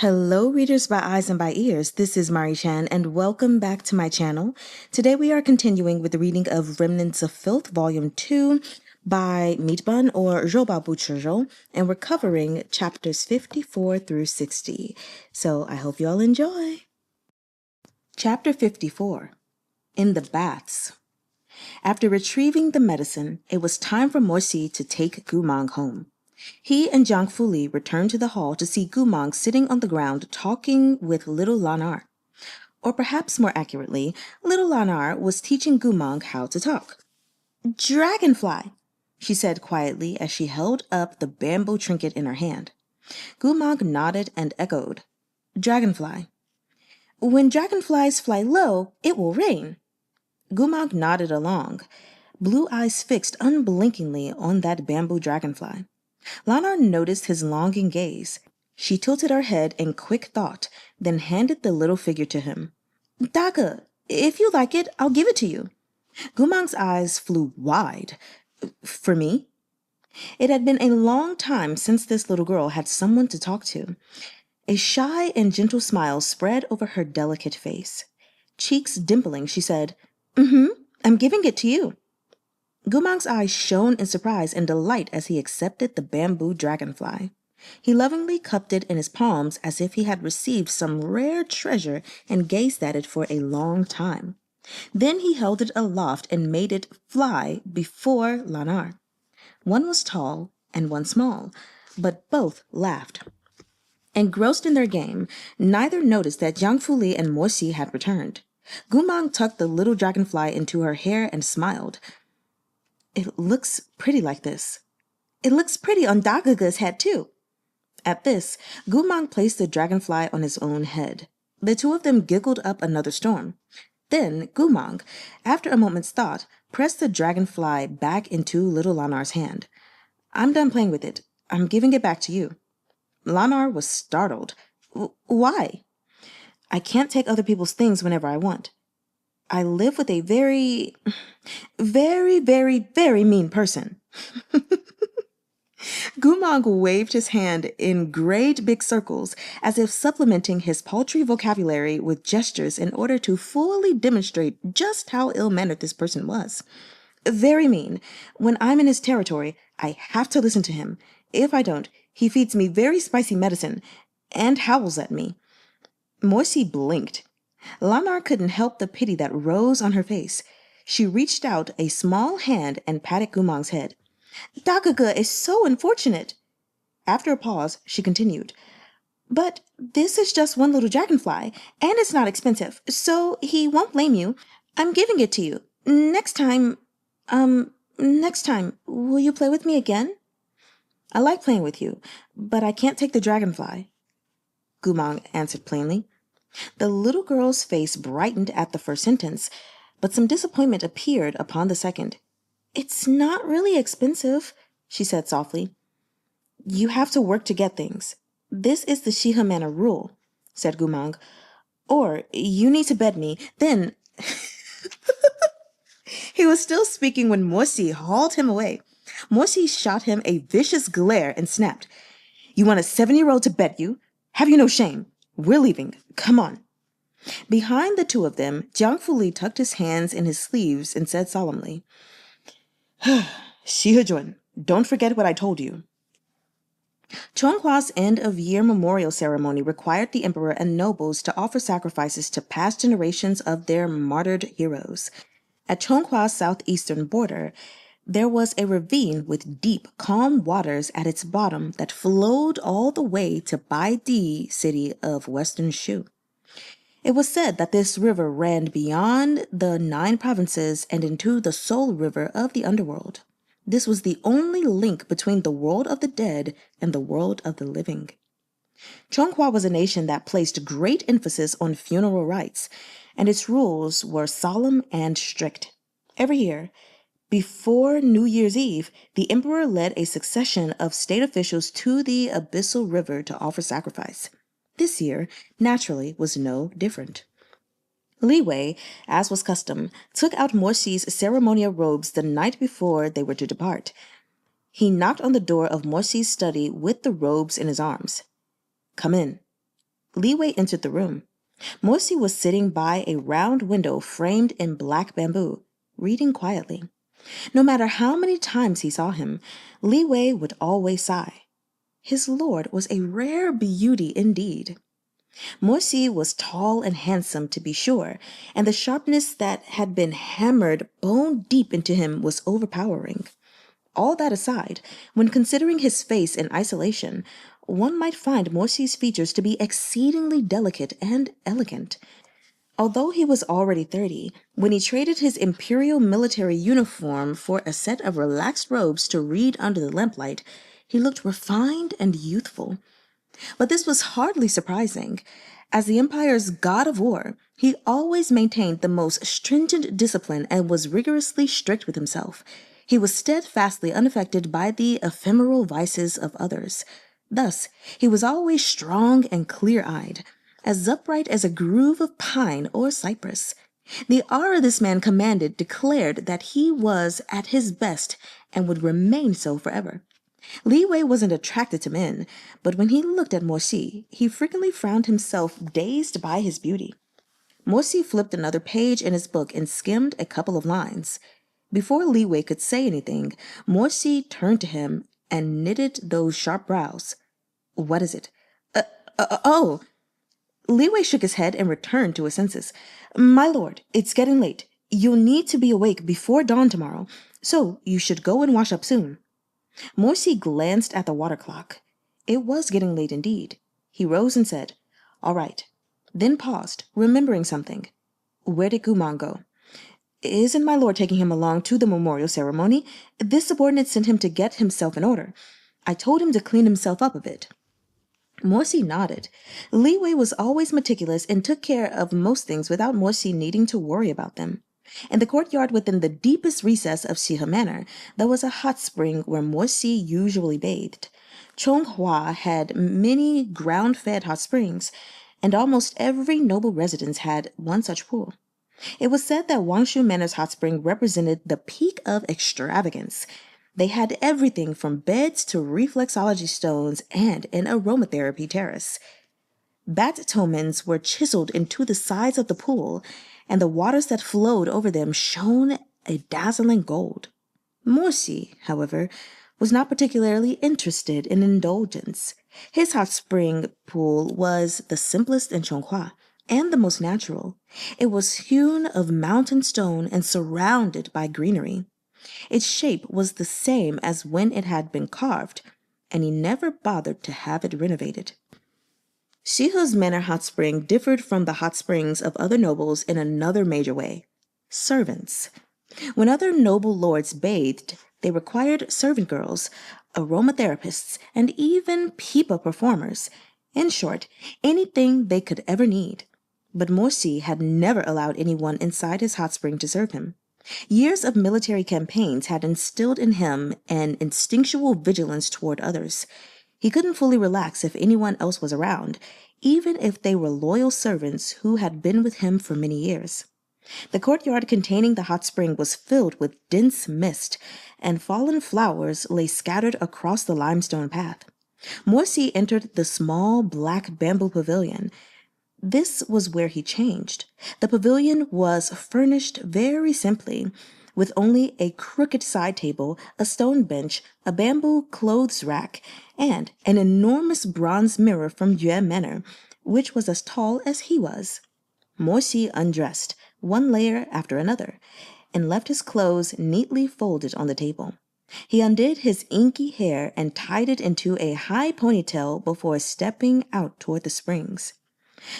Hello, readers by eyes and by ears. This is Mari Chan, and welcome back to my channel. Today we are continuing with the reading of Remnants of Filth, Volume 2 by Meatbun or Rou Bao, and we're covering chapters 54 through 60. So I hope you all enjoy. Chapter 54, In the Baths. After retrieving the medicine, it was time for Morsi to take Goo Mahng home. He and Jiang Fuli returned to the hall to see Goo Mahng sitting on the ground talking with little Lanar. Or perhaps more accurately, little Lanar was teaching Goo Mahng how to talk. "Dragonfly," she said quietly as she held up the bamboo trinket in her hand. Goo Mahng nodded and echoed, "Dragonfly. When dragonflies fly low, it will rain." Goo Mahng nodded along, blue eyes fixed unblinkingly on that bamboo dragonfly. Lanar noticed his longing gaze. She tilted her head in quick thought, then handed the little figure to him. "Daga, if you like it, I'll give it to you." Goo Mahng's eyes flew wide. "For me?" It had been a long time since this little girl had someone to talk to. A shy and gentle smile spread over her delicate face. Cheeks dimpling, she said, "I'm giving it to you." Goo Mahng's eyes shone in surprise and delight as he accepted the bamboo dragonfly. He lovingly cupped it in his palms as if he had received some rare treasure and gazed at it for a long time. Then he held it aloft and made it fly before Lanar. One was tall and one small, but both laughed. Engrossed in their game, neither noticed that Jiang Fuli and Morsi had returned. Goo Mahng tucked the little dragonfly into her hair and smiled. "It looks pretty like this." "It looks pretty on Dagaga's head, too." At this, Goo Mahng placed the dragonfly on his own head. The two of them giggled up another storm. Then Goo Mahng, after a moment's thought, pressed the dragonfly back into little Lanar's hand. "I'm done playing with it. I'm giving it back to you." Lanar was startled. "Why?" "I can't take other people's things whenever I want. I live with a very, very mean person." Goo Mahng waved his hand in great big circles, as if supplementing his paltry vocabulary with gestures in order to fully demonstrate just how ill-mannered this person was. "Very mean. When I'm in his territory, I have to listen to him. If I don't, he feeds me very spicy medicine and howls at me." Morsi blinked. Lanar couldn't help the pity that rose on her face. She reached out a small hand and patted Goo Mahng's head. "Dagaga is so unfortunate." After a pause, she continued, "But this is just one little dragonfly, and it's not expensive, so he won't blame you. I'm giving it to you. Next time, will you play with me again?" "I like playing with you, but I can't take the dragonfly," Goo Mahng answered plainly. The little girl's face brightened at the first sentence, but some disappointment appeared upon the second. "It's not really expensive," she said softly. "You have to work to get things. This is the Sheeha Manor rule," said Goo Mahng. "Or you need to bed me, then—" He was still speaking when Morsi hauled him away. Morsi shot him a vicious glare and snapped, "You want a 7-year-old to bed you? Have you no shame? We're leaving. Come on." Behind the two of them, Jiang Fuli tucked his hands in his sleeves and said solemnly, "Shizun, don't forget what I told you." Chonghua's end-of-year memorial ceremony required the emperor and nobles to offer sacrifices to past generations of their martyred heroes. At Chonghua's southeastern border, there was a ravine with deep, calm waters at its bottom that flowed all the way to Baidi city of western Shu. It was said that this river ran beyond the 9 provinces and into the Soul River of the underworld. This was the only link between the world of the dead and the world of the living. Chonghua was a nation that placed great emphasis on funeral rites, and its rules were solemn and strict. Every year, before New Year's Eve, the emperor led a succession of state officials to the abyssal river to offer sacrifice. This year, naturally, was no different. Li Wei, as was custom, took out Morsi's ceremonial robes the night before they were to depart. He knocked on the door of Morsi's study with the robes in his arms. "Come in." Li Wei entered the room. Morsi was sitting by a round window framed in black bamboo, reading quietly. No matter how many times he saw him, Li Wei would always sigh. His lord was a rare beauty indeed. Morsi was tall and handsome, to be sure, and the sharpness that had been hammered bone deep into him was overpowering. All that aside, when considering his face in isolation, one might find Morsi's features to be exceedingly delicate and elegant. Although he was already 30, when he traded his imperial military uniform for a set of relaxed robes to read under the lamplight, he looked refined and youthful. But this was hardly surprising. As the Empire's god of war, he always maintained the most stringent discipline and was rigorously strict with himself. He was steadfastly unaffected by the ephemeral vices of others. Thus, he was always strong and clear-eyed, as upright as a grove of pine or cypress. The aura this man commanded declared that he was at his best and would remain so forever. Li Wei wasn't attracted to men, but when he looked at Morsi, he frequently found himself dazed by his beauty. Morsi flipped another page in his book and skimmed a couple of lines. Before Li Wei could say anything, Morsi turned to him and knitted those sharp brows. "What is it?" Oh! Li Wei shook his head and returned to his senses. "My lord, it's getting late. You'll need to be awake before dawn tomorrow, so you should go and wash up soon." Morsi glanced at the water clock. It was getting late indeed. He rose and said, "All right," then paused, remembering something. "Where did Goo Mahng go?" "Isn't my lord taking him along to the memorial ceremony? This subordinate sent him to get himself in order. I told him to clean himself up a bit." Morsi nodded. Li Wei was always meticulous and took care of most things without Morsi needing to worry about them. In the courtyard within the deepest recess of Shih Manor, there was a hot spring where Morsi usually bathed. Chonghua had many ground-fed hot springs, and almost every noble residence had one such pool. It was said that Wangshu Manor's hot spring represented the peak of extravagance. They had everything from beds to reflexology stones and an aromatherapy terrace. Bat tomans were chiseled into the sides of the pool, and the waters that flowed over them shone a dazzling gold. Morsi, however, was not particularly interested in indulgence. His hot spring pool was the simplest in Chonghua and the most natural. It was hewn of mountain stone and surrounded by greenery. Its shape was the same as when it had been carved, and he never bothered to have it renovated. Shihu's manor hot spring differed from the hot springs of other nobles in another major way. Servants. When other noble lords bathed, they required servant girls, aromatherapists, and even pipa performers. In short, anything they could ever need. But Morsi had never allowed anyone inside his hot spring to serve him. Years of military campaigns had instilled in him an instinctual vigilance toward others. He couldn't fully relax if anyone else was around, even if they were loyal servants who had been with him for many years. The courtyard containing the hot spring was filled with dense mist, and fallen flowers lay scattered across the limestone path. Morsi entered the small black bamboo pavilion. This was where he changed. The pavilion was furnished very simply, with only a crooked side table, a stone bench, a bamboo clothes rack, and an enormous bronze mirror from Yue Manor, which was as tall as he was. Morsi undressed, one layer after another, and left his clothes neatly folded on the table. He undid his inky hair and tied it into a high ponytail before stepping out toward the springs.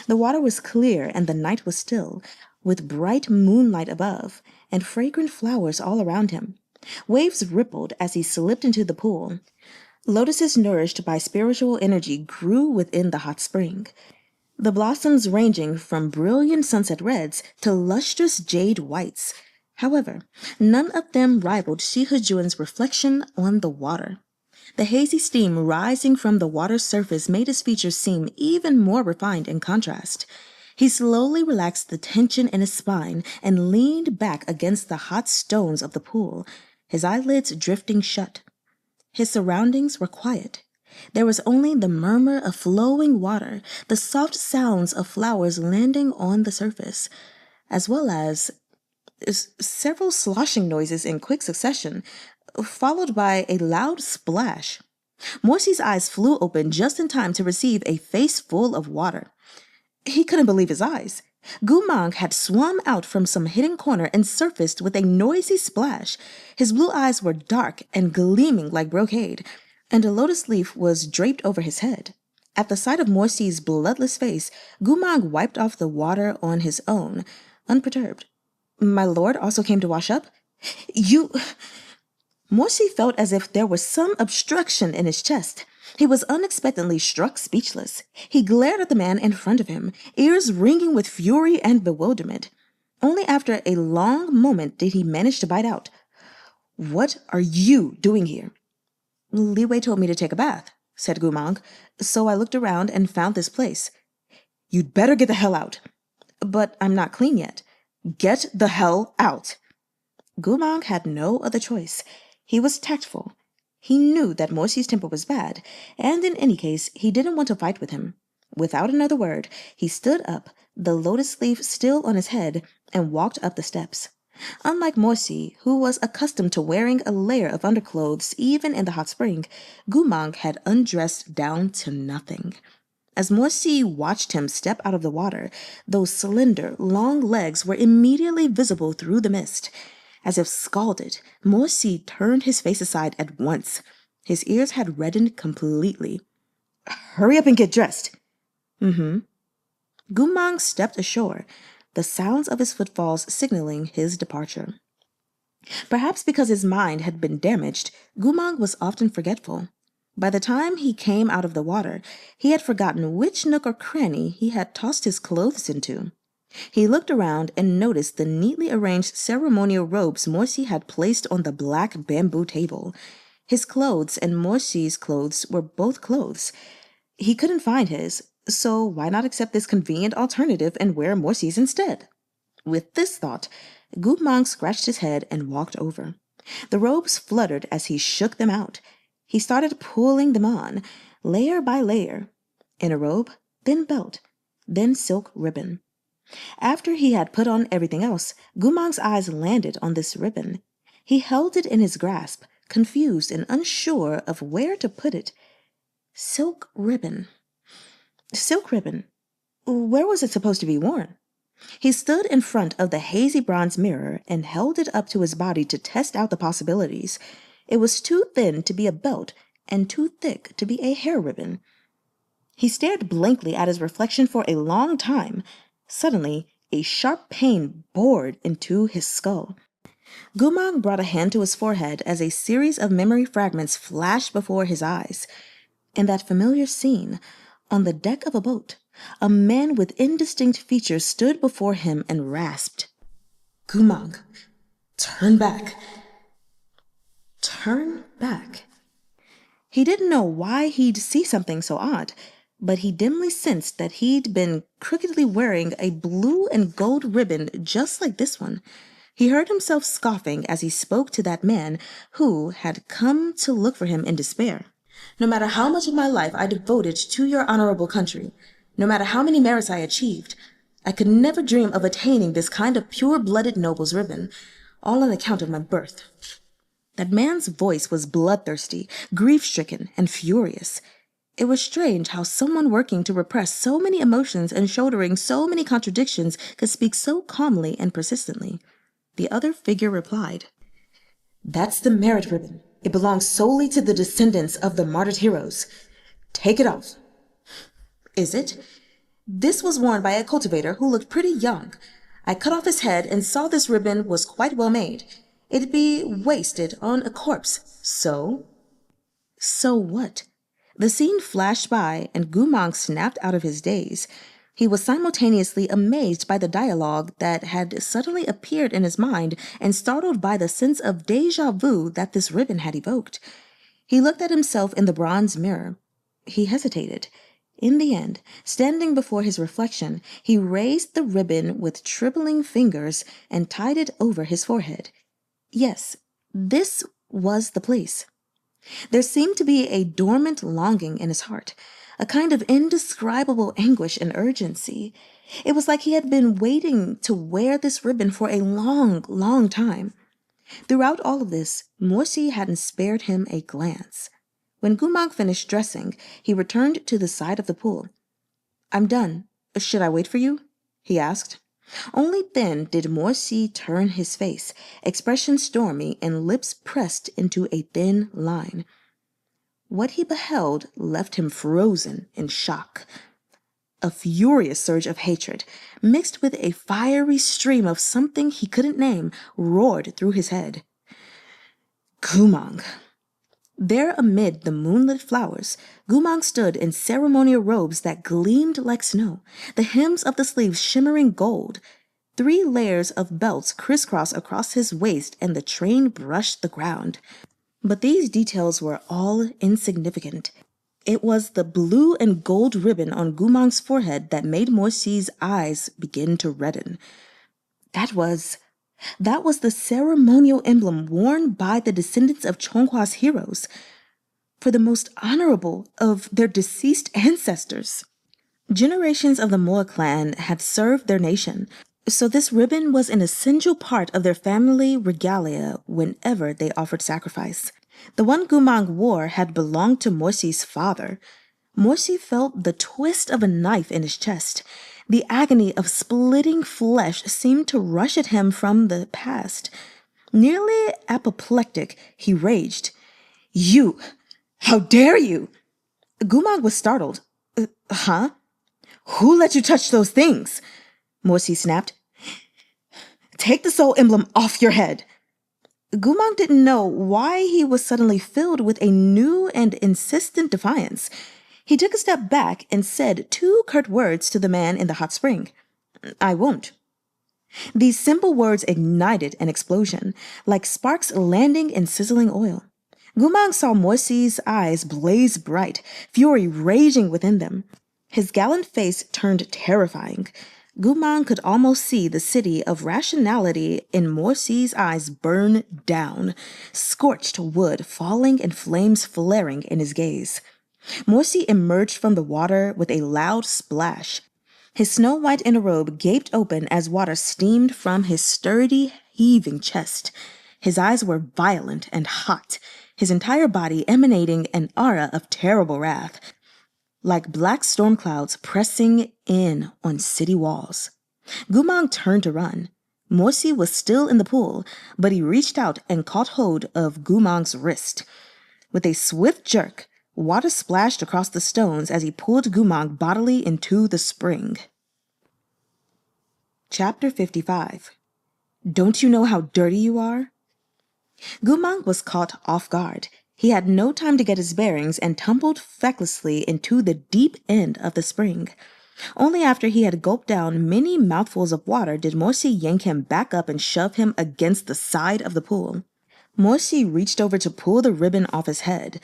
The water was clear and the night was still, with bright moonlight above, and fragrant flowers all around him. Waves rippled as he slipped into the pool. Lotuses nourished by spiritual energy grew within the hot spring, the blossoms ranging from brilliant sunset reds to lustrous jade whites. However, none of them rivaled Shihujuan's reflection on the water. The hazy steam rising from the water's surface made his features seem even more refined in contrast. He slowly relaxed the tension in his spine and leaned back against the hot stones of the pool, his eyelids drifting shut. His surroundings were quiet. There was only the murmur of flowing water, the soft sounds of flowers landing on the surface, as well as several sloshing noises in quick succession, followed by a loud splash. Morsy's eyes flew open just in time to receive a face full of water. He couldn't believe his eyes. Goo Mahng had swum out from some hidden corner and surfaced with a noisy splash. His blue eyes were dark and gleaming like brocade, and a lotus leaf was draped over his head. At the sight of Morsy's bloodless face, Goo Mahng wiped off the water on his own, unperturbed. "My lord also came to wash up? You—" Morsy felt as if there was some obstruction in his chest. He was unexpectedly struck speechless. He glared at the man in front of him, ears ringing with fury and bewilderment. Only after a long moment did he manage to bite out, "What are you doing here?" "Li Wei told me to take a bath," said Goo Mahng, "so I looked around and found this place." "You'd better get the hell out." "But I'm not clean yet." "Get the hell out." Goo Mahng had no other choice. He was tactful. He knew that Morsy's temper was bad, and in any case, he didn't want to fight with him. Without another word, he stood up, the lotus leaf still on his head, and walked up the steps. Unlike Morsy, who was accustomed to wearing a layer of underclothes even in the hot spring, Goo Mahng had undressed down to nothing. As Morsy watched him step out of the water, those slender, long legs were immediately visible through the mist. As if scalded, Morsy turned his face aside at once. His ears had reddened completely. "Hurry up and get dressed." "Mm-hmm." Goo Mahng stepped ashore, the sounds of his footfalls signaling his departure. Perhaps because his mind had been damaged, Goo Mahng was often forgetful. By the time he came out of the water, he had forgotten which nook or cranny he had tossed his clothes into. He looked around and noticed the neatly arranged ceremonial robes Morsy had placed on the black bamboo table. His clothes and Morsy's clothes were both clothes. He couldn't find his, so why not accept this convenient alternative and wear Morsy's instead? With this thought, Goo Mahng scratched his head and walked over. The robes fluttered as he shook them out. He started pulling them on, layer by layer. Inner robe, then belt, then silk ribbon. After he had put on everything else, Goo Mahng's eyes landed on this ribbon. He held it in his grasp, confused and unsure of where to put it. Silk ribbon. Silk ribbon. Where was it supposed to be worn? He stood in front of the hazy bronze mirror and held it up to his body to test out the possibilities. It was too thin to be a belt and too thick to be a hair ribbon. He stared blankly at his reflection for a long time. Suddenly, a sharp pain bored into his skull. Goo Mahng brought a hand to his forehead as a series of memory fragments flashed before his eyes. In that familiar scene, on the deck of a boat, a man with indistinct features stood before him and rasped, "Goo Mahng, turn back." Turn back. He didn't know why he'd see something so odd, but he dimly sensed that he'd been crookedly wearing a blue and gold ribbon just like this one. He heard himself scoffing as he spoke to that man who had come to look for him in despair. "No matter how much of my life I devoted to your honorable country, no matter how many merits I achieved, I could never dream of attaining this kind of pure-blooded noble's ribbon, all on account of my birth." That man's voice was bloodthirsty, grief-stricken, and furious. It was strange how someone working to repress so many emotions and shouldering so many contradictions could speak so calmly and persistently. The other figure replied, "That's the merit ribbon. It belongs solely to the descendants of the martyred heroes. Take it off." "Is it? This was worn by a cultivator who looked pretty young. I cut off his head and saw this ribbon was quite well made. It'd be wasted on a corpse. So?" So what? The scene flashed by, and Goo Mahng snapped out of his daze. He was simultaneously amazed by the dialogue that had suddenly appeared in his mind and startled by the sense of déjà vu that this ribbon had evoked. He looked at himself in the bronze mirror. He hesitated. In the end, standing before his reflection, he raised the ribbon with trembling fingers and tied it over his forehead. Yes, this was the place. There seemed to be a dormant longing in his heart, a kind of indescribable anguish and urgency. It was like he had been waiting to wear this ribbon for a long, long time. Throughout all of this, Morsi hadn't spared him a glance. When Goo Mahng finished dressing, he returned to the side of the pool. "I'm done. Should I wait for you?" he asked. Only then did Morsi turn his face, expression stormy and lips pressed into a thin line. What he beheld left him frozen in shock. A furious surge of hatred, mixed with a fiery stream of something he couldn't name, roared through his head. Goo Mahng. There amid the moonlit flowers, Goo Mahng stood in ceremonial robes that gleamed like snow, the hems of the sleeves shimmering gold. 3 layers of belts crisscrossed across his waist, and the train brushed the ground. But these details were all insignificant. It was the blue and gold ribbon on Goo Mahng's forehead that made Morsi's eyes begin to redden. That was the ceremonial emblem worn by the descendants of Chonghua's heroes, for the most honorable of their deceased ancestors. Generations of the Mo clan had served their nation, so this ribbon was an essential part of their family regalia whenever they offered sacrifice. The one Goo Mahng wore had belonged to Morsi's father. Morsi felt the twist of a knife in his chest. The agony of splitting flesh seemed to rush at him from the past. Nearly apoplectic, he raged. "You! How dare you!" Goo Mahng was startled. Huh? Who let you touch those things?" Morsi snapped. "Take the soul emblem off your head." Goo Mahng didn't know why he was suddenly filled with a new and insistent defiance. He took a step back and said 2 curt words to the man in the hot spring. "I won't." These simple words ignited an explosion, like sparks landing in sizzling oil. Goo Mahng saw Morsi's eyes blaze bright, fury raging within them. His gallant face turned terrifying. Goo Mahng could almost see the city of rationality in Morsi's eyes burn down, scorched wood falling and flames flaring in his gaze. Morsi emerged from the water with a loud splash. His snow-white inner robe gaped open as water steamed from his sturdy, heaving chest. His eyes were violent and hot, his entire body emanating an aura of terrible wrath, like black storm clouds pressing in on city walls. Goo Mahng turned to run. Morsi was still in the pool, but he reached out and caught hold of Goo Mahng's wrist. With a swift jerk, water splashed across the stones as he pulled Goo Mahng bodily into the spring. Chapter 55. Don't you know how dirty you are? Goo Mahng was caught off guard. He had no time to get his bearings and tumbled fecklessly into the deep end of the spring. Only after he had gulped down many mouthfuls of water did Morsi yank him back up and shove him against the side of the pool. Morsi reached over to pull the ribbon off his head.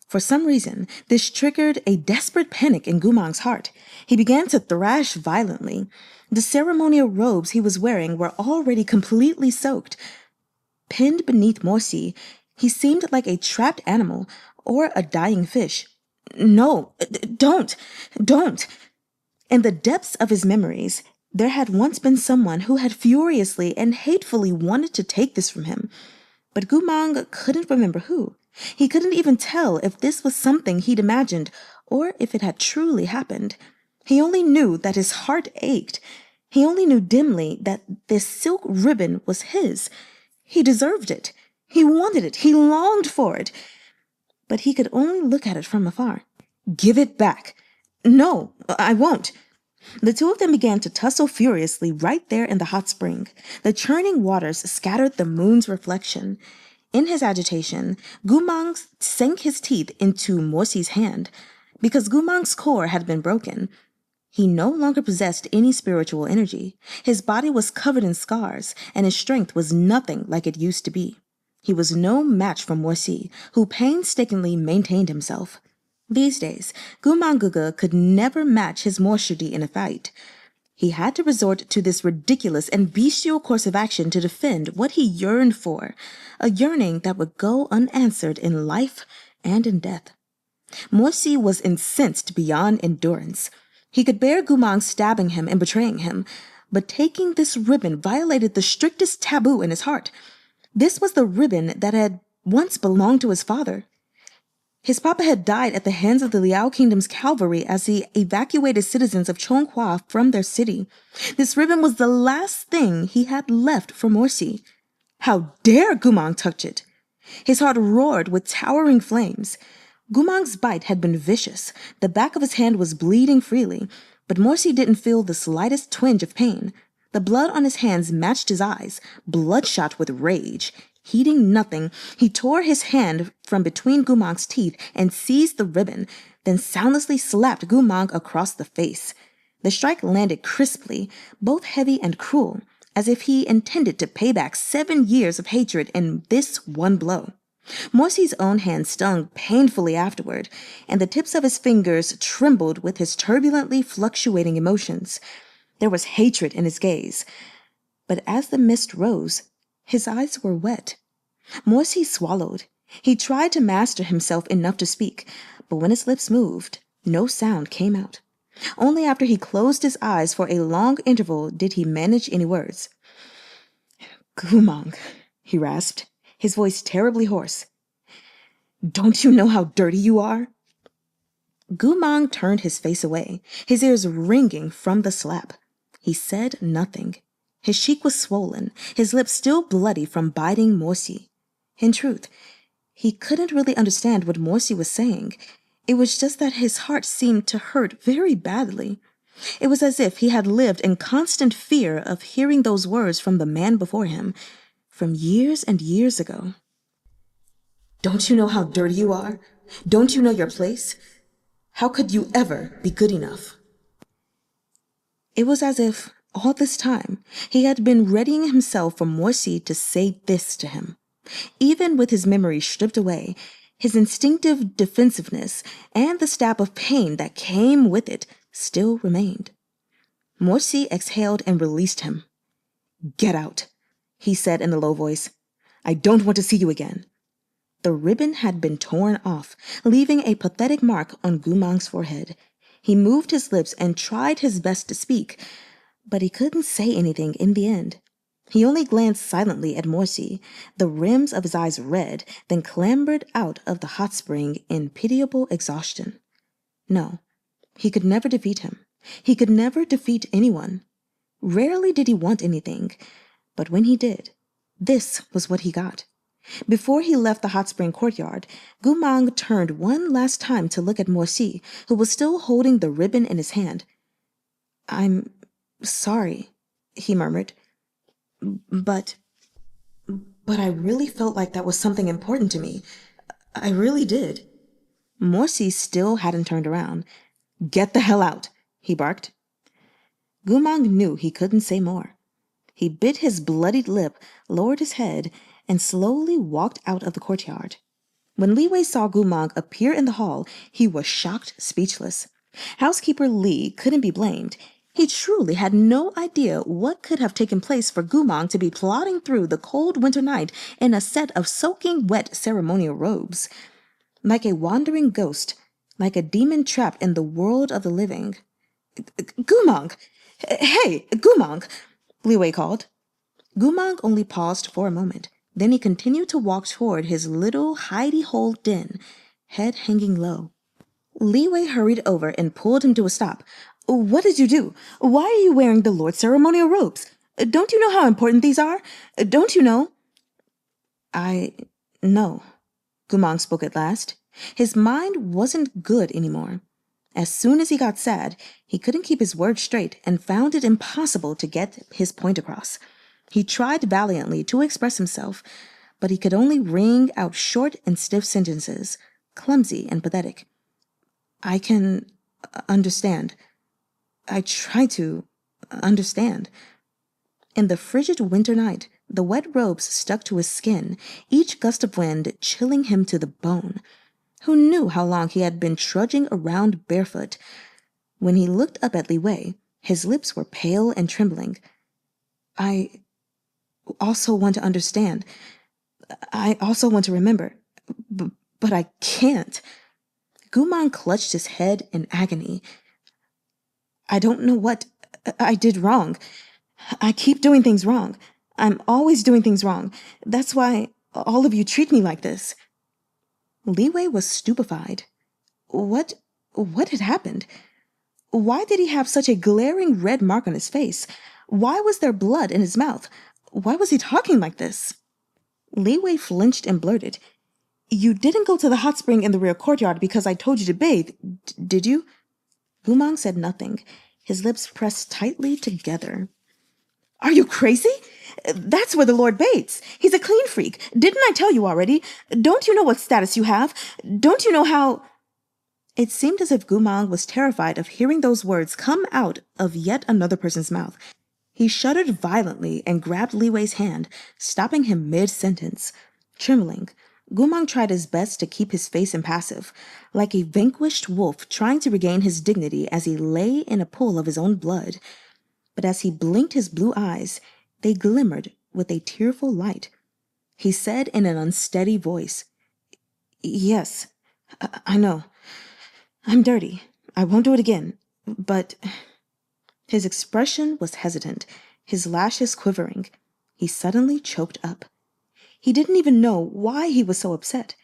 For some reason, this triggered a desperate panic in Goo Mahng's heart. He began to thrash violently. The ceremonial robes he was wearing were already completely soaked. Pinned beneath Morsi, he seemed like a trapped animal or a dying fish. "No, don't. In the depths of his memories, there had once been someone who had furiously and hatefully wanted to take this from him. But Goo Mahng couldn't remember who. He couldn't even tell if this was something he'd imagined or if it had truly happened. He only knew that his heart ached. He only knew dimly that this silk ribbon was his. He deserved it. He wanted it. He longed for it. But he could only look at it from afar. "Give it back." "No, I won't." The 2 of them began to tussle furiously right there in the hot spring. The churning waters scattered the moon's reflection. In his agitation, Goo Mahng sank his teeth into Morsi's hand. Because Goo Mahng's core had been broken, he no longer possessed any spiritual energy. His body was covered in scars, and his strength was nothing like it used to be. He was no match for Morsi, who painstakingly maintained himself. These days, Goo Mahng could never match his Morshudi in a fight. He had to resort to this ridiculous and bestial course of action to defend what he yearned for, a yearning that would go unanswered in life and in death. Morsi was incensed beyond endurance. He could bear Goo Mahng stabbing him and betraying him, but taking this ribbon violated the strictest taboo in his heart. This was the ribbon that had once belonged to his father. His papa had died at the hands of the Liao Kingdom's cavalry as he evacuated citizens of Chonghua from their city. This ribbon was the last thing he had left for Morsi. How dare Goo Mahng touch it? His heart roared with towering flames. Goo Mangh's bite had been vicious. The back of his hand was bleeding freely, but Morsi didn't feel the slightest twinge of pain. The blood on his hands matched his eyes, bloodshot with rage. Heeding nothing, he tore his hand from between Goo Mangh's teeth and seized the ribbon, then soundlessly slapped Goo Mahng across the face. The strike landed crisply, both heavy and cruel, as if he intended to pay back 7 years of hatred in this one blow. Morsi's own hand stung painfully afterward, and the tips of his fingers trembled with his turbulently fluctuating emotions. There was hatred in his gaze, but as the mist rose, his eyes were wet. Morsi swallowed. He tried to master himself enough to speak, but when his lips moved, no sound came out. Only after he closed his eyes for a long interval did he manage any words. "Goo Mahng," he rasped, his voice terribly hoarse. "Don't you know how dirty you are?" Goo Mahng turned his face away, his ears ringing from the slap. He said nothing. His cheek was swollen, his lips still bloody from biting Morsi. In truth, he couldn't really understand what Morsi was saying. It was just that his heart seemed to hurt very badly. It was as if he had lived in constant fear of hearing those words from the man before him, from years and years ago. "Don't you know how dirty you are? Don't you know your place? How could you ever be good enough?" It was as if, all this time, he had been readying himself for Morsi to say this to him. Even with his memory stripped away, his instinctive defensiveness and the stab of pain that came with it still remained. Morsi exhaled and released him. "Get out," he said in a low voice. "I don't want to see you again." The ribbon had been torn off, leaving a pathetic mark on Goo Mangh's forehead. He moved his lips and tried his best to speak, but he couldn't say anything in the end. He only glanced silently at Morsi, the rims of his eyes red, then clambered out of the hot spring in pitiable exhaustion. No, he could never defeat him. He could never defeat anyone. Rarely did he want anything, but when he did, this was what he got. Before he left the hot spring courtyard, Goo Mahng turned one last time to look at Morsi, who was still holding the ribbon in his hand. "I'm sorry," he murmured. But I really felt like that was something important to me. I really did." Morsi still hadn't turned around. "Get the hell out," he barked. Goo Mahng knew he couldn't say more. He bit his bloodied lip, lowered his head, and slowly walked out of the courtyard. When Li Wei saw Goo Mahng appear in the hall, he was shocked, speechless. Housekeeper Li couldn't be blamed. He truly had no idea what could have taken place for Goo Mahng to be plodding through the cold winter night in a set of soaking wet ceremonial robes. Like a wandering ghost, like a demon trapped in the world of the living. "Goo Mahng! Hey, Goo Mahng!" Li Wei called. Goo Mahng only paused for a moment. Then he continued to walk toward his little hidey-hole den, head hanging low. Li Wei hurried over and pulled him to a stop. "What did you do? Why are you wearing the Lord's ceremonial robes? Don't you know how important these are? Don't you know?" "I know," Goo Mahng spoke at last. His mind wasn't good anymore. As soon as he got sad, he couldn't keep his words straight and found it impossible to get his point across. He tried valiantly to express himself, but he could only wring out short and stiff sentences, clumsy and pathetic. "I can understand. I try to understand." In the frigid winter night, the wet robes stuck to his skin, each gust of wind chilling him to the bone. Who knew how long he had been trudging around barefoot? When he looked up at Li Wei, his lips were pale and trembling. "I also want to understand. I also want to remember. but I can't. Goo Mahng clutched his head in agony. I don't know what I did wrong. I keep doing things wrong. I'm always doing things wrong. That's why all of you treat me like this. Li Wei was stupefied. What had happened? Why did he have such a glaring red mark on his face? Why was there blood in his mouth? Why was he talking like this? Li Wei flinched and blurted, You didn't go to the hot spring in the rear courtyard because I told you to bathe, did you? Goo Mahng said nothing, his lips pressed tightly together. Are you crazy? That's where the Lord bathes. He's a clean freak. Didn't I tell you already? Don't you know what status you have? Don't you know how... It seemed as if Goo Mahng was terrified of hearing those words come out of yet another person's mouth. He shuddered violently and grabbed Li Wei's hand, stopping him mid-sentence. Trembling, Goo Mahng tried his best to keep his face impassive, like a vanquished wolf trying to regain his dignity as he lay in a pool of his own blood. But as he blinked his blue eyes, they glimmered with a tearful light. He said in an unsteady voice, Yes, I know. I'm dirty. I won't do it again. But... His expression was hesitant, his lashes quivering. He suddenly choked up. He didn't even know why he was so upset.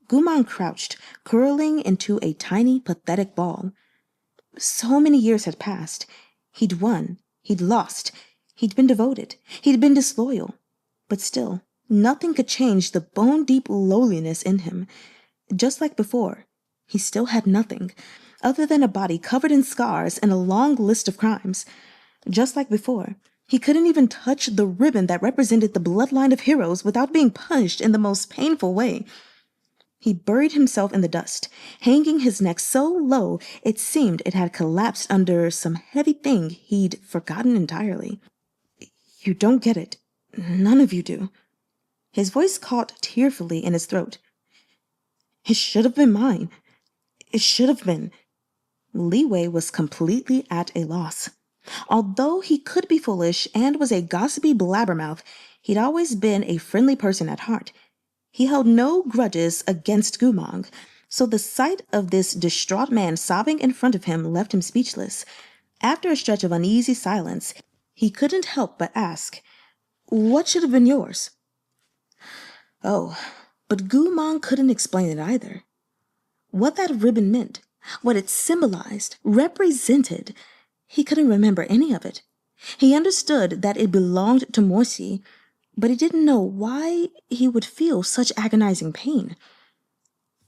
Goo Mahng crouched, curling into a tiny, pathetic ball. So many years had passed. He'd won. He'd lost. He'd been devoted. He'd been disloyal. But still, nothing could change the bone-deep lowliness in him. Just like before, he still had nothing, other than a body covered in scars and a long list of crimes. Just like before, he couldn't even touch the ribbon that represented the bloodline of heroes without being punished in the most painful way. He buried himself in the dust, hanging his neck so low it seemed it had collapsed under some heavy thing he'd forgotten entirely. You don't get it. None of you do. His voice caught tearfully in his throat. It should have been mine. It should have been. Li Wei was completely at a loss. Although he could be foolish and was a gossipy blabbermouth, he'd always been a friendly person at heart. He held no grudges against Goo Mahng, so the sight of this distraught man sobbing in front of him left him speechless. After a stretch of uneasy silence, he couldn't help but ask, What should have been yours? Oh, but Goo Mahng couldn't explain it either. What that ribbon meant, what it symbolized, represented, he couldn't remember any of it. He understood that it belonged to Morsi, but he didn't know why he would feel such agonizing pain.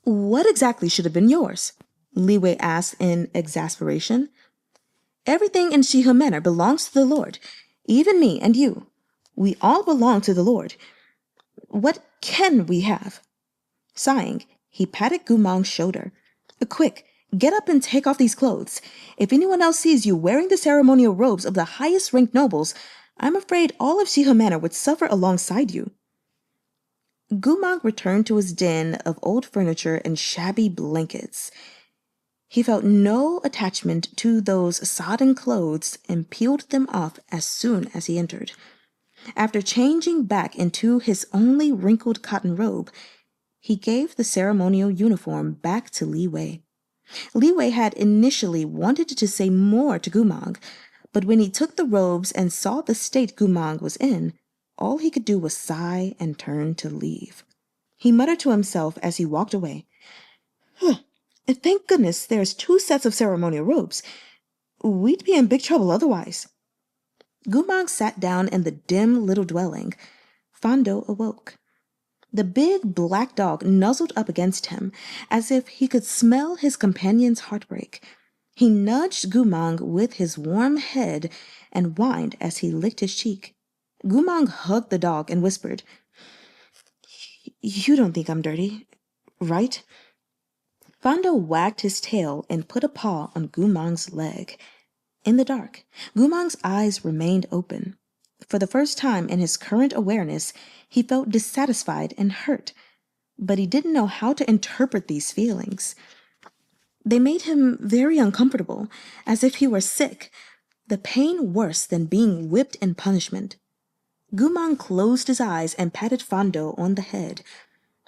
What exactly should have been yours? Li Wei asked in exasperation. Everything in Shih Manor belongs to the Lord, even me and you. We all belong to the Lord. What can we have? Sighing, he patted Goo Mahng's shoulder. Quick, get up and take off these clothes. If anyone else sees you wearing the ceremonial robes of the highest-ranked nobles, I'm afraid all of Shih Manor would suffer alongside you. Goo Mahng returned to his den of old furniture and shabby blankets. He felt no attachment to those sodden clothes and peeled them off as soon as he entered. After changing back into his only wrinkled cotton robe, he gave the ceremonial uniform back to Li Wei. Li Wei had initially wanted to say more to Goo Mahng, but when he took the robes and saw the state Goo Mahng was in, all he could do was sigh and turn to leave. He muttered to himself as he walked away, Thank goodness there's 2 sets of ceremonial robes. We'd be in big trouble otherwise. Goo Mahng sat down in the dim little dwelling. Fando awoke. The big black dog nuzzled up against him, as if he could smell his companion's heartbreak. He nudged Goo Mahng with his warm head and whined as he licked his cheek. Goo Mahng hugged the dog and whispered, You don't think I'm dirty, right? Fando wagged his tail and put a paw on Goo Mahng's leg. In the dark, Goo Mahng's eyes remained open. For the first time in his current awareness, he felt dissatisfied and hurt, but he didn't know how to interpret these feelings. They made him very uncomfortable, as if he were sick, the pain worse than being whipped in punishment. Goo Mahng closed his eyes and patted Fando on the head.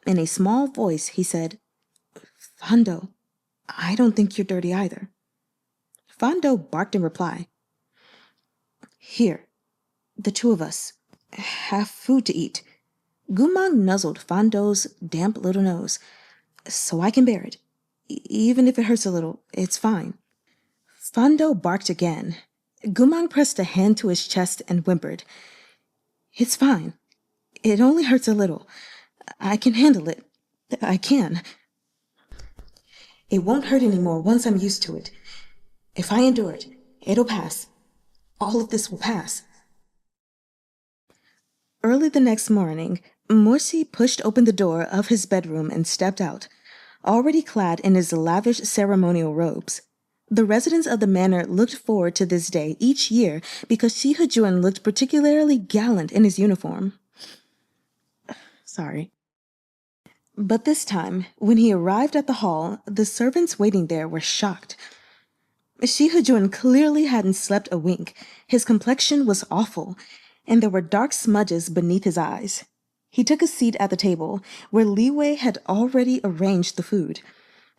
In a small voice, he said, Fando, I don't think you're dirty either. Fando barked in reply. Here, the two of us have food to eat. Goo Mahng nuzzled Fando's damp little nose. So I can bear it. Even if it hurts a little, it's fine. Fando barked again. Goo Mahng pressed a hand to his chest and whimpered. It's fine. It only hurts a little. I can handle it. I can. It won't hurt anymore once I'm used to it. If I endure it, it'll pass. All of this will pass. Early the next morning, Morsi pushed open the door of his bedroom and stepped out, already clad in his lavish ceremonial robes. The residents of the manor looked forward to this day each year because Shizun looked particularly gallant in his uniform. Sorry. But this time, when he arrived at the hall, the servants waiting there were shocked. Shizun clearly hadn't slept a wink. His complexion was awful, and there were dark smudges beneath his eyes. He took a seat at the table, where Li Wei had already arranged the food.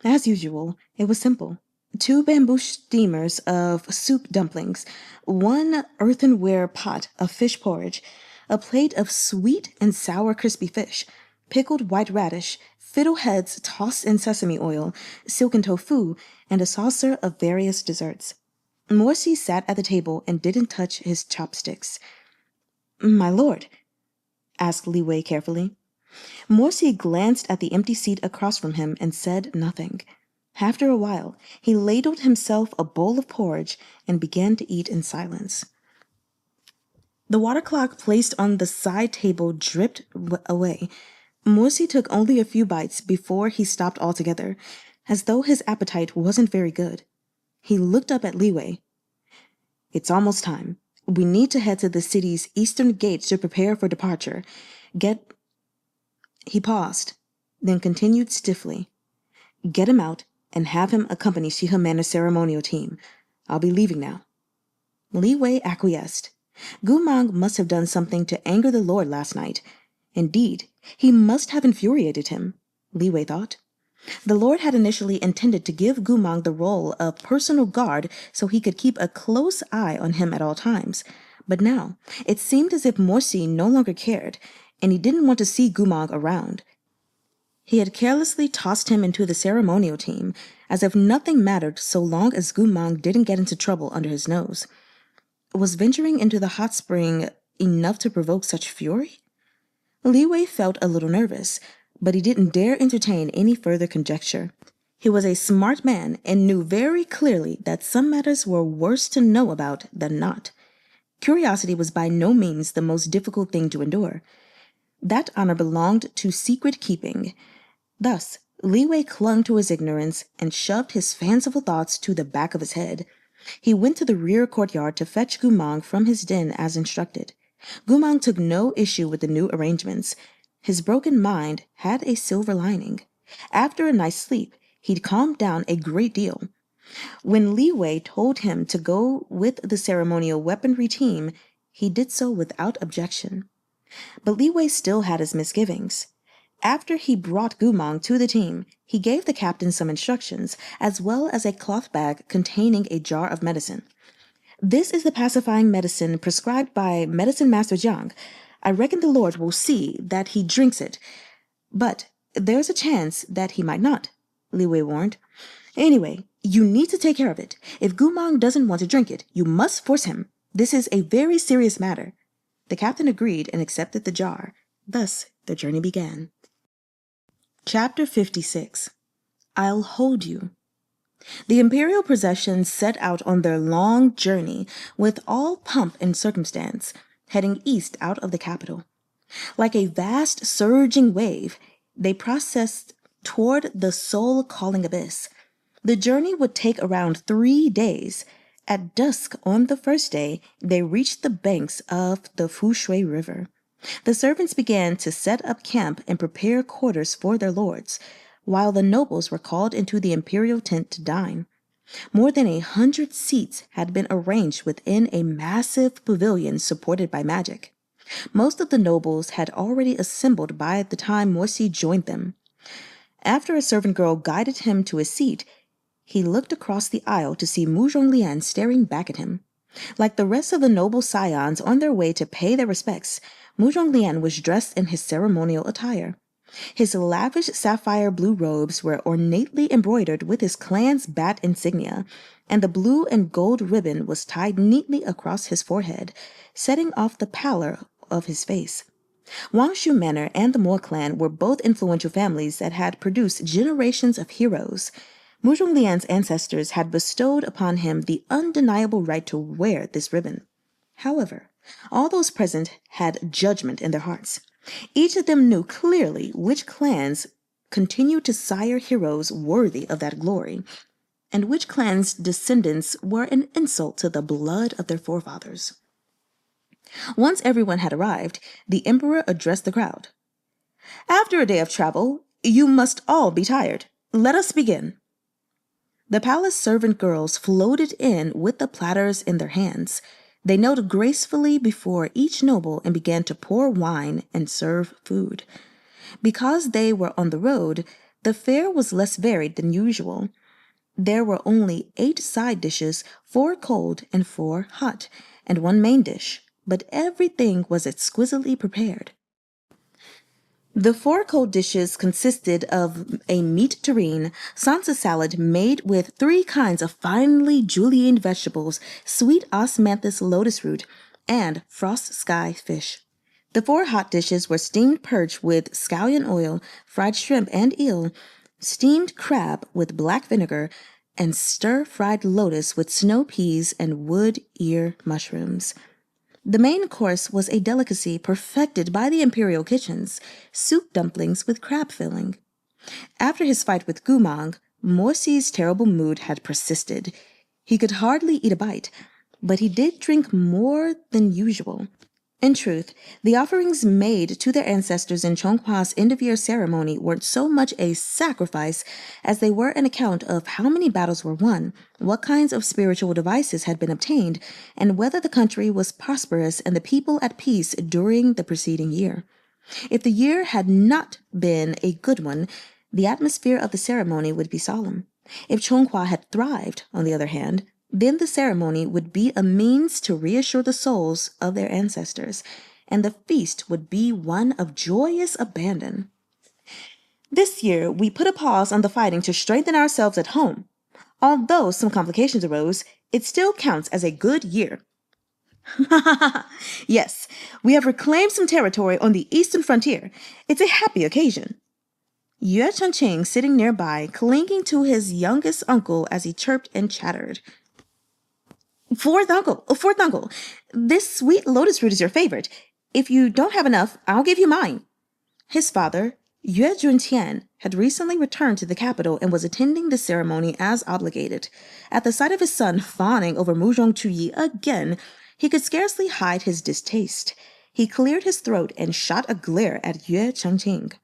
As usual, it was simple. 2 bamboo steamers of soup dumplings, 1 earthenware pot of fish porridge, a plate of sweet and sour crispy fish, pickled white radish, fiddleheads tossed in sesame oil, silken tofu, and a saucer of various desserts. Morsi sat at the table and didn't touch his chopsticks. "My lord?" asked Li Wei carefully. Morsi glanced at the empty seat across from him and said nothing. After a while, he ladled himself a bowl of porridge and began to eat in silence. The water clock placed on the side table dripped away. Morsi took only a few bites before he stopped altogether, as though his appetite wasn't very good. He looked up at Li Wei. "It's almost time. We need to head to the city's eastern gate to prepare for departure. He paused, then continued stiffly. "Get him out and have him accompany Shih Manor's ceremonial team. I'll be leaving now." Li Wei acquiesced. Goo Mahng must have done something to anger the Lord last night. Indeed, he must have infuriated him, Li Wei thought. The Lord had initially intended to give Goo Mahng the role of personal guard so he could keep a close eye on him at all times. But now, it seemed as if Morsi no longer cared, and he didn't want to see Goo Mahng around. He had carelessly tossed him into the ceremonial team, as if nothing mattered so long as Goo Mahng didn't get into trouble under his nose. Was venturing into the hot spring enough to provoke such fury? Li Wei felt a little nervous, but he didn't dare entertain any further conjecture. He was a smart man and knew very clearly that some matters were worse to know about than not. Curiosity was by no means the most difficult thing to endure. That honor belonged to secret keeping. Thus, Li Wei clung to his ignorance and shoved his fanciful thoughts to the back of his head. He went to the rear courtyard to fetch Goo Mahng from his den as instructed. Goo Mahng took no issue with the new arrangements. His broken mind had a silver lining. After a night's sleep, he'd calmed down a great deal. When Li Wei told him to go with the ceremonial weaponry team, he did so without objection. But Li Wei still had his misgivings. After he brought Goo Mahng to the team, he gave the captain some instructions, as well as a cloth bag containing a jar of medicine. "This is the pacifying medicine prescribed by Medicine Master Jiang. I reckon the Lord will see that he drinks it. But there's a chance that he might not," Li Wei warned. "Anyway, you need to take care of it. If Goo Mahng doesn't want to drink it, you must force him. This is a very serious matter." The captain agreed and accepted the jar. Thus, the journey began. Chapter 56. I'll Hold You. The imperial procession set out on their long journey with all pomp and circumstance, heading east out of the capital. Like a vast surging wave, they processed toward the soul-calling abyss. The journey would take around 3 days. At dusk on the first day, they reached the banks of the Fushui River. The servants began to set up camp and prepare quarters for their lords, while the nobles were called into the imperial tent to dine. More than 100 seats had been arranged within a massive pavilion supported by magic. Most of the nobles had already assembled by the time Morsi joined them. After a servant girl guided him to his seat, he looked across the aisle to see Mu Zhonglian staring back at him. Like the rest of the noble scions on their way to pay their respects, Mu Zhonglian was dressed in his ceremonial attire. His lavish sapphire blue robes were ornately embroidered with his clan's bat insignia, and the blue and gold ribbon was tied neatly across his forehead, setting off the pallor of his face. Wangshu Manor and the Mo clan were both influential families that had produced generations of heroes. Mu Zhonglian's ancestors had bestowed upon him the undeniable right to wear this ribbon. However, all those present had judgment in their hearts. Each of them knew clearly which clans continued to sire heroes worthy of that glory, and which clans' descendants were an insult to the blood of their forefathers. Once everyone had arrived, the emperor addressed the crowd. "After a day of travel, you must all be tired. Let us begin." The palace servant girls floated in with the platters in their hands. They knelt gracefully before each noble and began to pour wine and serve food. Because they were on the road, the fare was less varied than usual. There were only 8 side dishes, 4 cold and 4 hot, and 1 main dish, but everything was exquisitely prepared. The 4 cold dishes consisted of a meat terrine, salsa salad made with 3 kinds of finely julienned vegetables, sweet osmanthus lotus root, and frost sky fish. The 4 hot dishes were steamed perch with scallion oil, fried shrimp and eel, steamed crab with black vinegar, and stir-fried lotus with snow peas and wood ear mushrooms. The main course was a delicacy perfected by the imperial kitchens, soup dumplings with crab filling. After his fight with Goo Mahng, Morsi's terrible mood had persisted. He could hardly eat a bite, but he did drink more than usual. In truth, the offerings made to their ancestors in Chonghua's end-of-year ceremony weren't so much a sacrifice as they were an account of how many battles were won, what kinds of spiritual devices had been obtained, and whether the country was prosperous and the people at peace during the preceding year. If the year had not been a good one, the atmosphere of the ceremony would be solemn. If Chonghua had thrived, on the other hand, then the ceremony would be a means to reassure the souls of their ancestors, and the feast would be one of joyous abandon. This year, we put a pause on the fighting to strengthen ourselves at home. Although some complications arose, it still counts as a good year. Yes, we have reclaimed some territory on the eastern frontier. It's a happy occasion. Yue Changqing sitting nearby, clinging to his youngest uncle as he chirped and chattered. Fourth uncle, this sweet lotus root is your favorite. If you don't have enough, I'll give you mine. His father, Yue Juntian, had recently returned to the capital and was attending the ceremony as obligated. At the sight of his son fawning over Muzhong Chuyi again, he could scarcely hide his distaste. He cleared his throat and shot a glare at Yue Changqing.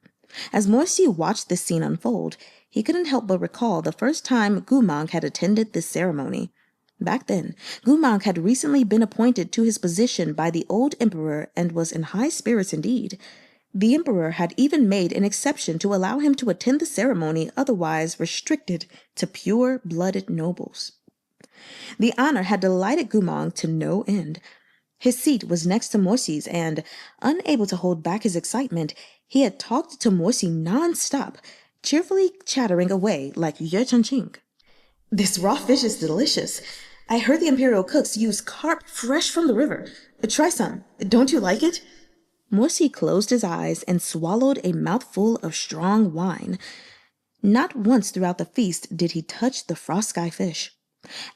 As Morsi watched this scene unfold, he couldn't help but recall the first time Goo Mahng had attended this ceremony. Back then, Goo Mahng had recently been appointed to his position by the old emperor and was in high spirits indeed. The emperor had even made an exception to allow him to attend the ceremony otherwise restricted to pure-blooded nobles. The honor had delighted Goo Mahng to no end. His seat was next to Morsi's and, unable to hold back his excitement, he had talked to Morsi non-stop, cheerfully chattering away like Yue Changqing. This raw fish is delicious. I heard the imperial cooks use carp fresh from the river. Try some. Don't you like it? Morsi closed his eyes and swallowed a mouthful of strong wine. Not once throughout the feast did he touch the frost sky fish.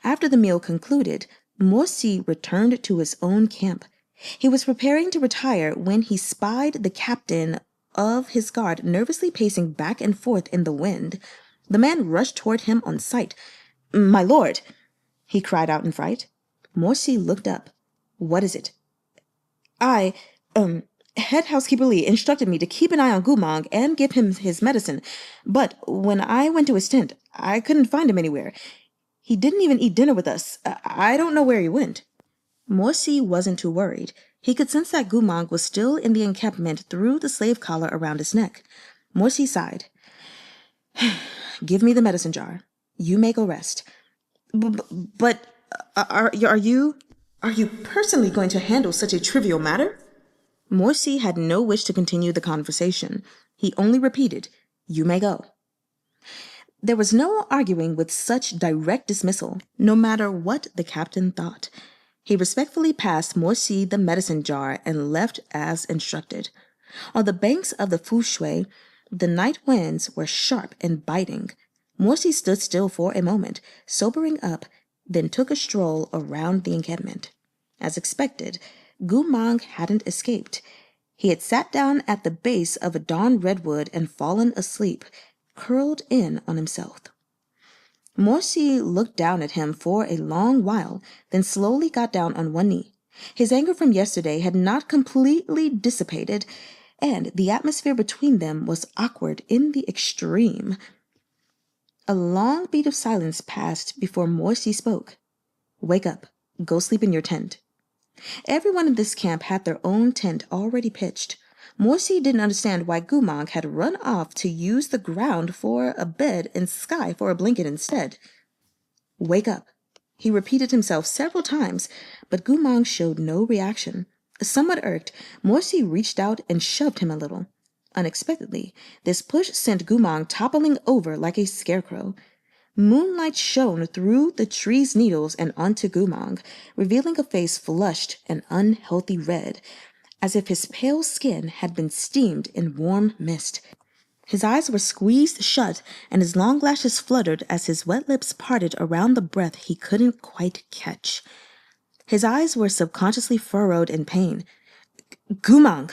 After the meal concluded, Morsi returned to his own camp. He was preparing to retire when he spied the captain of his guard nervously pacing back and forth in the wind. The man rushed toward him on sight. "My lord," he cried out in fright. Morsi looked up. "What is it?" Head housekeeper Lee instructed me to keep an eye on Goo Mahng and give him his medicine, but when I went to his tent, I couldn't find him anywhere. He didn't even eat dinner with us. I don't know where he went." Morsi wasn't too worried. He could sense that Goo Mahng was still in the encampment through the slave collar around his neck. Morsi sighed. Give me the medicine jar. You may go rest. But are you personally going to handle such a trivial matter? Morsi had no wish to continue the conversation. He only repeated, "You may go." There was no arguing with such direct dismissal, no matter what the captain thought. He respectfully passed Morsi the medicine jar and left as instructed. On the banks of the Fu Shui, the night winds were sharp and biting. Morsi stood still for a moment, sobering up, then took a stroll around the encampment. As expected, Goo Mahng hadn't escaped. He had sat down at the base of a dawn redwood and fallen asleep, curled in on himself. Morsi looked down at him for a long while, then slowly got down on one knee. His anger from yesterday had not completely dissipated, and the atmosphere between them was awkward in the extreme. A long beat of silence passed before Morsi spoke. "Wake up. Go sleep in your tent." Everyone in this camp had their own tent already pitched. Morsi didn't understand why Goo Mahng had run off to use the ground for a bed and Sky for a blanket instead. "Wake up." He repeated himself several times, but Goo Mahng showed no reaction. Somewhat irked, Morsi reached out and shoved him a little. Unexpectedly, this push sent Goo Mahng toppling over like a scarecrow. Moonlight shone through the tree's needles and onto Goo Mahng, revealing a face flushed and unhealthy red, as if his pale skin had been steamed in warm mist. His eyes were squeezed shut, and his long lashes fluttered as his wet lips parted around the breath he couldn't quite catch. His eyes were subconsciously furrowed in pain. "Goo Mahng!"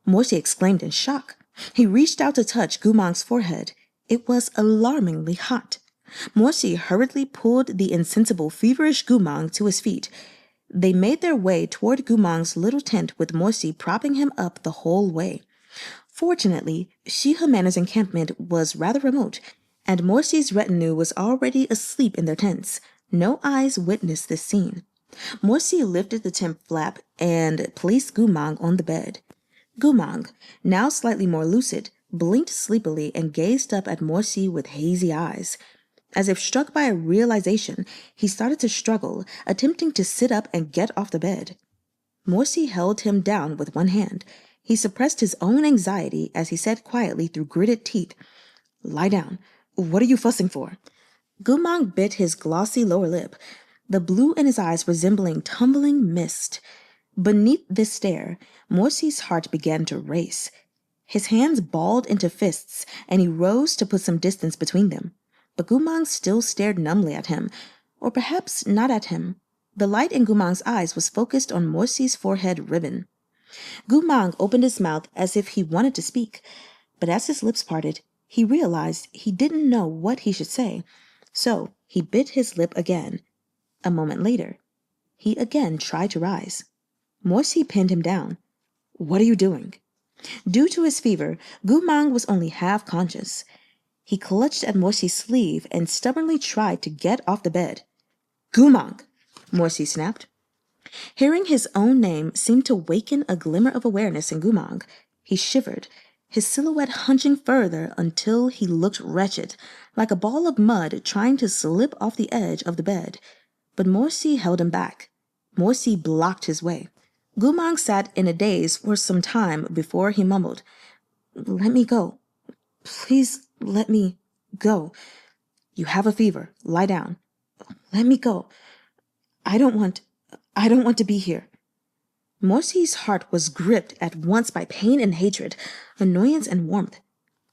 Morsi exclaimed in shock. He reached out to touch Goo Mahng's forehead. It was alarmingly hot. Morsi hurriedly pulled the insensible, feverish Goo Mahng to his feet. They made their way toward Goo Mahng's little tent with Morsi propping him up the whole way. Fortunately, Sheeha Manor's encampment was rather remote, and Morsi's retinue was already asleep in their tents. No eyes witnessed this scene. Morsi lifted the tent flap and placed Goo Mahng on the bed. Goo Mahng, now slightly more lucid, blinked sleepily and gazed up at Morsi with hazy eyes. As if struck by a realization, he started to struggle, attempting to sit up and get off the bed. Morsi held him down with one hand. He suppressed his own anxiety as he said quietly through gritted teeth, "Lie down. What are you fussing for?" Goo Mahng bit his glossy lower lip, the blue in his eyes resembling tumbling mist. Beneath this stare, Morsi's heart began to race. His hands balled into fists, and he rose to put some distance between them. But Goo Mahng still stared numbly at him, or perhaps not at him. The light in Goo Mahng's eyes was focused on Morsi's forehead ribbon. Goo Mahng opened his mouth as if he wanted to speak, but as his lips parted, he realized he didn't know what he should say, so he bit his lip again. A moment later, he again tried to rise. Morsi pinned him down. "What are you doing?" Due to his fever, Goo Mahng was only half conscious. He clutched at Morsi's sleeve and stubbornly tried to get off the bed. "Goo Mahng!" Morsi snapped. Hearing his own name seemed to waken a glimmer of awareness in Goo Mahng. He shivered, his silhouette hunching further until he looked wretched, like a ball of mud trying to slip off the edge of the bed. But Morsi held him back. Morsi blocked his way. Goo Mahng sat in a daze for some time before he mumbled, "Let me go. Please let me go. You have a fever. Lie down. Let me go. I don't want to be here." Morsi's heart was gripped at once by pain and hatred, annoyance and warmth.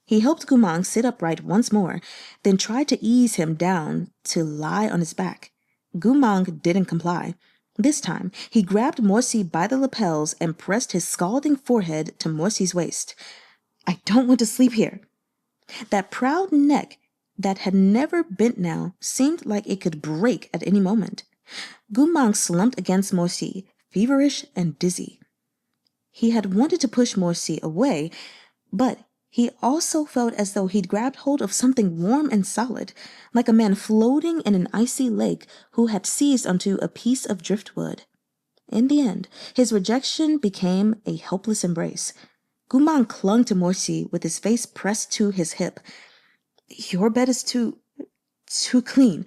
He helped Goo Mahng sit upright once more, then tried to ease him down to lie on his back. Goo Mahng didn't comply. This time, he grabbed Morsi by the lapels and pressed his scalding forehead to Morsi's waist. "I don't want to sleep here." That proud neck that had never bent now seemed like it could break at any moment. Goo Mahng slumped against Morsi, feverish and dizzy. He had wanted to push Morsi away, but he also felt as though he'd grabbed hold of something warm and solid, like a man floating in an icy lake who had seized onto a piece of driftwood. In the end, his rejection became a helpless embrace. Goo Mahng clung to Morsi with his face pressed to his hip. Your bed is too clean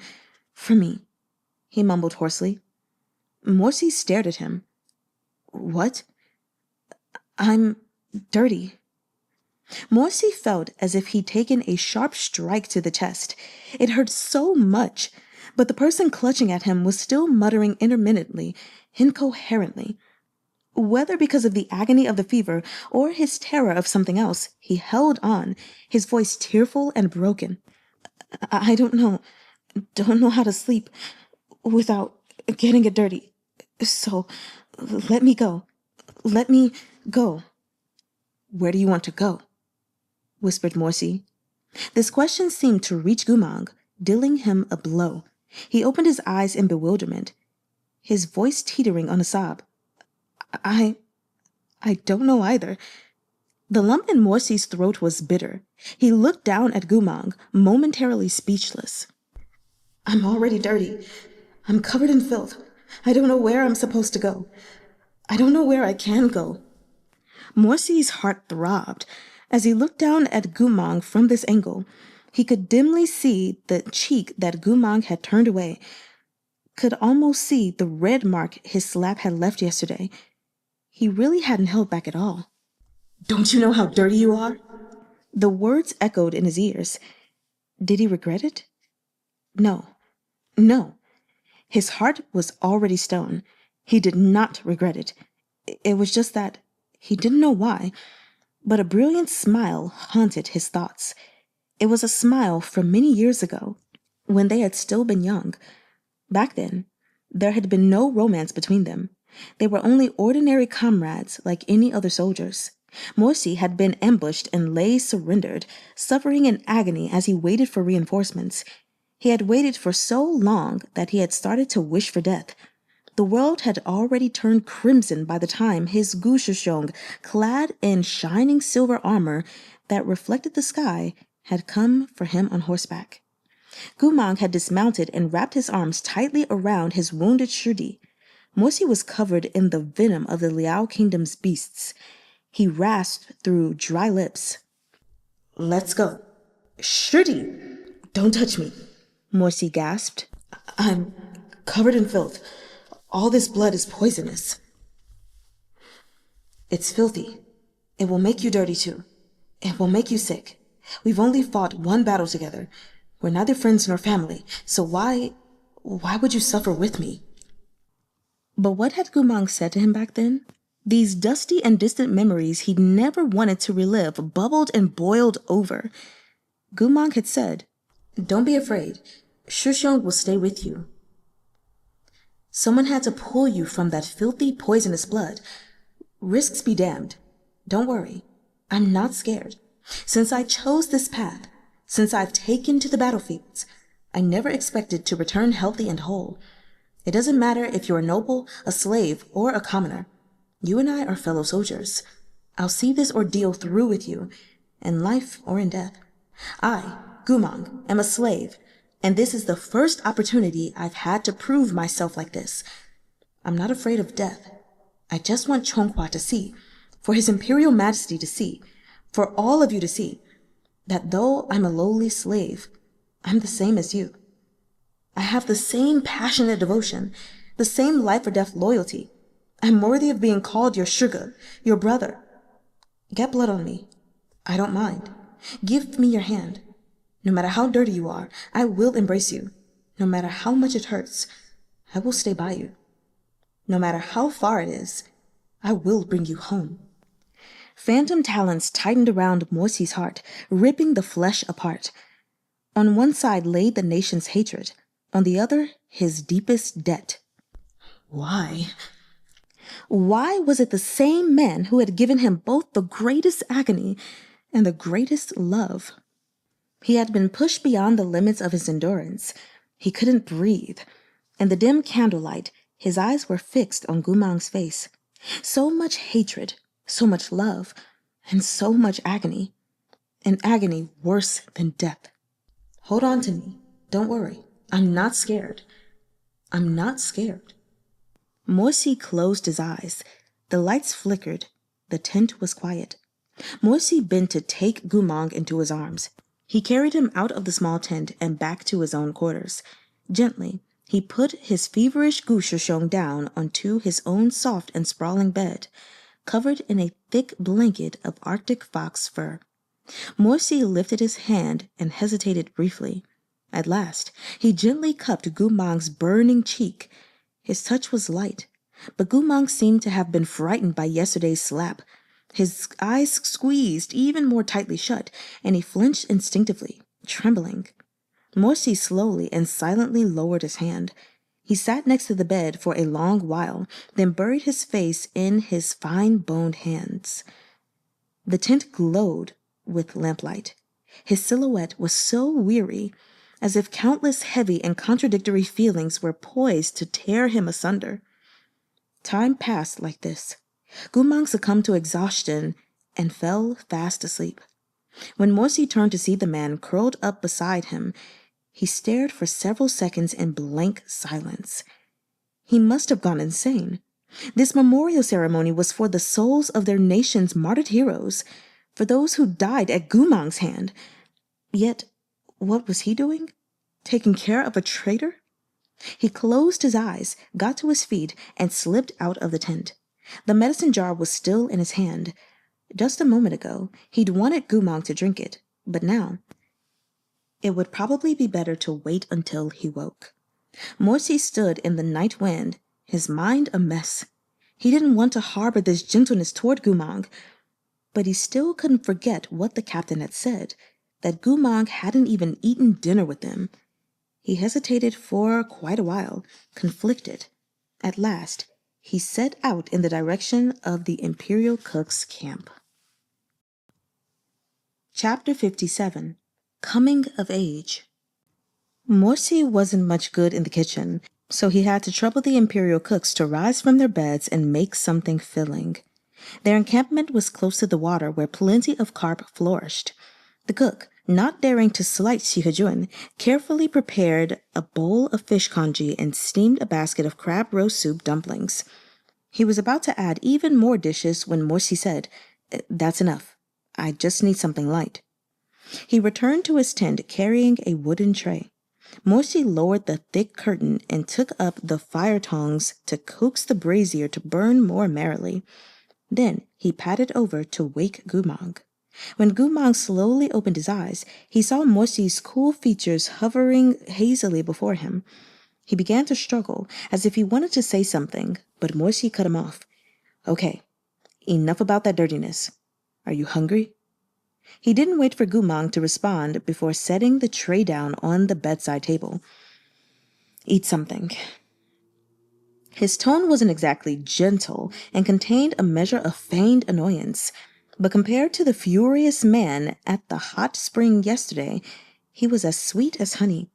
for me, he mumbled hoarsely. Morsi stared at him. What? I'm dirty. Morsi felt as if he'd taken a sharp strike to the chest. It hurt so much, but the person clutching at him was still muttering intermittently, incoherently. Whether because of the agony of the fever or his terror of something else, he held on, his voice tearful and broken. I don't know how to sleep without getting it dirty. So, let me go. Let me go. Where do you want to go? Whispered Morsi. This question seemed to reach Goo Mahng, dealing him a blow. He opened his eyes in bewilderment, his voice teetering on a sob. I don't know either. The lump in Morsi's throat was bitter. He looked down at Goo Mahng, momentarily speechless. I'm already dirty. I'm covered in filth. I don't know where I'm supposed to go. I don't know where I can go. Morsi's heart throbbed. As he looked down at Goo Mahng from this angle, he could dimly see the cheek that Goo Mahng had turned away, could almost see the red mark his slap had left yesterday. He really hadn't held back at all. Don't you know how dirty you are? The words echoed in his ears. Did he regret it? No. His heart was already stone. He did not regret it. It was just that he didn't know why, but a brilliant smile haunted his thoughts. It was a smile from many years ago, when they had still been young. Back then, there had been no romance between them. They were only ordinary comrades like any other soldiers. Morsi had been ambushed and lay surrendered, suffering in agony as he waited for reinforcements. He had waited for so long that he had started to wish for death. The world had already turned crimson by the time his Goo Shxiong, clad in shining silver armor that reflected the sky, had come for him on horseback. Goo Mahng had dismounted and wrapped his arms tightly around his wounded Shudi. Morsi was covered in the venom of the Liao Kingdom's beasts. He rasped through dry lips. Let's go. Shudi! Don't touch me, Morsi gasped. I'm covered in filth. All this blood is poisonous. It's filthy. It will make you dirty too. It will make you sick. We've only fought one battle together. We're neither friends nor family, so why would you suffer with me? But what had Goo Mahng said to him back then? These dusty and distant memories he'd never wanted to relive bubbled and boiled over. Goo Mahng had said, Don't be afraid. Shxiong will stay with you. Someone had to pull you from that filthy, poisonous blood. Risks be damned. Don't worry. I'm not scared. Since I chose this path, since I've taken to the battlefields, I never expected to return healthy and whole. It doesn't matter if you're a noble, a slave, or a commoner. You and I are fellow soldiers. I'll see this ordeal through with you, in life or in death. I, Goo Mahng, am a slave, and this is the first opportunity I've had to prove myself like this. I'm not afraid of death. I just want Chonghua to see, for His Imperial Majesty to see, for all of you to see, that though I'm a lowly slave, I'm the same as you. I have the same passionate devotion, the same life or death loyalty. I'm worthy of being called your sugar, your brother. Get blood on me. I don't mind. Give me your hand. No matter how dirty you are, I will embrace you. No matter how much it hurts, I will stay by you. No matter how far it is, I will bring you home. Phantom talons tightened around Morsi's heart, ripping the flesh apart. On one side lay the nation's hatred, on the other, his deepest debt. Why? Why was it the same man who had given him both the greatest agony and the greatest love? He had been pushed beyond the limits of his endurance. He couldn't breathe. In the dim candlelight, his eyes were fixed on Goo Mahng's face. So much hatred, so much love, and so much agony. An agony worse than death. Hold on to me. Don't worry. I'm not scared. I'm not scared. Morsi closed his eyes. The lights flickered. The tent was quiet. Morsi bent to take Goo Mahng into his arms. He carried him out of the small tent and back to his own quarters. Gently, he put his feverish Shxiong down onto his own soft and sprawling bed, covered in a thick blanket of Arctic fox fur. Morsi lifted his hand and hesitated briefly. At last, he gently cupped Goo Mahn's burning cheek. His touch was light, but Goo Mahng seemed to have been frightened by yesterday's slap. His eyes squeezed even more tightly shut, and he flinched instinctively, trembling. Morsi slowly and silently lowered his hand. He sat next to the bed for a long while, then buried his face in his fine-boned hands. The tent glowed with lamplight. His silhouette was so weary, as if countless heavy and contradictory feelings were poised to tear him asunder. Time passed like this. Goo Mahng succumbed to exhaustion and fell fast asleep. When Morsi turned to see the man curled up beside him, he stared for several seconds in blank silence. He must have gone insane. This memorial ceremony was for the souls of their nation's martyred heroes, for those who died at Goo Mahn's hand. Yet, what was he doing? Taking care of a traitor? He closed his eyes, got to his feet, and slipped out of the tent. The medicine jar was still in his hand. Just a moment ago, he'd wanted Goo Mahng to drink it, but now it would probably be better to wait until he woke. Morsi stood in the night wind, his mind a mess. He didn't want to harbor this gentleness toward Goo Mahng, but he still couldn't forget what the captain had said, that Goo Mahng hadn't even eaten dinner with them. He hesitated for quite a while, conflicted. At last, he set out in the direction of the Imperial Cook's camp. Chapter 57. Coming of Age. Morsi wasn't much good in the kitchen, so he had to trouble the Imperial Cooks to rise from their beds and make something filling. Their encampment was close to the water where plenty of carp flourished. The cook, not daring to slight Shizun, carefully prepared a bowl of fish congee and steamed a basket of crab roast soup dumplings. He was about to add even more dishes when Morsi said, "That's enough. I just need something light." He returned to his tent carrying a wooden tray. Morsi lowered the thick curtain and took up the fire tongs to coax the brazier to burn more merrily. Then he padded over to wake Goo Mahng. When Goo Mahng slowly opened his eyes, he saw Morsi's cool features hovering hazily before him. He began to struggle, as if he wanted to say something, but Morsi cut him off. "Okay, enough about that dirtiness. Are you hungry?" He didn't wait for Goo Mahng to respond before setting the tray down on the bedside table. "Eat something." His tone wasn't exactly gentle and contained a measure of feigned annoyance, but compared to the furious man at the hot spring yesterday, he was as sweet as honey.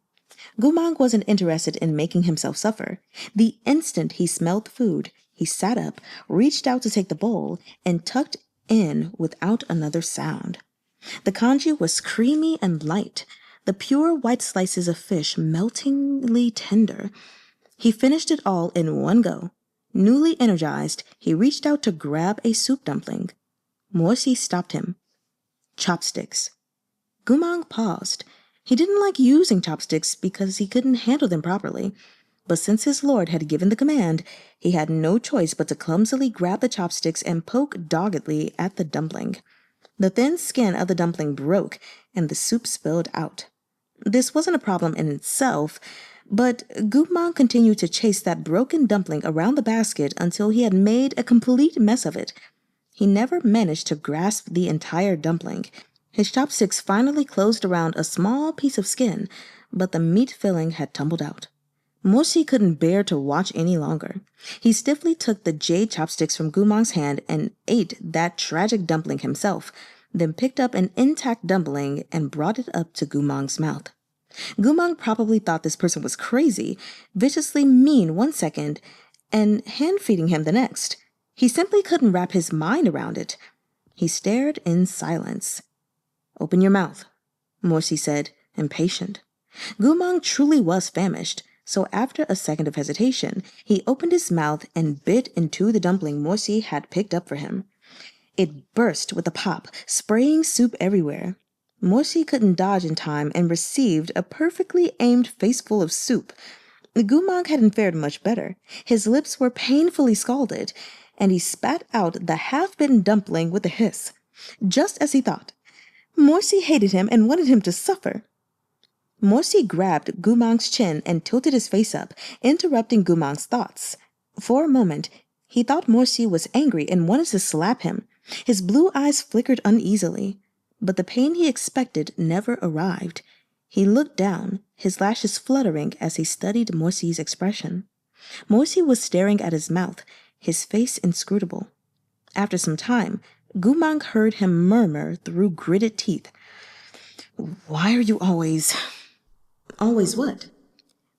Goo Mahng wasn't interested in making himself suffer. The instant he smelled the food, he sat up, reached out to take the bowl, and tucked in without another sound. The congee was creamy and light, the pure white slices of fish meltingly tender. He finished it all in one go. Newly energized, he reached out to grab a soup dumpling. Morsi stopped him. "Chopsticks." Goo Mahng paused. He didn't like using chopsticks because he couldn't handle them properly. But since his lord had given the command, he had no choice but to clumsily grab the chopsticks and poke doggedly at the dumpling. The thin skin of the dumpling broke, and the soup spilled out. This wasn't a problem in itself, but Goo Mahng continued to chase that broken dumpling around the basket until he had made a complete mess of it. He never managed to grasp the entire dumpling. His chopsticks finally closed around a small piece of skin, but the meat filling had tumbled out. Morsi couldn't bear to watch any longer. He stiffly took the jade chopsticks from Goo Mahng's hand and ate that tragic dumpling himself, then picked up an intact dumpling and brought it up to Goo Mahng's mouth. Goo Mahng probably thought this person was crazy, viciously mean one second, and hand-feeding him the next. He simply couldn't wrap his mind around it. He stared in silence. "Open your mouth," Morsi said, impatient. Goo Mahng truly was famished, so after a second of hesitation, he opened his mouth and bit into the dumpling Morsi had picked up for him. It burst with a pop, spraying soup everywhere. Morsi couldn't dodge in time and received a perfectly aimed faceful of soup. Goo Mahng hadn't fared much better. His lips were painfully scalded, and he spat out the half-bitten dumpling with a hiss. Just as he thought. Morsi hated him and wanted him to suffer. Morsi grabbed Goo Mahng's chin and tilted his face up, interrupting Goo Mahng's thoughts. For a moment, he thought Morsi was angry and wanted to slap him. His blue eyes flickered uneasily, but the pain he expected never arrived. He looked down, his lashes fluttering as he studied Morsi's expression. Morsi was staring at his mouth, his face inscrutable. After some time, Goo Mahng heard him murmur through gritted teeth, "Why are you always..." "Always what?"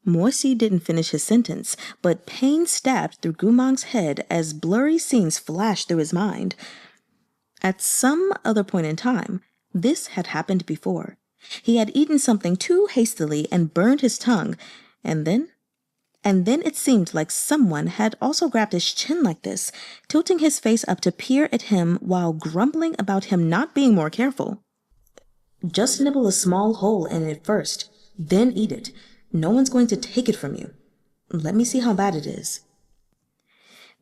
Morsi didn't finish his sentence, but pain stabbed through Goo Mahng's head as blurry scenes flashed through his mind. At some other point in time, this had happened before. He had eaten something too hastily and burned his tongue, and then it seemed like someone had also grabbed his chin like this, tilting his face up to peer at him while grumbling about him not being more careful. "Just nibble a small hole in it first, then eat it. No one's going to take it from you. Let me see how bad it is."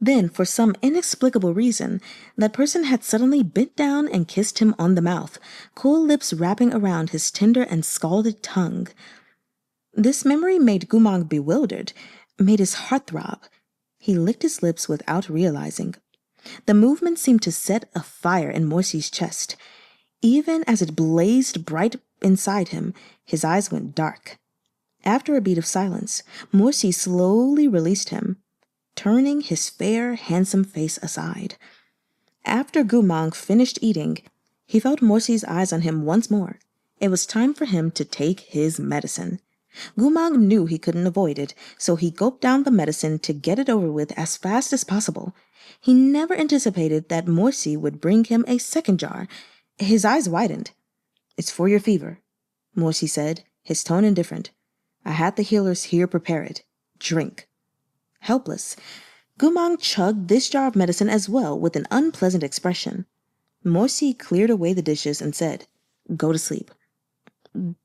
Then, for some inexplicable reason, that person had suddenly bent down and kissed him on the mouth, cool lips wrapping around his tender and scalded tongue. This memory made Goo Mahng bewildered, made his heart throb. He licked his lips without realizing. The movement seemed to set a fire in Morsi's chest. Even as it blazed bright inside him, his eyes went dark. After a beat of silence, Morsi slowly released him, turning his fair, handsome face aside. After Goo Mahng finished eating, he felt Morsi's eyes on him once more. It was time for him to take his medicine. Goo Mahng knew he couldn't avoid it, so he gulped down the medicine to get it over with as fast as possible. He never anticipated that Morsi would bring him a second jar. His eyes widened. "It's for your fever," Morsi said, his tone indifferent. "I had the healers here prepare it. Drink." Helpless, Goo Mahng chugged this jar of medicine as well with an unpleasant expression. Morsi cleared away the dishes and said, "Go to sleep."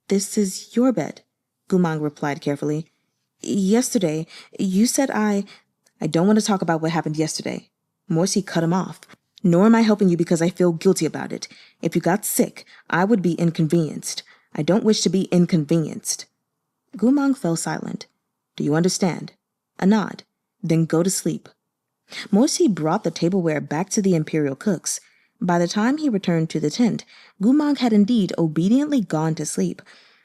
"This is your bed," Goo Mahng replied carefully. "Yesterday, you said I don't want to talk about what happened yesterday." Morsi cut him off. "Nor am I helping you because I feel guilty about it. If you got sick, I would be inconvenienced. I don't wish to be inconvenienced." Goo Mahng fell silent. "Do you understand?" A nod. "Then go to sleep." Morsi brought the tableware back to the imperial cooks. By the time he returned to the tent, Goo Mahng had indeed obediently gone to sleep,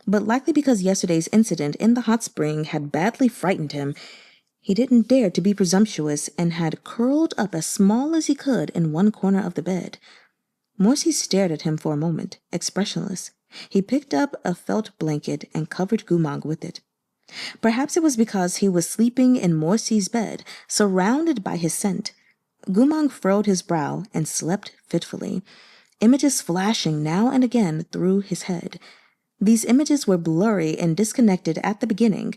but likely because yesterday's incident in the hot spring had badly frightened him, he didn't dare to be presumptuous and had curled up as small as he could in one corner of the bed. Morsi stared at him for a moment, expressionless. He picked up a felt blanket and covered Goo Mahng with it. Perhaps it was because he was sleeping in Morsi's bed, surrounded by his scent. Goo Mahng furrowed his brow and slept fitfully, images flashing now and again through his head. These images were blurry and disconnected at the beginning,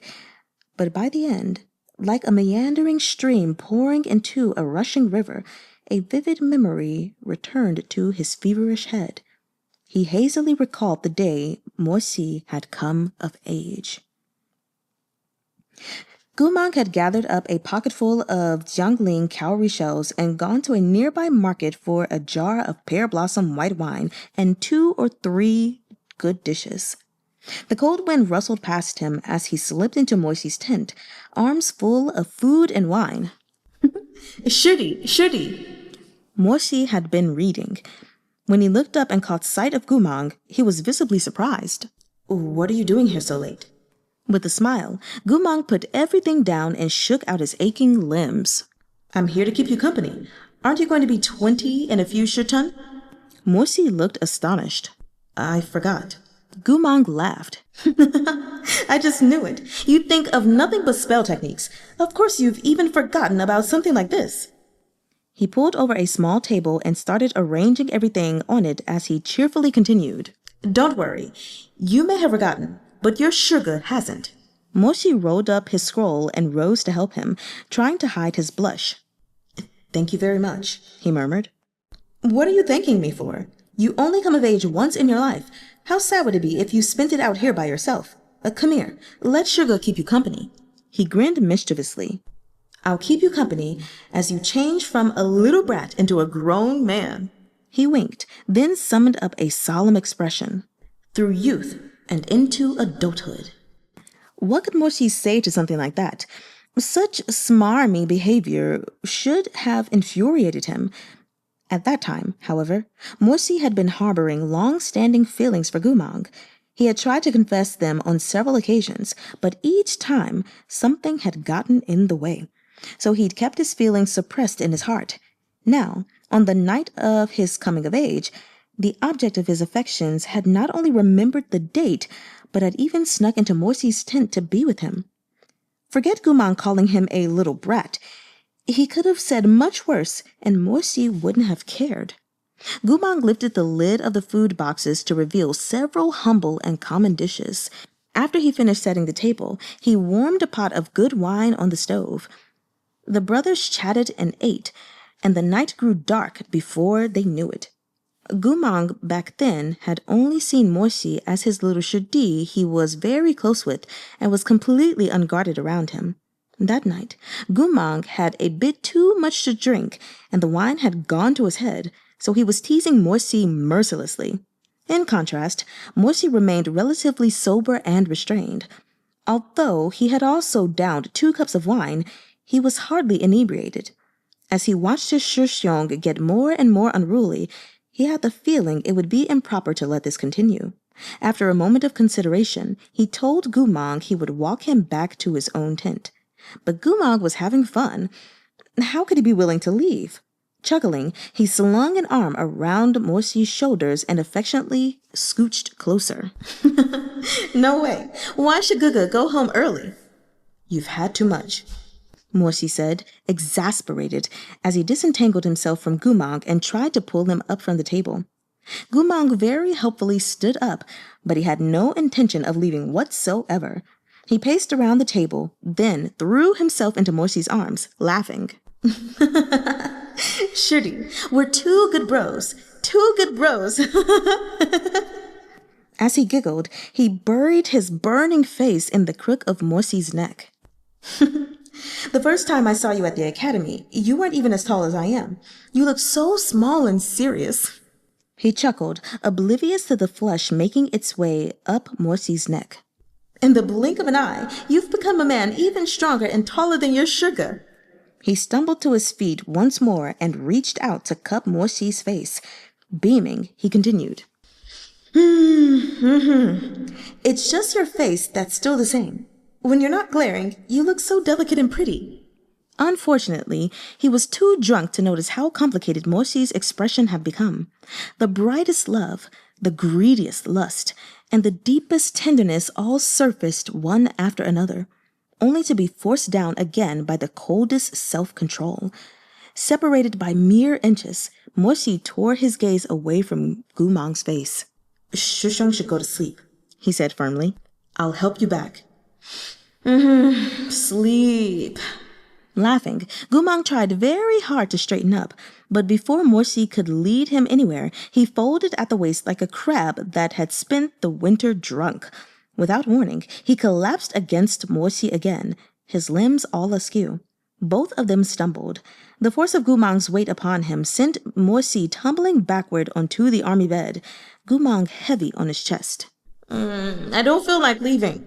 but by the end, like a meandering stream pouring into a rushing river, a vivid memory returned to his feverish head. He hazily recalled the day Morsi had come of age. Goo Mahng had gathered up a pocketful of Jiangling cowrie shells and gone to a nearby market for a jar of pear blossom white wine and 2 or 3 good dishes. The cold wind rustled past him as he slipped into Morsi's tent, arms full of food and wine. Shudi! Morsi had been reading. When he looked up and caught sight of Goo Mahng, he was visibly surprised. "What are you doing here so late?" With a smile, Goo Mahng put everything down and shook out his aching limbs. "I'm here to keep you company. Aren't you going to be 20 in a few shirtan?" Morsi looked astonished. "I forgot." Goo Mahng laughed. "I just knew it. You think of nothing but spell techniques. Of course you've even forgotten about something like this." He pulled over a small table and started arranging everything on it as he cheerfully continued. "Don't worry. You may have forgotten, but your sugar hasn't." Morsi rolled up his scroll and rose to help him, trying to hide his blush. "Thank you very much," he murmured. "What are you thanking me for? You only come of age once in your life. How sad would it be if you spent it out here by yourself? Come here, let sugar keep you company. He grinned mischievously. I'll keep you company as you change from a little brat into a grown man. He winked, then summoned up a solemn expression. Through youth and into adulthood. What could Morsi say to something like that? Such smarmy behavior should have infuriated him. At that time, however, Morsi had been harboring long-standing feelings for Goo Mahng. He had tried to confess them on several occasions, but each time something had gotten in the way. So he'd kept his feelings suppressed in his heart. Now, on the night of his coming of age, the object of his affections had not only remembered the date, but had even snuck into Morsi's tent to be with him. Forget Goo Mahng calling him a little brat. He could have said much worse, and Morsi wouldn't have cared. Goo Mahng lifted the lid of the food boxes to reveal several humble and common dishes. After he finished setting the table, he warmed a pot of good wine on the stove. The brothers chatted and ate, and the night grew dark before they knew it. Goo Mahng back then had only seen Morsi as his little Shudi he was very close with and was completely unguarded around him. That night, Goo Mahng had a bit too much to drink, and the wine had gone to his head, so he was teasing Morsi mercilessly. In contrast, Morsi remained relatively sober and restrained. Although he had also downed 2 cups of wine, he was hardly inebriated. As he watched his Shxiong get more and more unruly, he had the feeling it would be improper to let this continue. After a moment of consideration, he told Goo Mahng he would walk him back to his own tent. But Goo Mahng was having fun. How could he be willing to leave? Chuckling, he slung an arm around Morsi's shoulders and affectionately scooched closer. No way. Why should Guga go home early? You've had too much, Morsi said, exasperated, as he disentangled himself from Goo Mahng and tried to pull him up from the table. Goo Mahng very helpfully stood up, but he had no intention of leaving whatsoever. He paced around the table, then threw himself into Morsi's arms, laughing. Shudi, we're 2 good bros. 2 good bros. As he giggled, he buried his burning face in the crook of Morsi's neck. The first time I saw you at the academy, you weren't even as tall as I am. You looked so small and serious. He chuckled, oblivious to the flush making its way up Morsi's neck. In the blink of an eye, you've become a man even stronger and taller than your sugar. He stumbled to his feet once more and reached out to cup Morsi's face. Beaming, he continued. It's just your face that's still the same. When you're not glaring, you look so delicate and pretty. Unfortunately, he was too drunk to notice how complicated Morsi's expression had become. The brightest love, the greediest lust, and the deepest tenderness all surfaced one after another, only to be forced down again by the coldest self-control. Separated by mere inches, Morsi tore his gaze away from Goo Mahng's face. Shxiong should go to sleep, he said firmly. I'll help you back. Sleep. Laughing, Goo Mahng tried very hard to straighten up, but before Morsi could lead him anywhere, he folded at the waist like a crab that had spent the winter drunk. Without warning, he collapsed against Morsi again, his limbs all askew. Both of them stumbled. The force of Goo Mahng's weight upon him sent Morsi tumbling backward onto the army bed, Goo Mahng heavy on his chest. I don't feel like leaving,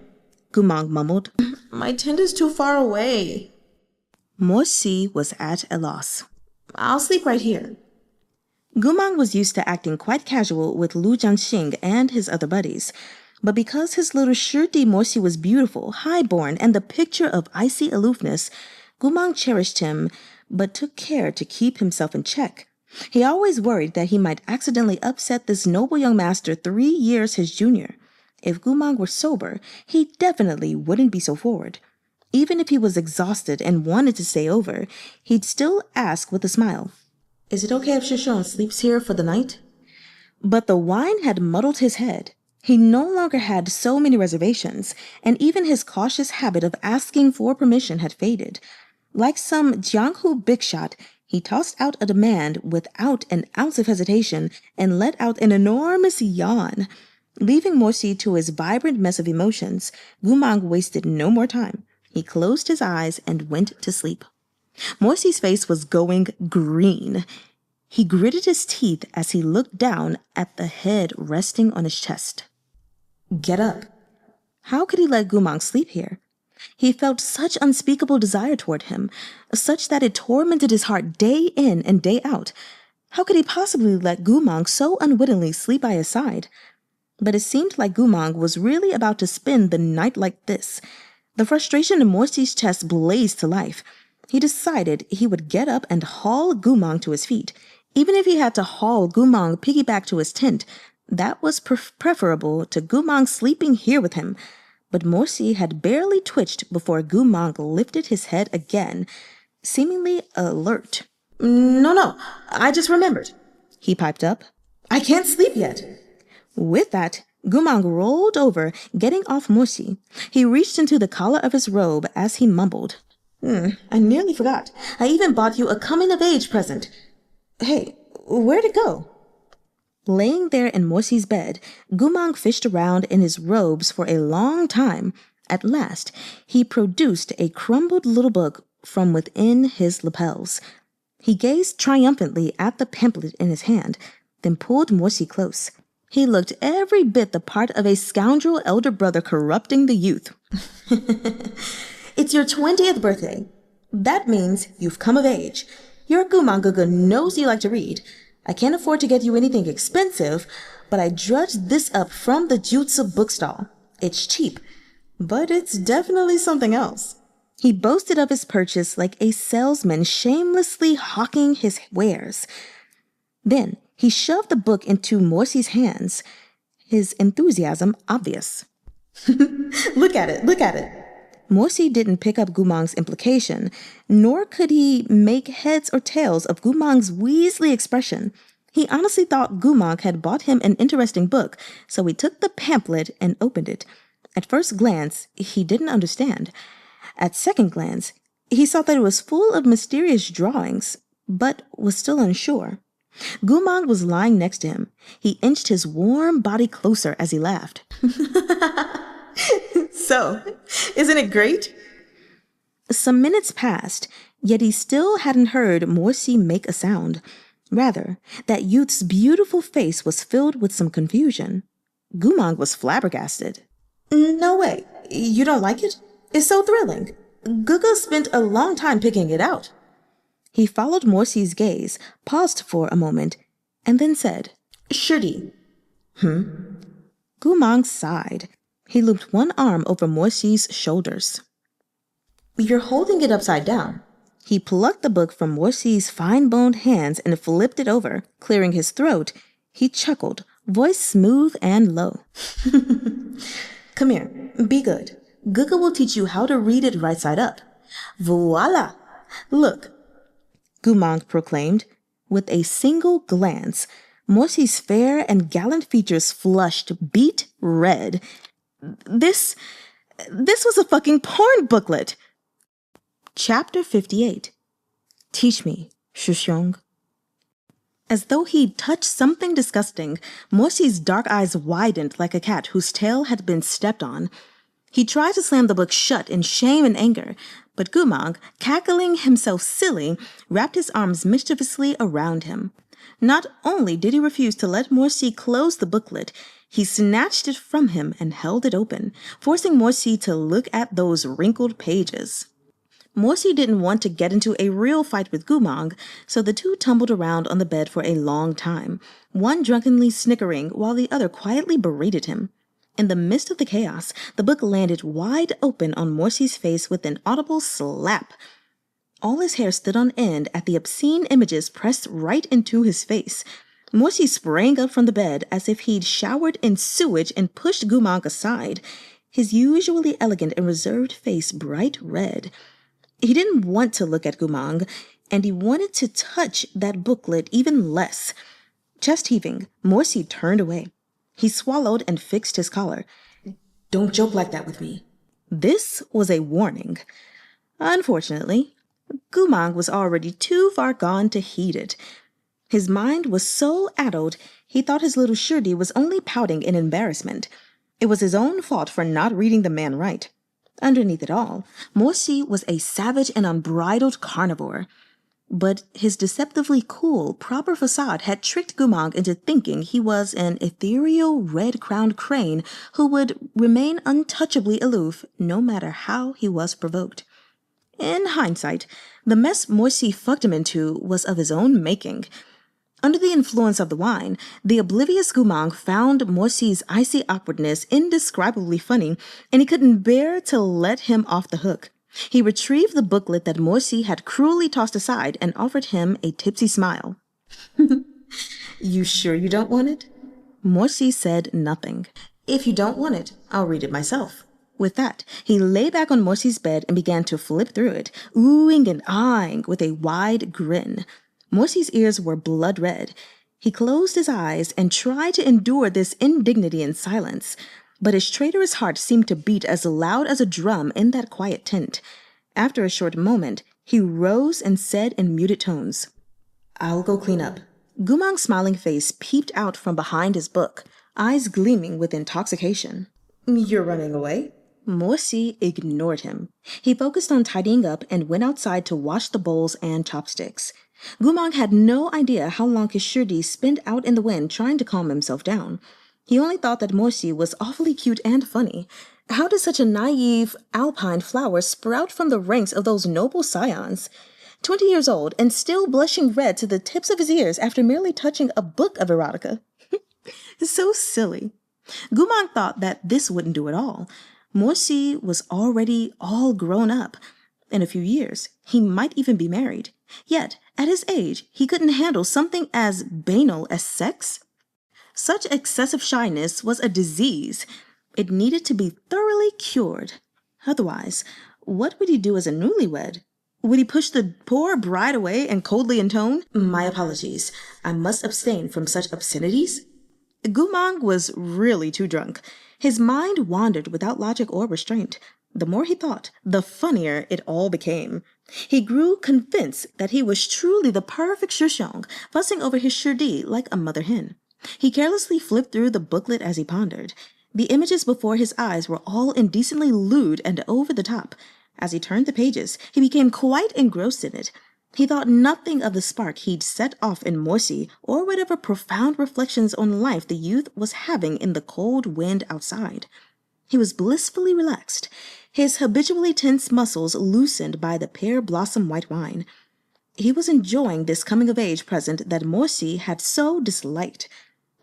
Goo Mahng mumbled. My tent is too far away. Morsi was at a loss. I'll sleep right here. Goo Mahng was used to acting quite casual with Lu Jianxing and his other buddies. But because his little Shudi Morsi was beautiful, high-born, and the picture of icy aloofness, Goo Mahng cherished him, but took care to keep himself in check. He always worried that he might accidentally upset this noble young master 3 years his junior. If Goo Mahng were sober, he definitely wouldn't be so forward. Even if he was exhausted and wanted to stay over, he'd still ask with a smile, Is it okay if Shxiong sleeps here for the night? But the wine had muddled his head. He no longer had so many reservations, and even his cautious habit of asking for permission had faded. Like some Jianghu big shot, he tossed out a demand without an ounce of hesitation and let out an enormous yawn. Leaving Morsi to his vibrant mess of emotions, Goo Mahng wasted no more time. He closed his eyes and went to sleep. Morsi's face was going green. He gritted his teeth as he looked down at the head resting on his chest. Get up. How could he let Goo Mahng sleep here? He felt such unspeakable desire toward him, such that it tormented his heart day in and day out. How could he possibly let Goo Mahng so unwittingly sleep by his side? But it seemed like Goo Mahng was really about to spend the night like this. The frustration in Morsi's chest blazed to life. He decided he would get up and haul Goo Mahng to his feet. Even if he had to haul Goo Mahng piggyback to his tent, that was preferable to Goo Mahng sleeping here with him. But Morsi had barely twitched before Goo Mahng lifted his head again, seemingly alert. No, I just remembered, he piped up. I can't sleep yet. With that, Goo Mahng rolled over, getting off Morsi. He reached into the collar of his robe as he mumbled. I nearly forgot. I even bought you a coming-of-age present. Hey, where'd it go? Laying there in Morsi's bed, Goo Mahng fished around in his robes for a long time. At last, he produced a crumbled little book from within his lapels. He gazed triumphantly at the pamphlet in his hand, then pulled Morsi close. He looked every bit the part of a scoundrel elder brother corrupting the youth. It's your 20th birthday. That means you've come of age. Your Goo Mahng knows you like to read. I can't afford to get you anything expensive, but I drudged this up from the Jutsu bookstall. It's cheap, but it's definitely something else. He boasted of his purchase like a salesman shamelessly hawking his wares. Then he shoved the book into Morsi's hands, his enthusiasm obvious. Look at it. Morsi didn't pick up Goo Mahng's implication, nor could he make heads or tails of Goo Mahng's Weasley expression. He honestly thought Goo Mahng had bought him an interesting book, so he took the pamphlet and opened it. At first glance, he didn't understand. At second glance, he saw that it was full of mysterious drawings, but was still unsure. Goo Mahng was lying next to him. He inched his warm body closer as he laughed. So, isn't it great? Some minutes passed, yet he still hadn't heard Morsi make a sound. Rather, that youth's beautiful face was filled with some confusion. Goo Mahng was flabbergasted. No way. You don't like it? It's so thrilling. Guga spent a long time picking it out. He followed Morsi's gaze, paused for a moment, and then said, Shirdi. Goo Mahng sighed. He looped one arm over Morsi's shoulders. You're holding it upside down. He plucked the book from Morsi's fine-boned hands and flipped it over. Clearing his throat, he chuckled, voice smooth and low. Come here, be good. Guga will teach you how to read it right side up. Voila! Look, Goo Mahng proclaimed. With a single glance, Morsi's fair and gallant features flushed beet red. This was a fucking porn booklet. Chapter 58. Teach me, Shxiong. As though he'd touched something disgusting, Morsi's dark eyes widened like a cat whose tail had been stepped on. He tried to slam the book shut in shame and anger, but Goo Mahng, cackling himself silly, wrapped his arms mischievously around him. Not only did he refuse to let Morsi close the booklet, he snatched it from him and held it open, forcing Morsi to look at those wrinkled pages. Morsi didn't want to get into a real fight with Goo Mahng, so the two tumbled around on the bed for a long time, one drunkenly snickering while the other quietly berated him. In the midst of the chaos, the book landed wide open on Morsi's face with an audible slap. All his hair stood on end at the obscene images pressed right into his face. Morsi sprang up from the bed as if he'd showered in sewage and pushed Goo Mahng aside, his usually elegant and reserved face bright red. He didn't want to look at Goo Mahng, and he wanted to touch that booklet even less. Chest heaving, Morsi turned away. He swallowed and fixed his collar. Don't joke like that with me. This was a warning. Unfortunately, Goo Mahng was already too far gone to heed it. His mind was so addled, he thought his little Shirdi was only pouting in embarrassment. It was his own fault for not reading the man right. Underneath it all, Morsi was a savage and unbridled carnivore. But his deceptively cool, proper facade had tricked Goo Mahng into thinking he was an ethereal red-crowned crane who would remain untouchably aloof no matter how he was provoked. In hindsight, the mess Morsi fucked him into was of his own making. Under the influence of the wine, the oblivious Goo Mahng found Morsi's icy awkwardness indescribably funny, and he couldn't bear to let him off the hook. He retrieved the booklet that Morsi had cruelly tossed aside and offered him a tipsy smile. You sure you don't want it? Morsi said nothing. If you don't want it, I'll read it myself. With that, he lay back on Morsi's bed and began to flip through it, oohing and ahhing with a wide grin. Morsi's ears were blood red. He closed his eyes and tried to endure this indignity in silence, but his traitorous heart seemed to beat as loud as a drum in that quiet tent. After a short moment, he rose and said in muted tones, I'll go clean up. Goo Mahng's smiling face peeped out from behind his book, eyes gleaming with intoxication. You're running away? Morsi ignored him. He focused on tidying up and went outside to wash the bowls and chopsticks. Goo Mahng had no idea how long his Shirdi spent out in the wind trying to calm himself down. He only thought that Morsi was awfully cute and funny. How did such a naive alpine flower sprout from the ranks of those noble scions? 20 years old and still blushing red to the tips of his ears after merely touching a book of erotica. So silly. Goo Mahng thought that this wouldn't do at all. Morsi was already all grown up. In a few years, he might even be married. Yet, at his age, he couldn't handle something as banal as sex. Such excessive shyness was a disease. It needed to be thoroughly cured. Otherwise, what would he do as a newlywed? Would he push the poor bride away and coldly intone, My apologies, I must abstain from such obscenities? Goo Mahng was really too drunk. His mind wandered without logic or restraint. The more he thought, the funnier it all became. He grew convinced that he was truly the perfect Shxiong, fussing over his Shirdi like a mother hen. He carelessly flipped through the booklet as he pondered. The images before his eyes were all indecently lewd and over the top. As he turned the pages, he became quite engrossed in it. He thought nothing of the spark he'd set off in Morsi or whatever profound reflections on life the youth was having in the cold wind outside. He was blissfully relaxed, his habitually tense muscles loosened by the pear-blossom white wine. He was enjoying this coming-of-age present that Morsi had so disliked.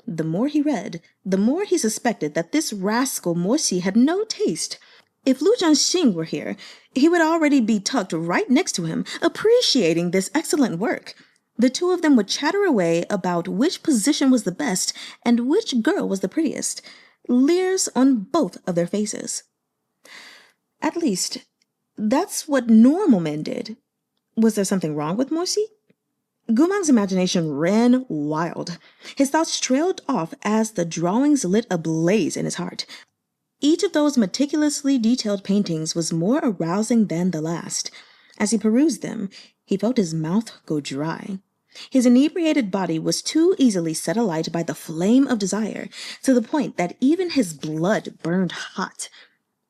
The more he read, the more he suspected that this rascal Morsi had no taste. If Lu Jianxing were here, he would already be tucked right next to him, appreciating this excellent work. The two of them would chatter away about which position was the best and which girl was the prettiest, leers on both of their faces. At least, that's what normal men did. Was there something wrong with Morsi? Goo Mahng's imagination ran wild. His thoughts trailed off as the drawings lit a blaze in his heart. Each of those meticulously detailed paintings was more arousing than the last. As he perused them, he felt his mouth go dry. His inebriated body was too easily set alight by the flame of desire, to the point that even his blood burned hot.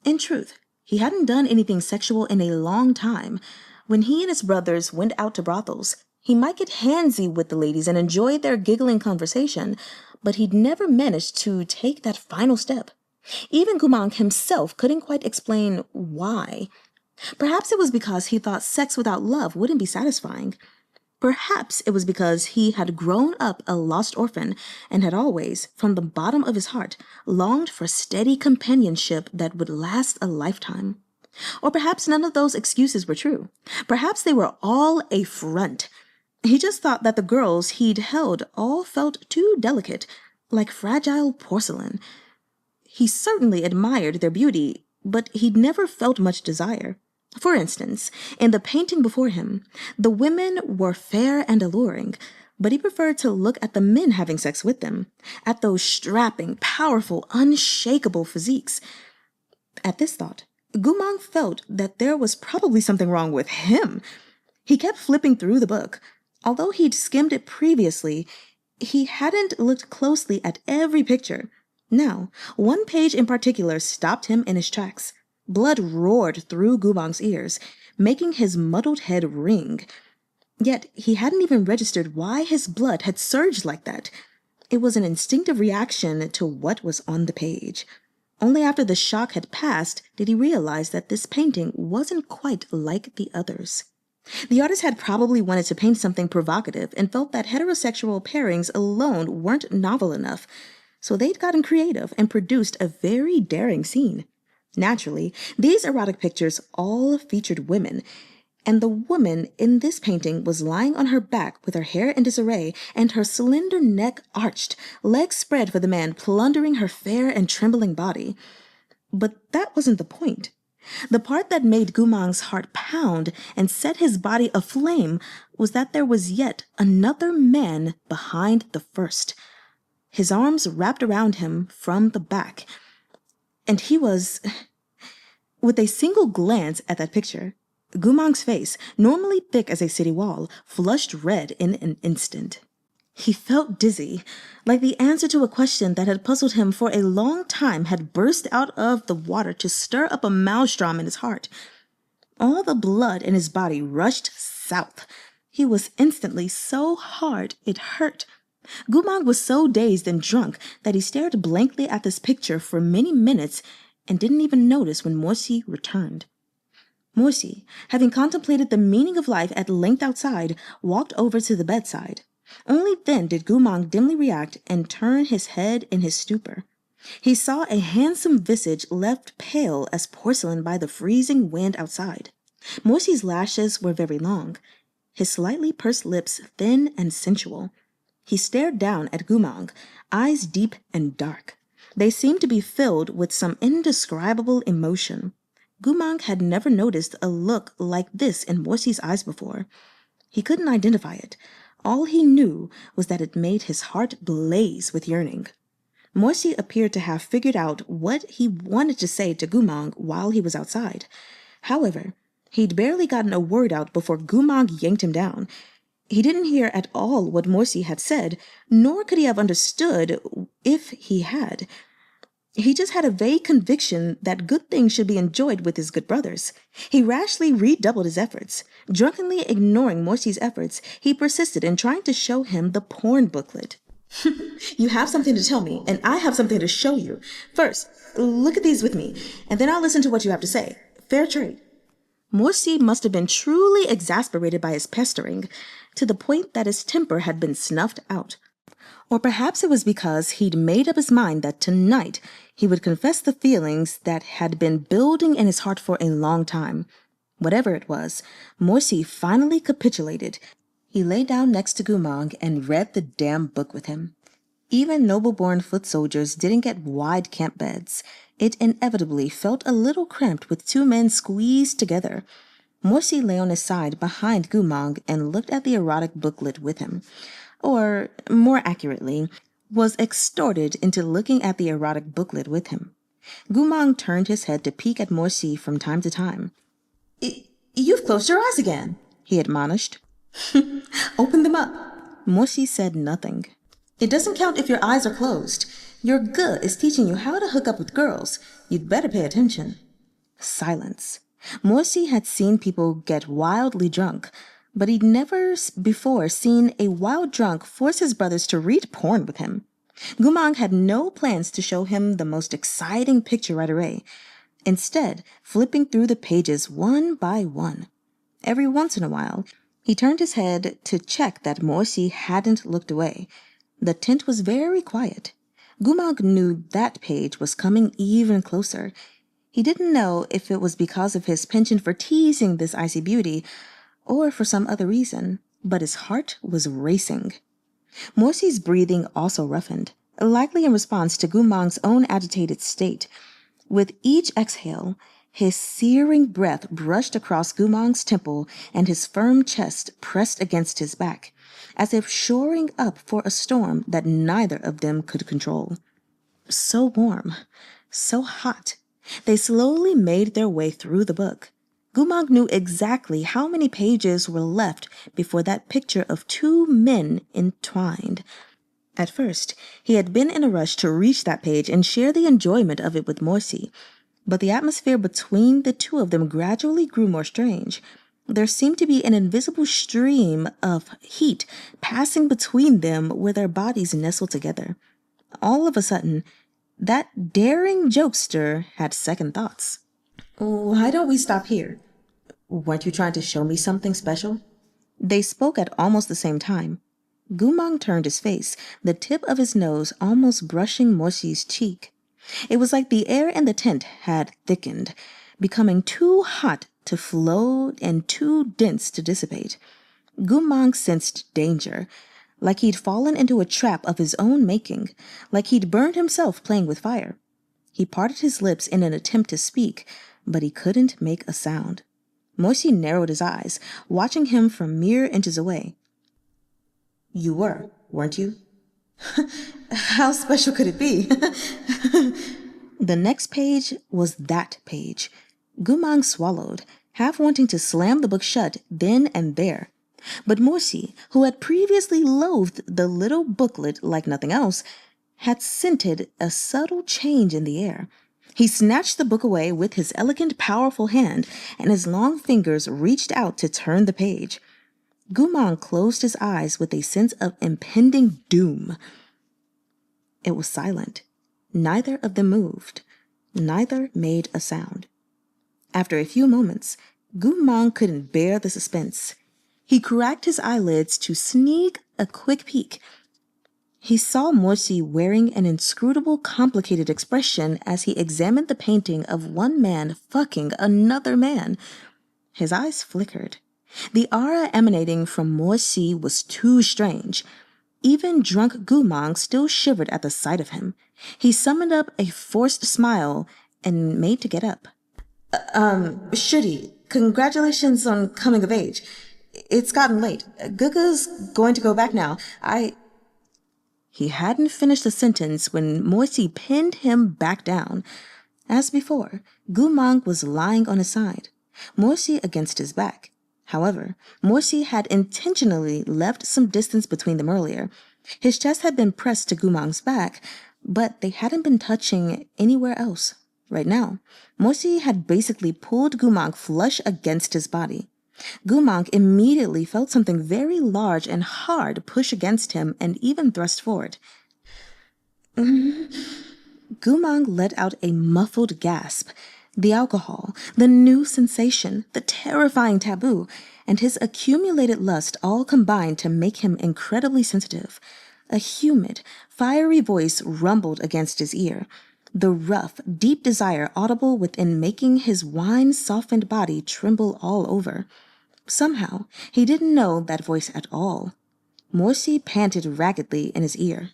In truth, he hadn't done anything sexual in a long time. When he and his brothers went out to brothels, he might get handsy with the ladies and enjoy their giggling conversation, but he'd never managed to take that final step. Even Goo Mahng himself couldn't quite explain why. Perhaps it was because he thought sex without love wouldn't be satisfying. Perhaps it was because he had grown up a lost orphan and had always, from the bottom of his heart, longed for steady companionship that would last a lifetime. Or perhaps none of those excuses were true. Perhaps they were all a front. He just thought that the girls he'd held all felt too delicate, like fragile porcelain. He certainly admired their beauty, but he'd never felt much desire. For instance, in the painting before him, the women were fair and alluring, but he preferred to look at the men having sex with them, at those strapping, powerful, unshakable physiques. At this thought, Goo Mahng felt that there was probably something wrong with him. He kept flipping through the book. Although he'd skimmed it previously, he hadn't looked closely at every picture. Now, one page in particular stopped him in his tracks. Blood roared through Goo Mahng's ears, making his muddled head ring. Yet he hadn't even registered why his blood had surged like that. It was an instinctive reaction to what was on the page. Only after the shock had passed did he realize that this painting wasn't quite like the others. The artist had probably wanted to paint something provocative and felt that heterosexual pairings alone weren't novel enough, so they'd gotten creative and produced a very daring scene. Naturally, these erotic pictures all featured women, and the woman in this painting was lying on her back with her hair in disarray and her slender neck arched, legs spread for the man plundering her fair and trembling body. But that wasn't the point. The part that made Goo Manh's heart pound and set his body aflame was that there was yet another man behind the first. His arms wrapped around him from the back, and he was... With a single glance at that picture, Goo Manh's face, normally thick as a city wall, flushed red in an instant. He felt dizzy, like the answer to a question that had puzzled him for a long time had burst out of the water to stir up a maelstrom in his heart. All the blood in his body rushed south. He was instantly so hard it hurt. Goo Mahng was so dazed and drunk that he stared blankly at this picture for many minutes and didn't even notice when Morsi returned. Morsi, having contemplated the meaning of life at length outside, walked over to the bedside. Only then did Goo Mahng dimly react and turn his head in his stupor. He saw a handsome visage left pale as porcelain by the freezing wind outside. Morsi's lashes were very long, his slightly pursed lips thin and sensual. He stared down at Goo Mahng, eyes deep and dark. They seemed to be filled with some indescribable emotion. Goo Mahng had never noticed a look like this in Morsi's eyes before. He couldn't identify it. All he knew was that it made his heart blaze with yearning. Morsi appeared to have figured out what he wanted to say to Goo Mahng while he was outside. However, he'd barely gotten a word out before Goo Mahng yanked him down. He didn't hear at all what Morsi had said, nor could he have understood if he had. He just had a vague conviction that good things should be enjoyed with his good brothers. He rashly redoubled his efforts. Drunkenly ignoring Morsi's efforts, he persisted in trying to show him the porn booklet. You have something to tell me, and I have something to show you. First, look at these with me, and then I'll listen to what you have to say. Fair trade. Morsi must have been truly exasperated by his pestering, to the point that his temper had been snuffed out. Or perhaps it was because he'd made up his mind that tonight he would confess the feelings that had been building in his heart for a long time. Whatever it was, Morsi finally capitulated. He lay down next to Goo Mahng and read the damn book with him. Even noble-born foot soldiers didn't get wide camp beds. It inevitably felt a little cramped with two men squeezed together. Morsi lay on his side behind Goo Mahng and looked at the erotic booklet with him. Or, more accurately, was extorted into looking at the erotic booklet with him. Goo Mahng turned his head to peek at Morsi from time to time. You've closed your eyes again, he admonished. Open them up. Morsi said nothing. It doesn't count if your eyes are closed. Your Ge is teaching you how to hook up with girls. You'd better pay attention. Silence. Morsi had seen people get wildly drunk, but he'd never before seen a wild drunk force his brothers to read porn with him. Goo Mahng had no plans to show him the most exciting picture right away, instead flipping through the pages one by one. Every once in a while, he turned his head to check that Morsi hadn't looked away. The tent was very quiet. Goo Mahng knew that page was coming even closer. He didn't know if it was because of his penchant for teasing this icy beauty, or for some other reason, but his heart was racing. Morsi's breathing also roughened, likely in response to Goo Manhng's own agitated state. With each exhale, his searing breath brushed across Goo Manhng's temple and his firm chest pressed against his back, as if shoring up for a storm that neither of them could control. So warm, so hot. They slowly made their way through the book. Goo Mahng knew exactly how many pages were left before that picture of two men entwined. At first, he had been in a rush to reach that page and share the enjoyment of it with Morsi, but the atmosphere between the two of them gradually grew more strange. There seemed to be an invisible stream of heat passing between them where their bodies nestled together. All of a sudden, that daring jokester had second thoughts. "Why don't we stop here? Weren't you trying to show me something special?" They spoke at almost the same time. Goo Mahng turned his face, the tip of his nose almost brushing Morsi's cheek. It was like the air in the tent had thickened, becoming too hot to float and too dense to dissipate. Goo Mahng sensed danger, like he'd fallen into a trap of his own making, like he'd burned himself playing with fire. He parted his lips in an attempt to speak, but he couldn't make a sound. Morsi narrowed his eyes, watching him from mere inches away. "You weren't you?" "How special could it be?" The next page was that page. Goo Mahng swallowed, half wanting to slam the book shut then and there. But Morsi, who had previously loathed the little booklet like nothing else, had scented a subtle change in the air. He snatched the book away with his elegant, powerful hand, and his long fingers reached out to turn the page. Goo Mahng closed his eyes with a sense of impending doom. It was silent. Neither of them moved. Neither made a sound. After a few moments, Goo Mahng couldn't bear the suspense. He cracked his eyelids to sneak a quick peek. He saw Morsi wearing an inscrutable, complicated expression as he examined the painting of one man fucking another man. His eyes flickered. The aura emanating from Morsi was too strange. Even drunk Goo Mahng still shivered at the sight of him. He summoned up a forced smile and made to get up. Shitty, congratulations on coming of age. It's gotten late. Guga's going to go back now. He hadn't finished the sentence when Morsi pinned him back down. As before, Goo Mahng was lying on his side, Morsi against his back. However, Morsi had intentionally left some distance between them earlier. His chest had been pressed to Goo Mahng's back, but they hadn't been touching anywhere else. Right now, Morsi had basically pulled Goo Mahng flush against his body. Goo Mahng immediately felt something very large and hard push against him and even thrust forward. Goo Mahng let out a muffled gasp. The alcohol, the new sensation, the terrifying taboo, and his accumulated lust all combined to make him incredibly sensitive. A humid, fiery voice rumbled against his ear, the rough, deep desire audible within making his wine-softened body tremble all over. Somehow, he didn't know that voice at all. Morsi panted raggedly in his ear.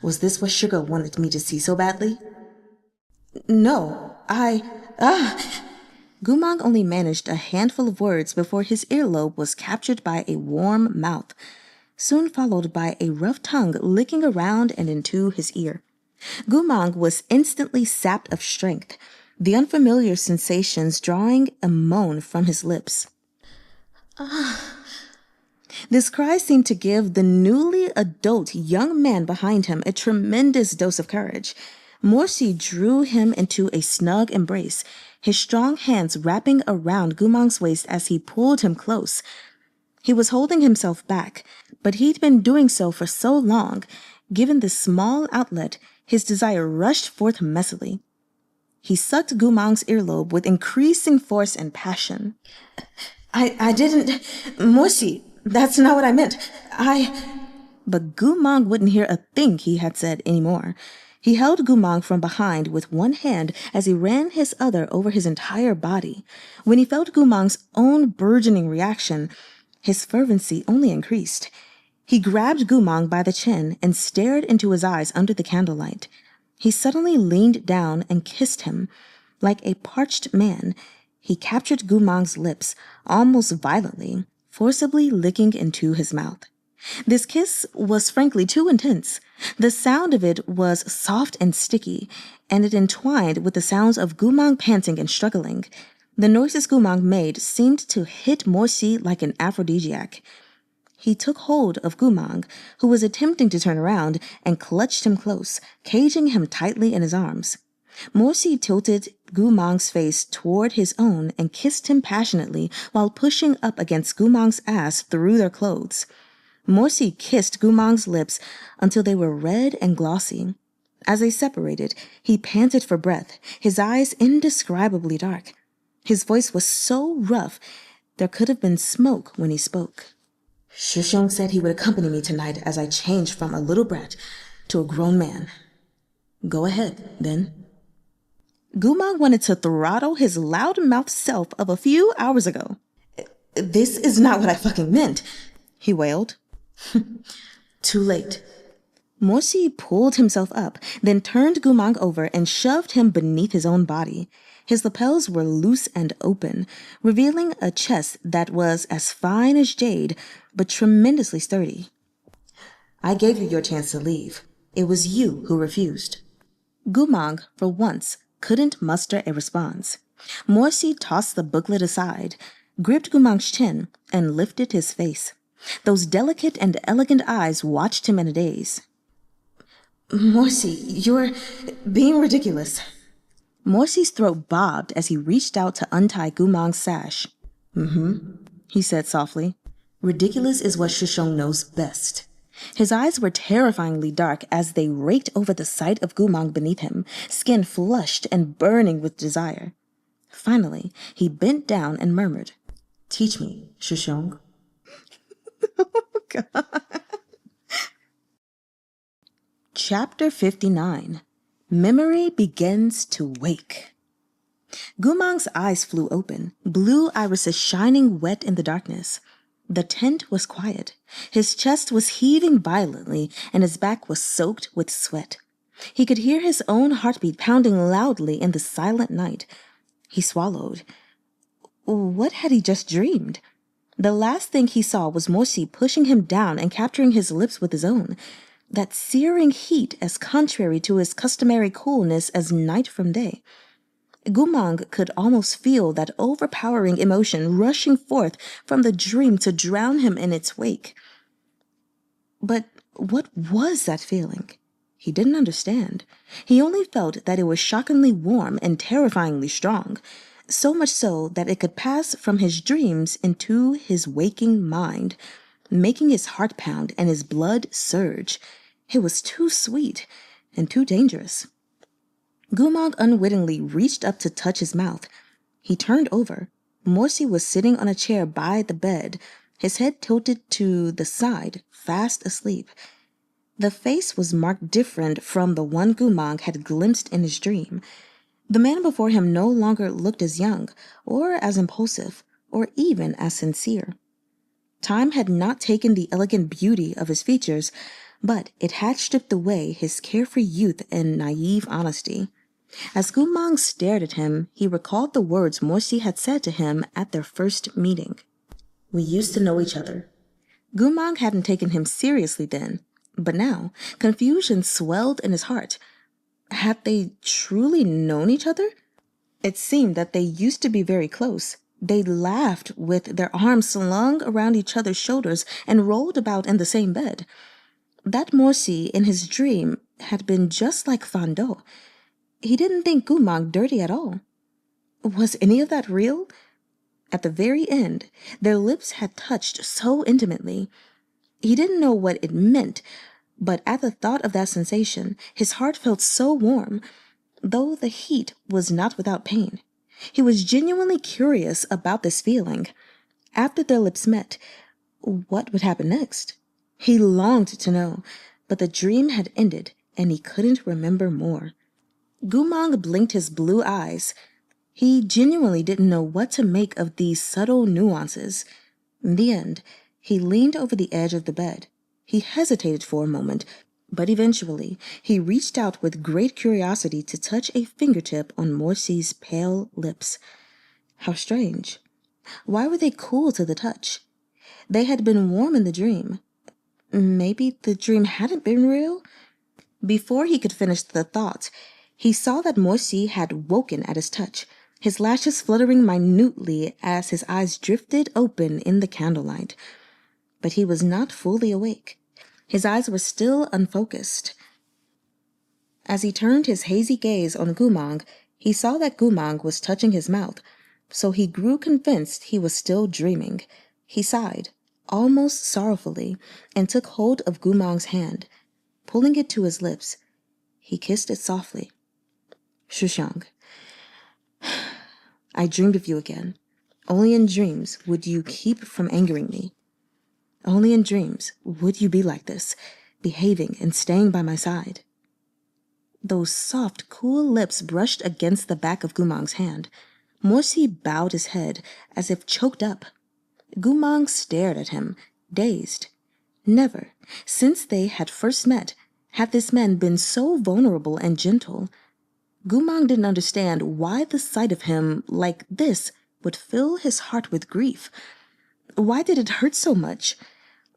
Was this what Sugar wanted me to see so badly? No, Goo Mahng only managed a handful of words before his earlobe was captured by a warm mouth, soon followed by a rough tongue licking around and into his ear. Goo Mahng was instantly sapped of strength, the unfamiliar sensations drawing a moan from his lips. This cry seemed to give the newly adult young man behind him a tremendous dose of courage. Morsi drew him into a snug embrace, his strong hands wrapping around Goo Mahng's waist as he pulled him close. He was holding himself back, but he'd been doing so for so long. Given this small outlet, his desire rushed forth messily. He sucked Goo Mahng's earlobe with increasing force and passion. I didn't... Morsi, that's not what I meant. But Goo Mahng wouldn't hear a thing he had said anymore. He held Goo Mahng from behind with one hand as he ran his other over his entire body. When he felt Goo Mahng's own burgeoning reaction, his fervency only increased. He grabbed Goo Mahng by the chin and stared into his eyes under the candlelight. He suddenly leaned down and kissed him. Like a parched man, he captured Goo Mahng's lips, almost violently, forcibly licking into his mouth. This kiss was frankly too intense. The sound of it was soft and sticky, and it entwined with the sounds of Goo Mahng panting and struggling. The noises Goo Mahng made seemed to hit Morsi like an aphrodisiac. He took hold of Goo Mahng, who was attempting to turn around, and clutched him close, caging him tightly in his arms. Morsi tilted Goo Mahng's face toward his own and kissed him passionately while pushing up against Goo Mahng's ass through their clothes. Morsi kissed Goo Mahng's lips until they were red and glossy. As they separated, he panted for breath, his eyes indescribably dark. His voice was so rough, there could have been smoke when he spoke. Shxiong said he would accompany me tonight as I changed from a little brat to a grown man. Go ahead, then. Goo Mahng wanted to throttle his loud-mouthed self of a few hours ago. This is not what I fucking meant, he wailed. Too late. Morsi pulled himself up, then turned Goo Mahng over and shoved him beneath his own body. His lapels were loose and open, revealing a chest that was as fine as jade, but tremendously sturdy. I gave you your chance to leave. It was you who refused. Goo Mahng, for once, couldn't muster a response. Morsi tossed the booklet aside, gripped Goo Mahng's chin, and lifted his face. Those delicate and elegant eyes watched him in a daze. Morsi, you're being ridiculous. Morsi's throat bobbed as he reached out to untie Goo Mahng's sash. He said softly. Ridiculous is what Shxiong knows best. His eyes were terrifyingly dark as they raked over the sight of Goo Mahng beneath him, skin flushed and burning with desire. Finally, he bent down and murmured, Teach me, Shxiong. Oh, God. Chapter 59. Memory Begins to Wake. Goo Mahng's eyes flew open, blue irises shining wet in the darkness. The tent was quiet. His chest was heaving violently, and his back was soaked with sweat. He could hear his own heartbeat pounding loudly in the silent night. He swallowed. What had he just dreamed? The last thing he saw was Morsi pushing him down and capturing his lips with his own. That searing heat as contrary to his customary coolness as night from day. Goo Mahng could almost feel that overpowering emotion rushing forth from the dream to drown him in its wake. But what was that feeling? He didn't understand. He only felt that it was shockingly warm and terrifyingly strong, so much so that it could pass from his dreams into his waking mind, making his heart pound and his blood surge. It was too sweet and too dangerous. Goo Mahng unwittingly reached up to touch his mouth. He turned over. Morsi was sitting on a chair by the bed, his head tilted to the side, fast asleep. The face was marked different from the one Goo Mahng had glimpsed in his dream. The man before him no longer looked as young, or as impulsive, or even as sincere. Time had not taken the elegant beauty of his features, but it had stripped away his carefree youth and naive honesty. As Goo Mahng stared at him, he recalled the words Morsi had said to him at their first meeting. We used to know each other. Goo Mahng hadn't taken him seriously then, but now confusion swelled in his heart. Had they truly known each other? It seemed that they used to be very close. They laughed with their arms slung around each other's shoulders and rolled about in the same bed. That Morsi in his dream had been just like Fando. He didn't think Goo Mahng dirty at all. Was any of that real? At the very end, their lips had touched so intimately. He didn't know what it meant, but at the thought of that sensation, his heart felt so warm, though the heat was not without pain. He was genuinely curious about this feeling. After their lips met, what would happen next? He longed to know, but the dream had ended, and he couldn't remember more. Goo Mahng blinked his blue eyes. He genuinely didn't know what to make of these subtle nuances. In the end, he leaned over the edge of the bed. He hesitated for a moment, but eventually he reached out with great curiosity to touch a fingertip on Morsi's pale lips. How strange. Why were they cool to the touch? They had been warm in the dream. Maybe the dream hadn't been real? Before he could finish the thought, he saw that Morsi had woken at his touch. his lashes fluttering minutely as his eyes drifted open in the candlelight. But he was not fully awake. His eyes were still unfocused. As he turned his hazy gaze on Goo Mahng, he saw that Goo Mahng was touching his mouth, so he grew convinced he was still dreaming. He sighed, almost sorrowfully, and took hold of Goo Mangg's hand. Pulling it to his lips, he kissed it softly. Shxiong, I dreamed of you again. Only in dreams would you keep from angering me. Only in dreams would you be like this, behaving and staying by my side. Those soft, cool lips brushed against the back of Goo Mangg's hand. Morsi bowed his head as if choked up. Goo Mahng stared at him, dazed. Never, since they had first met, had this man been so vulnerable and gentle. Goo Mahng didn't understand why the sight of him like this would fill his heart with grief. Why did it hurt so much?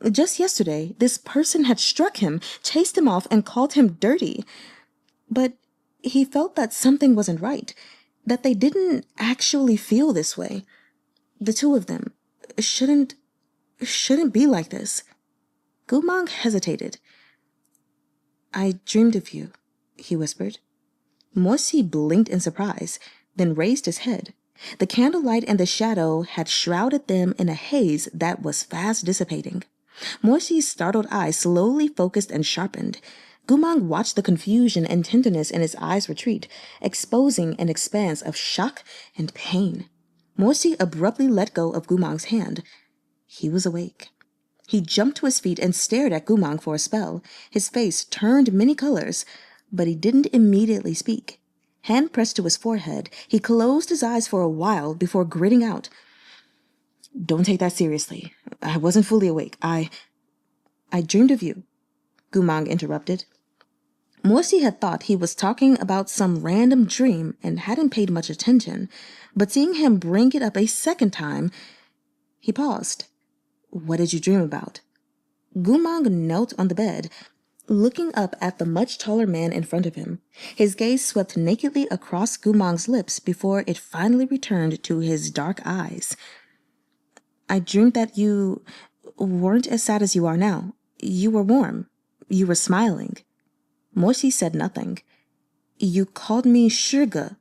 Just yesterday, this person had struck him, chased him off, and called him dirty. But he felt that something wasn't right, that they didn't actually feel this way. The two of them shouldn't be like this. Goo Mahng hesitated. I dreamed of you, he whispered. Morsi blinked in surprise, then raised his head. The candlelight and the shadow had shrouded them in a haze that was fast dissipating. Morsi's startled eyes slowly focused and sharpened. Goo Mahng watched the confusion and tenderness in his eyes retreat, exposing an expanse of shock and pain. Morsi abruptly let go of Goo Mangg's hand. He was awake. He jumped to his feet and stared at Goo Mahng for a spell. His face turned many colors, but he didn't immediately speak. Hand pressed to his forehead, he closed his eyes for a while before gritting out. Don't take that seriously. I wasn't fully awake. I dreamed of you, Goo Mahng interrupted. Morsi had thought he was talking about some random dream and hadn't paid much attention, but seeing him bring it up a second time, he paused. What did you dream about? Goo Mahng knelt on the bed, looking up at the much taller man in front of him. His gaze swept nakedly across Goo Mangg's lips before it finally returned to his dark eyes. I dreamed that you weren't as sad as you are now. You were warm. You were smiling. Morsi said nothing. You called me Shirga.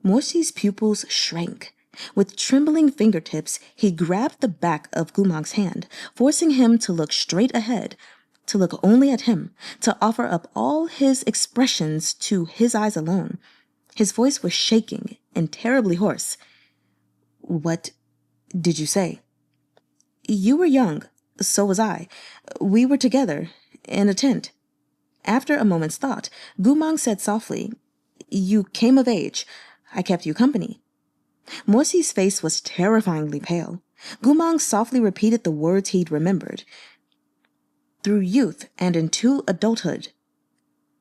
Morsi's pupils shrank. With trembling fingertips, he grabbed the back of Goo Mangg's hand, forcing him to look straight ahead, to look only at him, to offer up all his expressions to his eyes alone. His voice was shaking and terribly hoarse. What did you say? You were young, so was I. We were together, in a tent. After a moment's thought, Goo Mahng said softly, You came of age. I kept you company. Morsi's face was terrifyingly pale. Goo Mahng softly repeated the words he'd remembered. Through youth and into adulthood.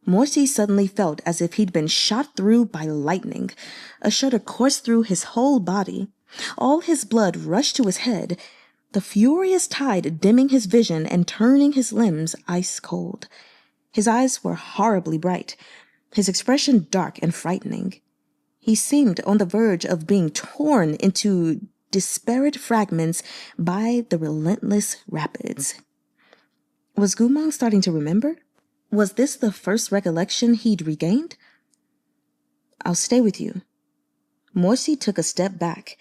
Morsi suddenly felt as if he'd been shot through by lightning. A shudder coursed through his whole body. All his blood rushed to his head, the furious tide dimming his vision and turning his limbs ice cold. His eyes were horribly bright, his expression dark and frightening. He seemed on the verge of being torn into disparate fragments by the relentless rapids. Was Goo Mahng starting to remember? Was this the first recollection he'd regained? I'll stay with you. Morsi took a step back.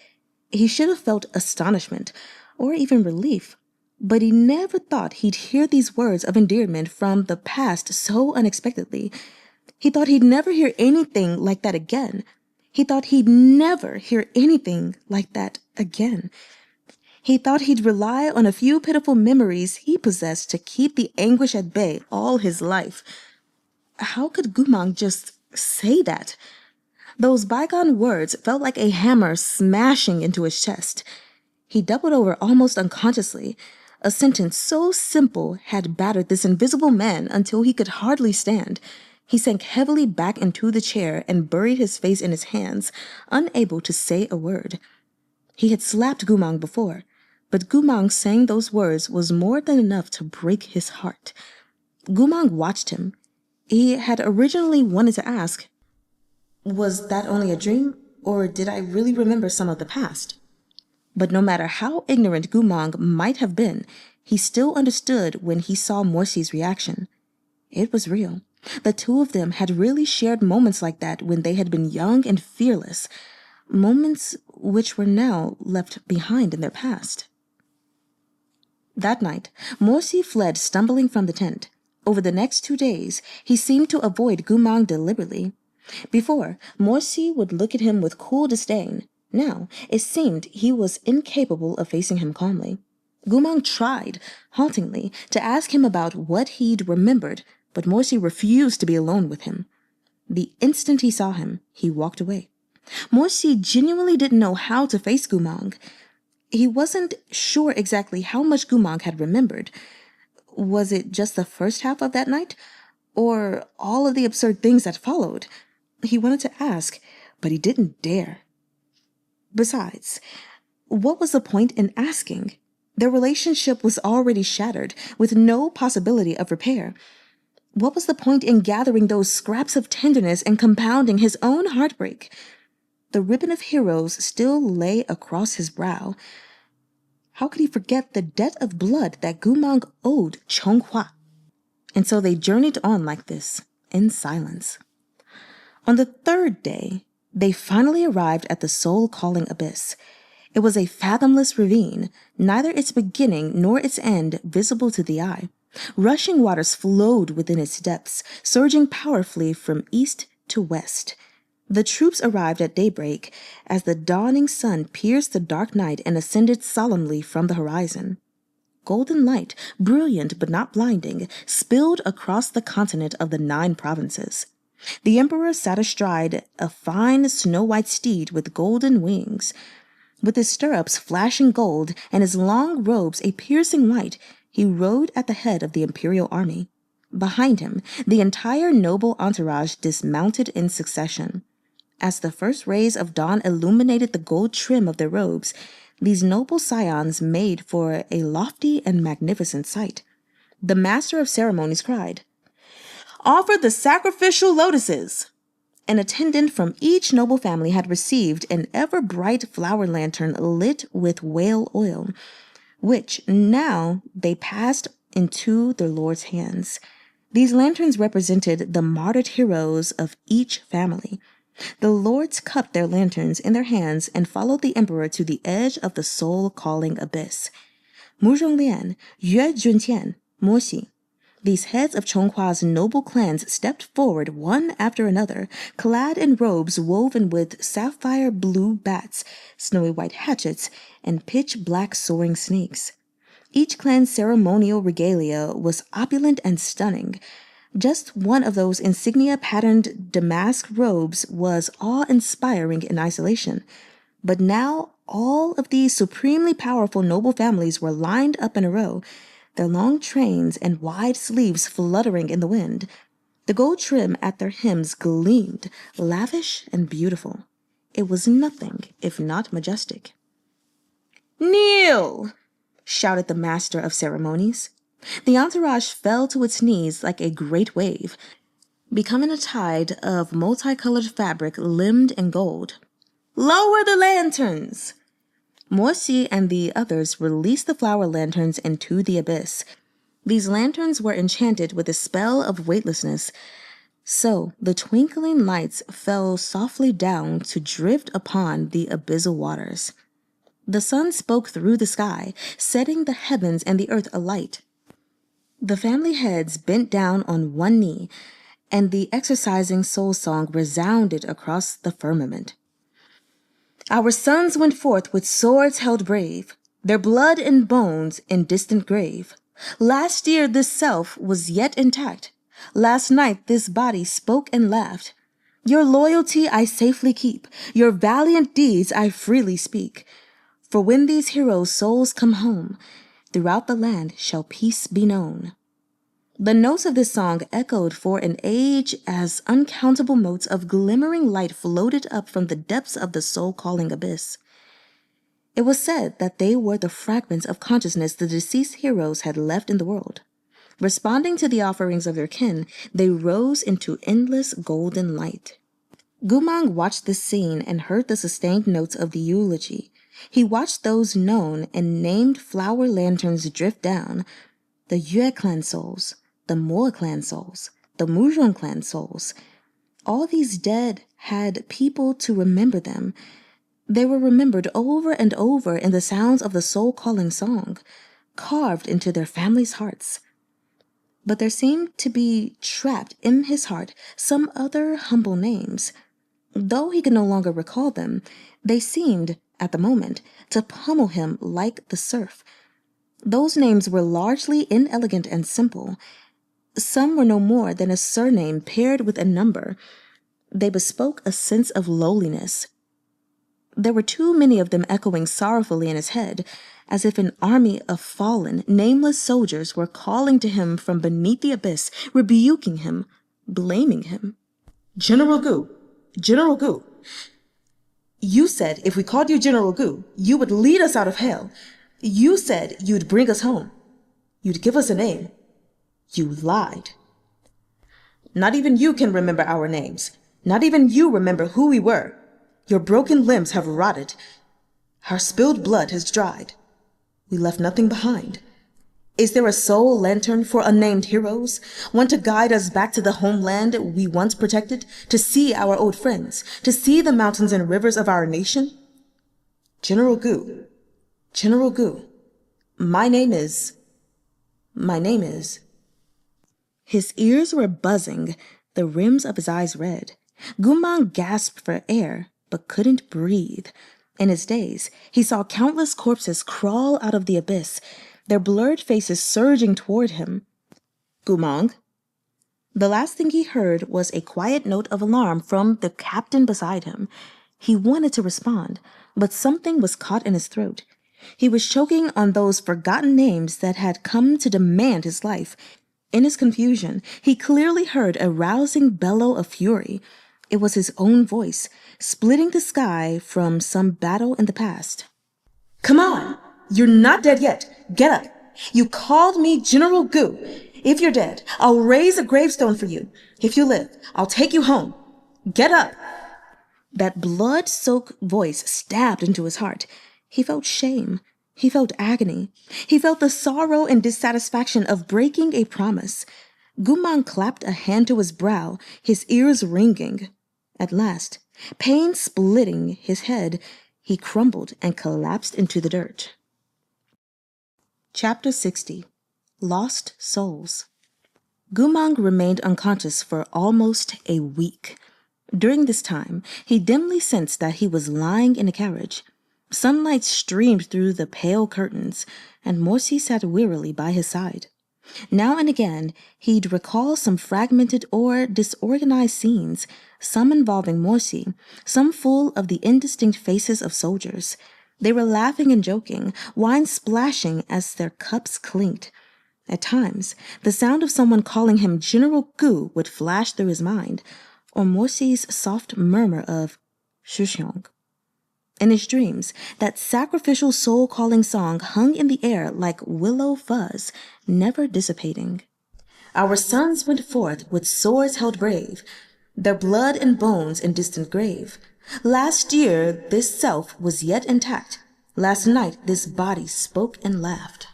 He should have felt astonishment, or even relief, but he never thought he'd hear these words of endearment from the past so unexpectedly. He thought he'd never hear anything like that again. He thought he'd never hear anything like that again. He thought he'd rely on a few pitiful memories he possessed to keep the anguish at bay all his life. How could Goo Mahng just say that? Those bygone words felt like a hammer smashing into his chest. He doubled over almost unconsciously. A sentence so simple had battered this invisible man until he could hardly stand. He sank heavily back into the chair and buried his face in his hands, unable to say a word. He had slapped Goo Mahng before, but Goo Mahng saying those words was more than enough to break his heart. Goo Mahng watched him. He had originally wanted to ask, was that only a dream, Or did I really remember some of the past? But no matter how ignorant Goo Mahng might have been, he still understood when he saw Morsi's reaction. It was real. The two of them had really shared moments like that when they had been young and fearless, moments which were now left behind in their past. That night, Morsi fled stumbling from the tent. Over the next 2 days, he seemed to avoid Goo Mahng deliberately. Before, Morsi would look at him with cool disdain. Now, it seemed he was incapable of facing him calmly. Goo Mahng tried, haltingly, to ask him about what he'd remembered, but Morsi refused to be alone with him. The instant he saw him, he walked away. Morsi genuinely didn't know how to face Goo Mahng. He wasn't sure exactly how much Goo Mahng had remembered. Was it just the first half of that night? Or all of the absurd things that followed? He wanted to ask, but he didn't dare. Besides, what was the point in asking? Their relationship was already shattered, with no possibility of repair. What was the point in gathering those scraps of tenderness and compounding his own heartbreak? The ribbon of heroes still lay across his brow. How could he forget the debt of blood that Goo Mahng owed Chonghua? And so they journeyed on like this, in silence. On the third day, they finally arrived at the soul-calling abyss. It was a fathomless ravine, neither its beginning nor its end visible to the eye. Rushing waters flowed within its depths, surging powerfully from east to west. The troops arrived at daybreak as the dawning sun pierced the dark night and ascended solemnly from the horizon. Golden light, brilliant but not blinding, spilled across the continent of the 9 provinces. The emperor sat astride a fine snow-white steed with golden wings. With his stirrups flashing gold and his long robes a piercing white, he rode at the head of the imperial army. Behind him, the entire noble entourage dismounted in succession. As the first rays of dawn illuminated the gold trim of their robes, these noble scions made for a lofty and magnificent sight. The master of ceremonies cried, "Offer the sacrificial lotuses!" An attendant from each noble family had received an ever-bright flower lantern lit with whale oil, which now they passed into their lord's hands. These lanterns represented the martyred heroes of each family. The lords cupped their lanterns in their hands and followed the emperor to the edge of the soul-calling abyss. Mu Zhonglian, Yue Juntian, Morsi. These heads of Chonghua's noble clans stepped forward one after another, clad in robes woven with sapphire blue bats, snowy white hatchets, and pitch-black soaring snakes. Each clan's ceremonial regalia was opulent and stunning. Just one of those insignia-patterned damask robes was awe-inspiring in isolation. But now all of these supremely powerful noble families were lined up in a row, their long trains and wide sleeves fluttering in the wind. The gold trim at their hems gleamed, lavish and beautiful. It was nothing if not majestic. "Kneel!" shouted the master of ceremonies. The entourage fell to its knees like a great wave, becoming a tide of multicolored fabric limned in gold. "Lower the lanterns!" Morsi and the others released the flower lanterns into the abyss. These lanterns were enchanted with a spell of weightlessness, so the twinkling lights fell softly down to drift upon the abyssal waters. The sun spoke through the sky, setting the heavens and the earth alight. The family heads bent down on one knee, and the exercising soul song resounded across the firmament. "Our sons went forth with swords held brave, their blood and bones in distant grave. Last year this self was yet intact. Last night this body spoke and laughed. Your loyalty I safely keep, your valiant deeds I freely speak. For when these heroes' souls come home, throughout the land shall peace be known." The notes of this song echoed for an age as uncountable motes of glimmering light floated up from the depths of the soul-calling abyss. It was said that they were the fragments of consciousness the deceased heroes had left in the world. Responding to the offerings of their kin, they rose into endless golden light. Goo Mahng watched this scene and heard the sustained notes of the eulogy. He watched those known and named flower lanterns drift down. The Yue clan souls, the Mo clan souls, the Muzhong clan souls. All these dead had people to remember them. They were remembered over and over in the sounds of the soul-calling song, carved into their families' hearts. But there seemed to be trapped in his heart some other humble names. Though he could no longer recall them, they seemed, at the moment, to pummel him like the surf. Those names were largely inelegant and simple. Some were no more than a surname paired with a number. They bespoke a sense of lowliness. There were too many of them echoing sorrowfully in his head, as if an army of fallen, nameless soldiers were calling to him from beneath the abyss, rebuking him, blaming him. General Goo! General Goo! You said if we called you General Goo, you would lead us out of hell. You said you'd bring us home. You'd give us a name. You lied. Not even you can remember our names. Not even you remember who we were. Your broken limbs have rotted. Our spilled blood has dried. We left nothing behind. Is there a soul lantern for unnamed heroes? One to guide us back to the homeland we once protected? To see our old friends? To see the mountains and rivers of our nation? General Goo. General Goo. My name is... His ears were buzzing, the rims of his eyes red. Goo Mahng gasped for air, but couldn't breathe. In his daze, he saw countless corpses crawl out of the abyss, their blurred faces surging toward him. Goo Mahng? The last thing he heard was a quiet note of alarm from the captain beside him. He wanted to respond, but something was caught in his throat. He was choking on those forgotten names that had come to demand his life. In his confusion, he clearly heard a rousing bellow of fury. It was his own voice, splitting the sky from some battle in the past. Come on! You're not dead yet. Get up. You called me General Goo. If you're dead, I'll raise a gravestone for you. If you live, I'll take you home. Get up. That blood-soaked voice stabbed into his heart. He felt shame. He felt agony. He felt the sorrow and dissatisfaction of breaking a promise. Goo Mahng clapped a hand to his brow, his ears ringing. At last, pain splitting his head, he crumbled and collapsed into the dirt. Chapter 60. Lost Souls. Goo Mahng remained unconscious for almost a week. During this time, he dimly sensed that he was lying in a carriage. Sunlight streamed through the pale curtains, and Morsi sat wearily by his side. Now and again, he'd recall some fragmented or disorganized scenes, some involving Morsi, some full of the indistinct faces of soldiers. They were laughing and joking, wine splashing as their cups clinked. At times, the sound of someone calling him General Goo would flash through his mind, or Morsi's soft murmur of Shxiong. In his dreams, that sacrificial soul-calling song hung in the air like willow fuzz, never dissipating. Our sons went forth with swords held brave, their blood and bones in distant grave. Last year this self was yet intact. Last night this body spoke and laughed.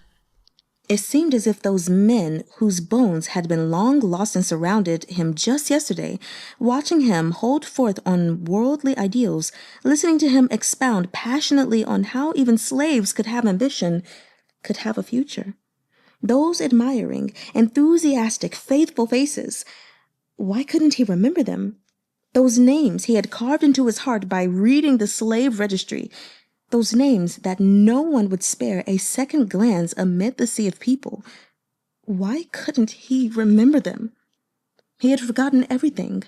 It seemed as if those men whose bones had been long lost and surrounded him just yesterday, watching him hold forth on worldly ideals, listening to him expound passionately on how even slaves could have ambition, could have a future. Those admiring, enthusiastic, faithful faces, why couldn't he remember them? Those names he had carved into his heart by reading the slave registry, those names that no one would spare a second glance amid the sea of people. Why couldn't he remember them? He had forgotten everything,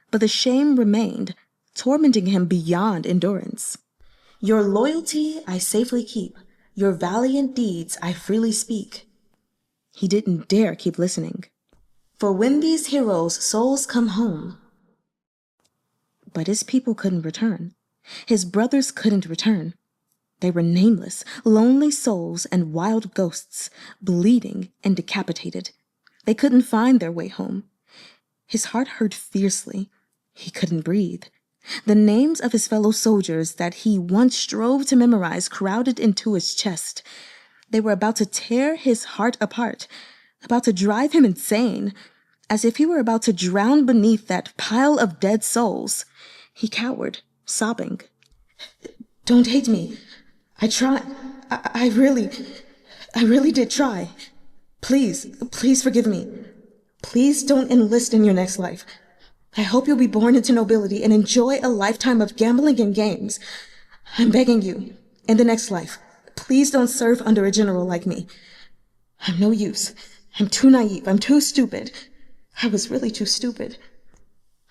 but the shame remained, tormenting him beyond endurance. Your loyalty I safely keep, your valiant deeds I freely speak. He didn't dare keep listening. For when these heroes' souls come home... But his people couldn't return. His brothers couldn't return. They were nameless, lonely souls and wild ghosts, bleeding and decapitated. They couldn't find their way home. His heart hurt fiercely. He couldn't breathe. The names of his fellow soldiers that he once strove to memorize crowded into his chest. They were about to tear his heart apart, about to drive him insane, as if he were about to drown beneath that pile of dead souls. He cowered, sobbing. "Don't hate me. I tried. I really did try. Please forgive me. Please don't enlist in your next life. I hope you'll be born into nobility and enjoy a lifetime of gambling and games. I'm begging you, in the next life, please don't serve under a general like me. I'm no use. I'm too naive. I'm too stupid. I was really too stupid.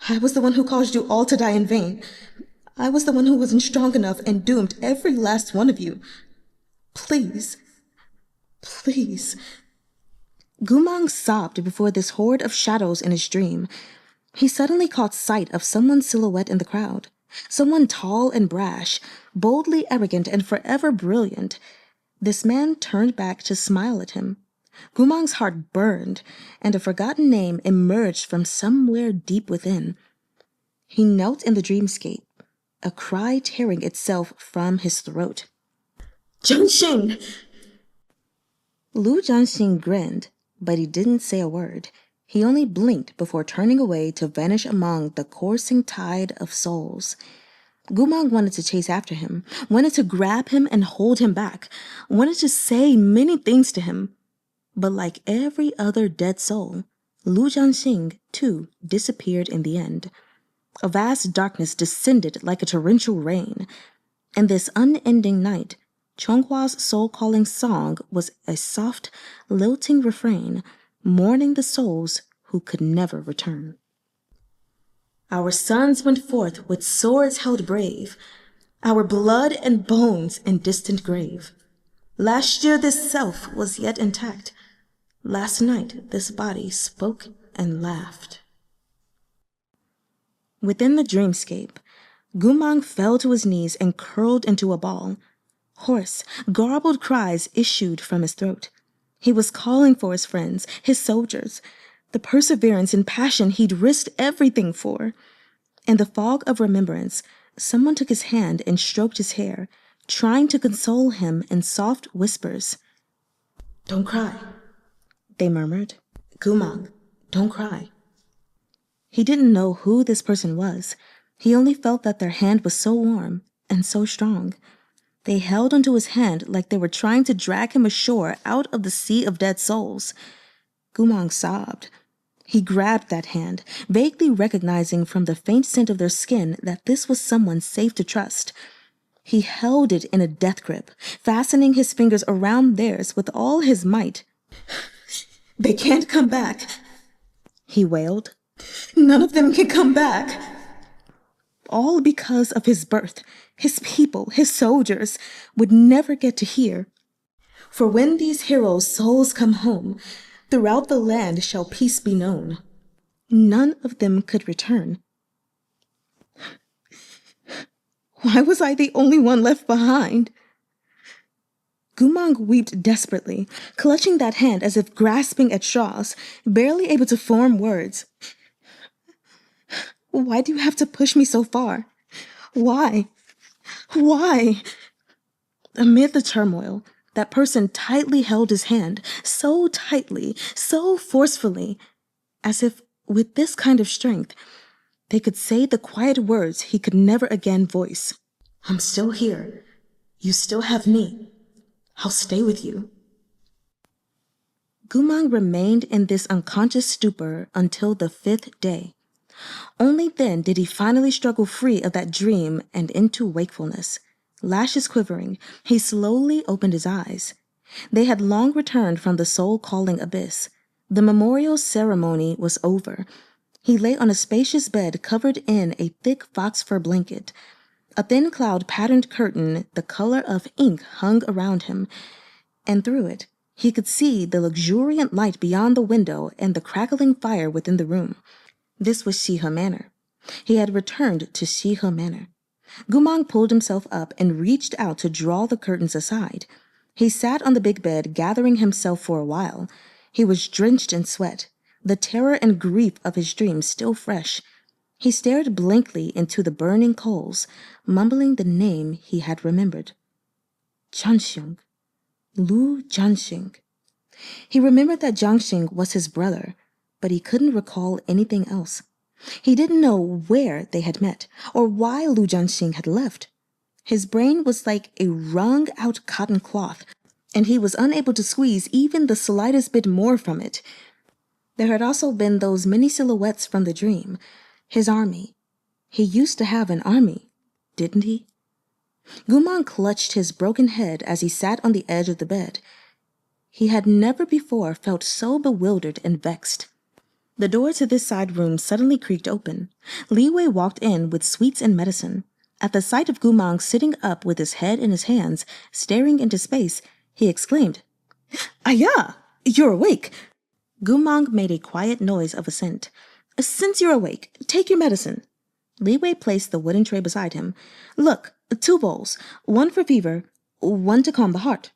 I was the one who caused you all to die in vain. I was the one who wasn't strong enough and doomed every last one of you. Please. Please." Goo Mahng sobbed before this horde of shadows in his dream. He suddenly caught sight of someone's silhouette in the crowd. Someone tall and brash, boldly arrogant and forever brilliant. This man turned back to smile at him. Goo Mahng's heart burned, and a forgotten name emerged from somewhere deep within. He knelt in the dreamscape, a cry tearing itself from his throat. "Jianxing!" Lu Jianxing grinned, but he didn't say a word. He only blinked before turning away to vanish among the coursing tide of souls. Goo Mahng wanted to chase after him, wanted to grab him and hold him back, wanted to say many things to him. But like every other dead soul, Lu Jianxing, too, disappeared in the end. A vast darkness descended like a torrential rain. And this unending night, Chonghua's soul-calling song was a soft, lilting refrain, mourning the souls who could never return. "Our sons went forth with swords held brave, our blood and bones in distant grave. Last year this self was yet intact. Last night this body spoke and laughed." Within the dreamscape, Goo Mahng fell to his knees and curled into a ball. Hoarse, garbled cries issued from his throat. He was calling for his friends, his soldiers, the perseverance and passion he'd risked everything for. In the fog of remembrance, someone took his hand and stroked his hair, trying to console him in soft whispers. "Don't cry," they murmured. "Goo Mahng, don't cry." He didn't know who this person was. He only felt that their hand was so warm and so strong. They held onto his hand like they were trying to drag him ashore out of the sea of dead souls. Goo Mahng sobbed. He grabbed that hand, vaguely recognizing from the faint scent of their skin that this was someone safe to trust. He held it in a death grip, fastening his fingers around theirs with all his might. "They can't come back," he wailed. "None of them can come back." All because of his birth, his people, his soldiers, would never get to hear. "For when these heroes' souls come home, throughout the land shall peace be known." None of them could return. Why was I the only one left behind? Goo Mahng wept desperately, clutching that hand as if grasping at straws, barely able to form words. "Why do you have to push me so far? Why? Why?" Amid the turmoil, that person tightly held his hand, so tightly, so forcefully, as if with this kind of strength, they could say the quiet words he could never again voice. "I'm still here. You still have me. I'll stay with you." Goo Mahng remained in this unconscious stupor until the 5th day. Only then did he finally struggle free of that dream and into wakefulness. Lashes quivering, he slowly opened his eyes. They had long returned from the soul-calling abyss. The memorial ceremony was over. He lay on a spacious bed covered in a thick fox fur blanket. A thin cloud-patterned curtain the color of ink hung around him, and through it he could see the luxuriant light beyond the window and the crackling fire within the room. This was ErHa Manor. He had returned to ErHa Manor. Goo Mahng pulled himself up and reached out to draw the curtains aside. He sat on the big bed, gathering himself for a while. He was drenched in sweat, the terror and grief of his dream still fresh. He stared blankly into the burning coals, mumbling the name he had remembered. Shxiong. Lu Jianxing. He remembered that Jianxing was his brother, but he couldn't recall anything else. He didn't know where they had met, or why Lu Jianxing had left. His brain was like a wrung-out cotton cloth, and he was unable to squeeze even the slightest bit more from it. There had also been those many silhouettes from the dream. His army. He used to have an army, didn't he? Goo Mahng clutched his broken head as he sat on the edge of the bed. He had never before felt so bewildered and vexed. The door to this side room suddenly creaked open. Li Wei walked in with sweets and medicine. At the sight of Goo Mahng sitting up with his head in his hands, staring into space, he exclaimed, "Aya! You're awake!" Goo Mahng made a quiet noise of assent. "Since you're awake, take your medicine." Li Wei placed the wooden tray beside him. "Look, 2 bowls, one for fever, one to calm the heart."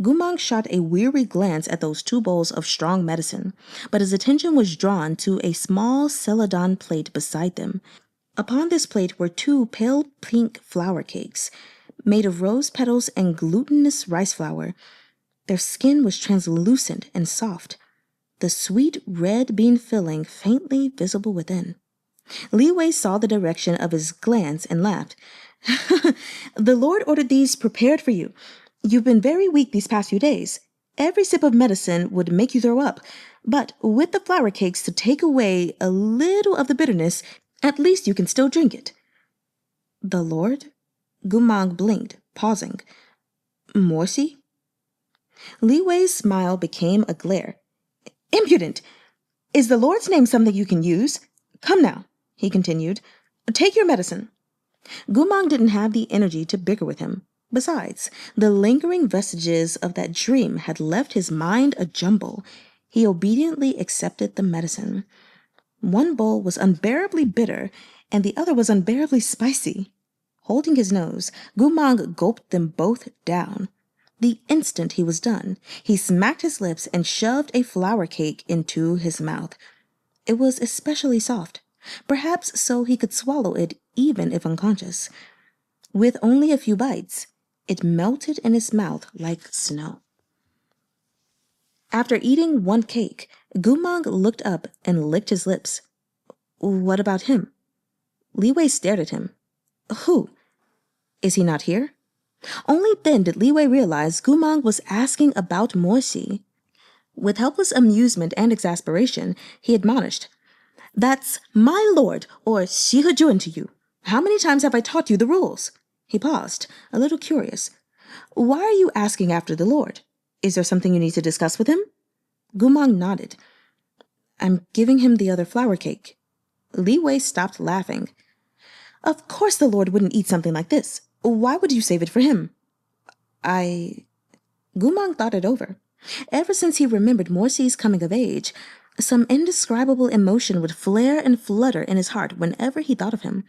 Goo Mahng shot a weary glance at those 2 bowls of strong medicine, but his attention was drawn to a small celadon plate beside them. Upon this plate were 2 pale pink flour cakes, made of rose petals and glutinous rice flour. Their skin was translucent and soft, the sweet red bean filling faintly visible within. Li Wei saw the direction of his glance and laughed. "The Lord ordered these prepared for you. You've been very weak these past few days. Every sip of medicine would make you throw up, but with the flour cakes to take away a little of the bitterness, at least you can still drink it." "The Lord?" Goo Mahng blinked, pausing. "Morsi?" Li Wei's smile became a glare. "Impudent! Is the Lord's name something you can use? Come now," he continued. "Take your medicine." Goo Mahng didn't have the energy to bicker with him. Besides, the lingering vestiges of that dream had left his mind a jumble. He obediently accepted the medicine. One bowl was unbearably bitter, and the other was unbearably spicy. Holding his nose, Goo Mahng gulped them both down. The instant he was done, he smacked his lips and shoved a flour cake into his mouth. It was especially soft, perhaps so he could swallow it even if unconscious. With only a few bites, it melted in his mouth like snow. After eating 1 cake, Goo Mahng looked up and licked his lips. "What about him?" Li Wei stared at him. "Who? Is he not here?" Only then did Li Wei realize Goo Mahng was asking about Morsi. With helpless amusement and exasperation, he admonished, "That's my lord, or Shee to you. How many times have I taught you the rules?" He paused, a little curious. "Why are you asking after the Lord? Is there something you need to discuss with him?" Goo Mahng nodded. "I'm giving him the other flour cake." Li Wei stopped laughing. "Of course the Lord wouldn't eat something like this. Why would you save it for him?" Goo Mahng thought it over. Ever since he remembered Morsi's coming of age, some indescribable emotion would flare and flutter in his heart whenever he thought of him.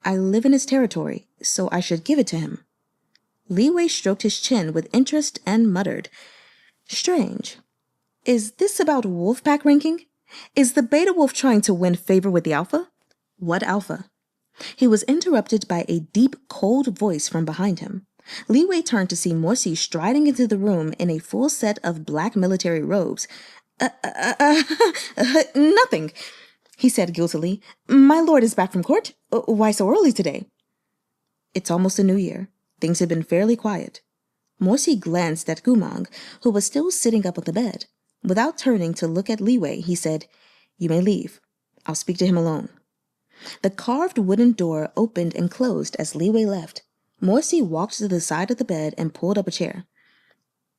"I live in his territory, so I should give it to him." Li Wei stroked his chin with interest and muttered, "Strange. Is this about wolf pack ranking? Is the beta wolf trying to win favor with the alpha?" "What alpha?" He was interrupted by a deep, cold voice from behind him. Li Wei turned to see Morsi striding into the room in a full set of black military robes. Nothing," he said guiltily. "My lord is back from court. Why so early today?" It's almost a new year. Things had been fairly quiet. Morsi glanced at Goo Mahng, who was still sitting up on the bed. Without turning to look at Li Wei, he said, "You may leave. I'll speak to him alone." The carved wooden door opened and closed as Li Wei left. Morsi walked to the side of the bed and pulled up a chair.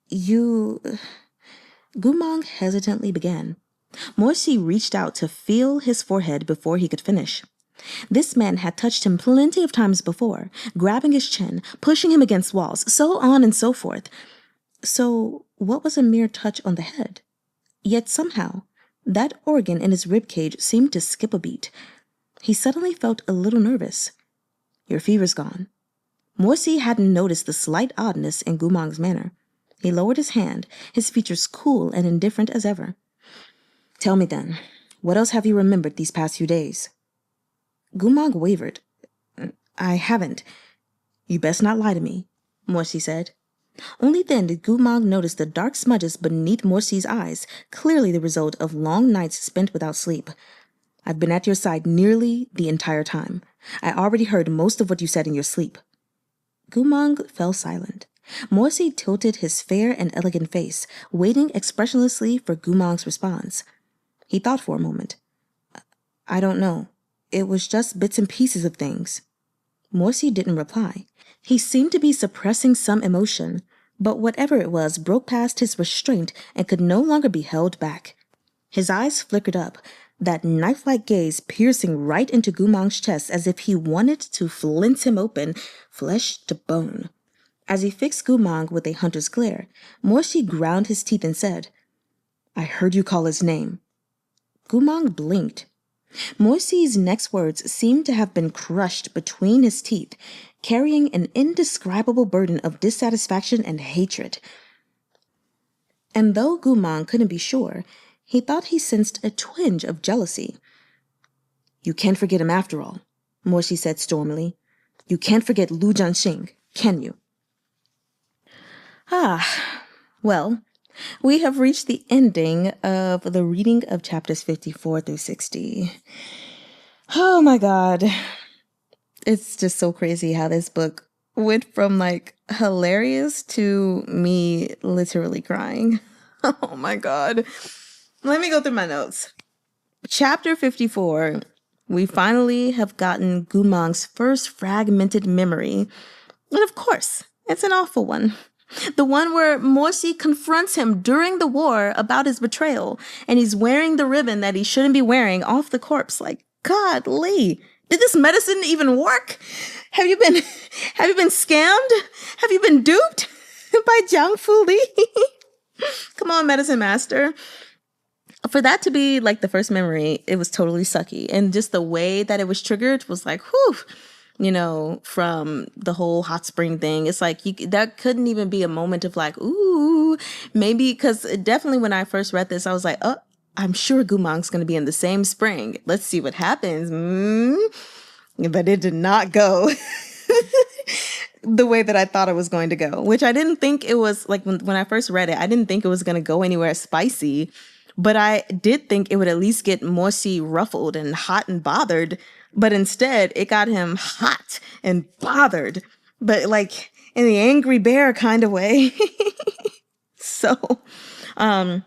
"You..." Goo Mahng hesitantly began. Morsi reached out to feel his forehead before he could finish. This man had touched him plenty of times before, grabbing his chin, pushing him against walls, so on and so forth. So what was a mere touch on the head? Yet somehow, that organ in his ribcage seemed to skip a beat. He suddenly felt a little nervous. "Your fever's gone." Morsi hadn't noticed the slight oddness in Goo Mahng's manner. He lowered his hand, his features cool and indifferent as ever. "Tell me then, what else have you remembered these past few days?" Goo Mahng wavered. I haven't. You best not lie to me, Morsi said. Only then did Goo Mahng notice the dark smudges beneath Morsi's eyes, clearly the result of long nights spent without sleep. I've been at your side nearly the entire time. I already heard most of what you said in your sleep. Goo Mahng fell silent. Morsi tilted his fair and elegant face, waiting expressionlessly for Goo Mahng's response. He thought for a moment. I don't know. It was just bits and pieces of things. Morsi didn't reply. He seemed to be suppressing some emotion, but whatever it was broke past his restraint and could no longer be held back. His eyes flickered up, that knife-like gaze piercing right into Goo Mahng's chest as if he wanted to flint him open, flesh to bone. As he fixed Goo Mahng with a hunter's glare, Morsi ground his teeth and said, I heard you call his name. Goo Mahng blinked. Morsi's next words seemed to have been crushed between his teeth, carrying an indescribable burden of dissatisfaction and hatred. And though Goo Mahng couldn't be sure, he thought he sensed a twinge of jealousy. You can't forget him after all, Morsi said stormily. You can't forget Lu Jianxing, can you? Well, we have reached the ending of the reading of chapters 54 through 60. Oh my God. It's just so crazy how this book went from like hilarious to me literally crying. Oh my God. Let me go through my notes. Chapter 54, we finally have gotten Goo Mangh's first fragmented memory. And of course, it's an awful one. The one where Morsi confronts him during the war about his betrayal, and he's wearing the ribbon that he shouldn't be wearing off the corpse. Like, golly, did this medicine even work? Have you been scammed? Have you been duped by Jiang Fu Li? Come on, medicine master. For that to be like the first memory, it was totally sucky. And just the way that it was triggered was like, whew. You know, from the whole hot spring thing. It's like that couldn't even be a moment of like, ooh, maybe, because definitely when I first read this, I was like, oh, I'm sure Goo Mangh's going to be in the same spring. Let's see what happens. But it did not go the way that I thought it was going to go, which I didn't think it was like when I first read it, I didn't think it was going to go anywhere spicy. But I did think it would at least get Morsi ruffled and hot and bothered. But instead, it got him hot and bothered, but like in the angry bear kind of way. So, in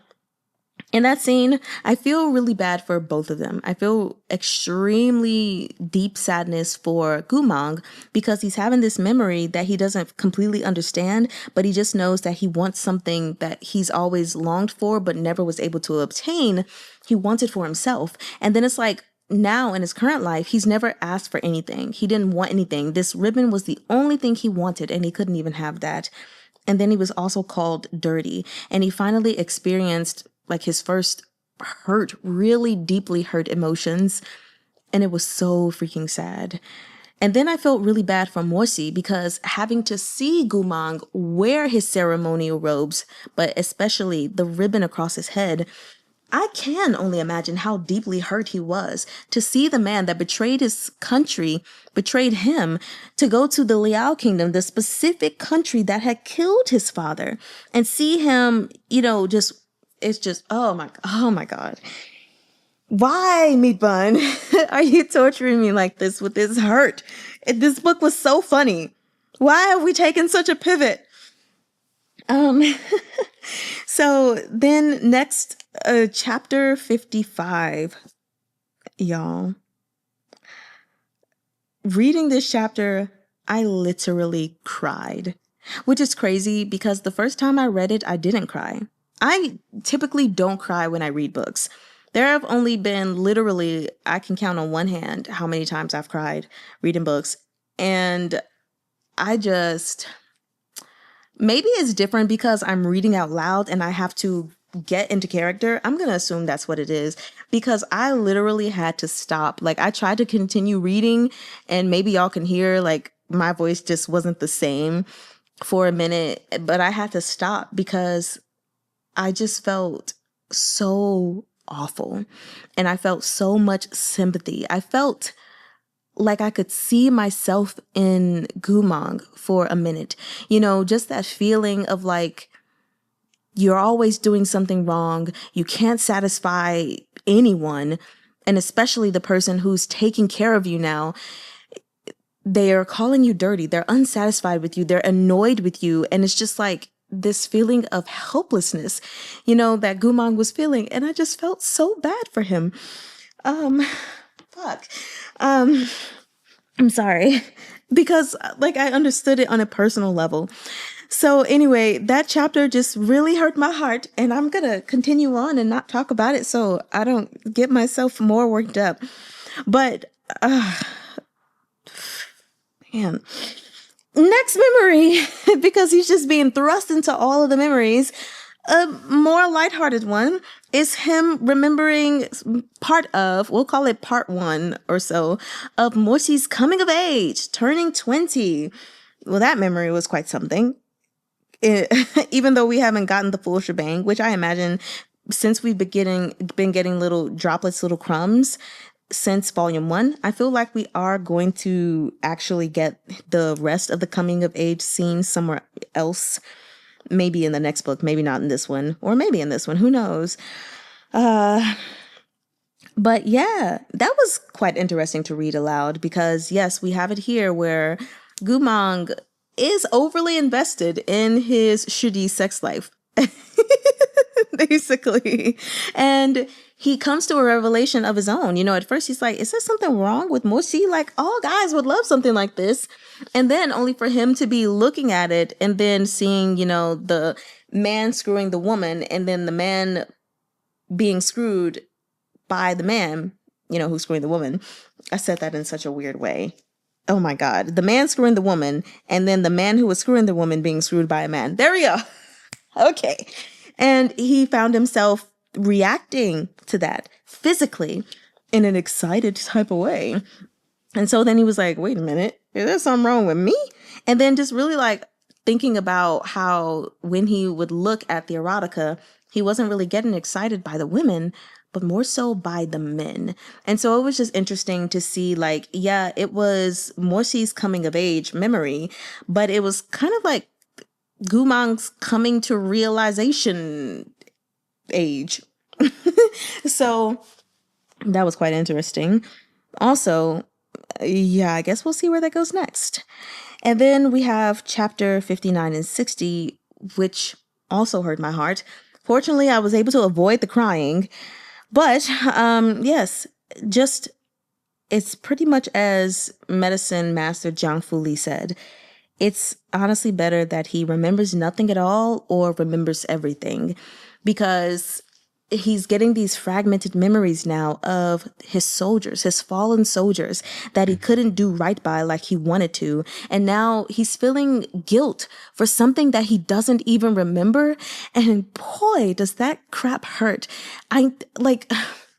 that scene, I feel really bad for both of them. I feel extremely deep sadness for Goo Mahng because he's having this memory that he doesn't completely understand, but he just knows that he wants something that he's always longed for but never was able to obtain. He wants it for himself. And then it's like, now in his current life, he's never asked for anything. He didn't want anything. This ribbon was the only thing he wanted, and he couldn't even have that. And then he was also called dirty, and he finally experienced like his first hurt, really deeply hurt emotions. And it was so freaking sad. And then I felt really bad for Morsi because having to see Goo Mahng wear his ceremonial robes, but especially the ribbon across his head, I can only imagine how deeply hurt he was to see the man that betrayed his country, betrayed him, to go to the Liao kingdom, the specific country that had killed his father, and see him, you know, it's just, oh my God. Why, Meatbun, are you torturing me like this with this hurt? This book was so funny. Why have we taken such a pivot? So then next, chapter 55, y'all. Reading this chapter, I literally cried, which is crazy because the first time I read it, I didn't cry. I typically don't cry when I read books. There have only been literally, I can count on one hand how many times I've cried reading books. And maybe it's different because I'm reading out loud and I have to get into character. I'm going to assume that's what it is because I literally had to stop. Like I tried to continue reading and maybe y'all can hear like my voice just wasn't the same for a minute, but I had to stop because I just felt so awful and I felt so much sympathy. I felt like I could see myself in Goo Mahng for a minute. You know, just that feeling of like, you're always doing something wrong. You can't satisfy anyone. And especially the person who's taking care of you now. They are calling you dirty. They're unsatisfied with you. They're annoyed with you. And it's just like this feeling of helplessness, you know, that Goo Mahng was feeling. And I just felt so bad for him. Fuck. I'm sorry. Because like I understood it on a personal level. So anyway, that chapter just really hurt my heart, and I'm going to continue on and not talk about it so I don't get myself more worked up. But, man. Next memory, because he's just being thrust into all of the memories. A more lighthearted one is him remembering we'll call it part 1 or so, of Moshi's coming of age, turning 20. Well, that memory was quite something. Even though we haven't gotten the full shebang, which I imagine since we've been getting little droplets, little crumbs since volume 1, I feel like we are going to actually get the rest of the coming of age scene somewhere else. Maybe in the next book, maybe not in this one, or maybe in this one, who knows? But yeah, that was quite interesting to read aloud because yes, we have it here where Goo Mahng is overly invested in his Shudi sex life, basically. And he comes to a revelation of his own. You know, at first he's like, is there something wrong with Moshi? Like, all guys would love something like this. And then only for him to be looking at it and then seeing, you know, the man screwing the woman and then the man being screwed by the man, you know, who's screwing the woman. I said that in such a weird way. Oh my God. The man screwing the woman and then the man who was screwing the woman being screwed by a man. There we go. Okay. And he found himself reacting to that physically in an excited type of way. And so then he was like, wait a minute, is there something wrong with me? And then just really like thinking about how when he would look at the erotica, he wasn't really getting excited by the women, but more so by the men. And so it was just interesting to see like, yeah, it was Moshi's coming of age memory, but it was kind of like Goo Mangh's coming to realization age. So that was quite interesting. Also, yeah, I guess we'll see where that goes next. And then we have chapter 59 and 60, which also hurt my heart. Fortunately, I was able to avoid the crying. But yes, just it's pretty much as medicine master Jiang Fu Li said. It's honestly better that he remembers nothing at all or remembers everything, because he's getting these fragmented memories now of his soldiers, his fallen soldiers that he couldn't do right by like he wanted to. And now he's feeling guilt for something that he doesn't even remember. And boy, does that crap hurt.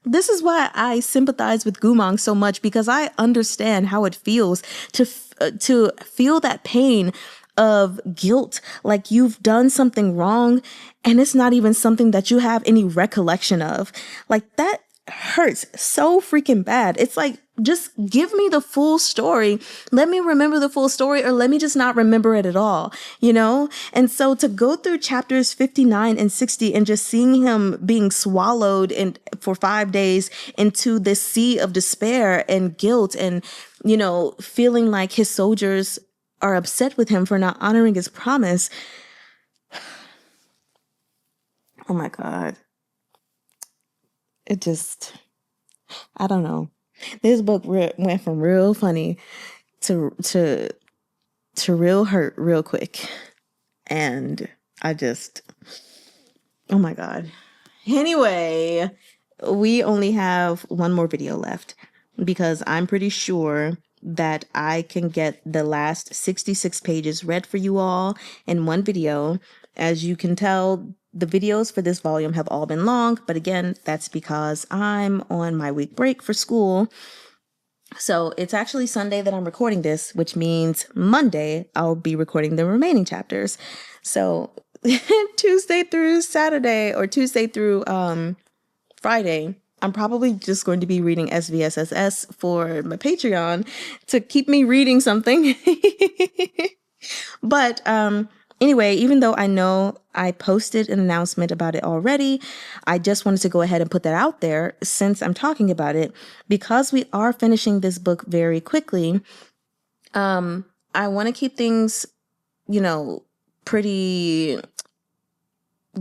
This is why I sympathize with Goo Mahng so much, because I understand how it feels to feel that pain of guilt, like you've done something wrong and it's not even something that you have any recollection of. Like that hurts so freaking bad. It's like, just give me the full story. Let me remember the full story, or let me just not remember it at all, you know? And so to go through chapters 59 and 60 and just seeing him being swallowed for 5 days into this sea of despair and guilt and, you know, feeling like his soldiers are upset with him for not honoring his promise. Oh my God. It just, I don't know. This book went from real funny to real hurt real quick. And I just, oh my God. Anyway, we only have one more video left because I'm pretty sure that I can get the last 66 pages read for you all in one video. As you can tell, the videos for this volume have all been long, but again, that's because I'm on my week break for school. So it's actually Sunday that I'm recording this, which means Monday I'll be recording the remaining chapters. So Tuesday through Saturday, or Tuesday through Friday, I'm probably just going to be reading SVSSS for my Patreon to keep me reading something. But anyway, even though I know I posted an announcement about it already, I just wanted to go ahead and put that out there since I'm talking about it, because we are finishing this book very quickly. I want to keep things, pretty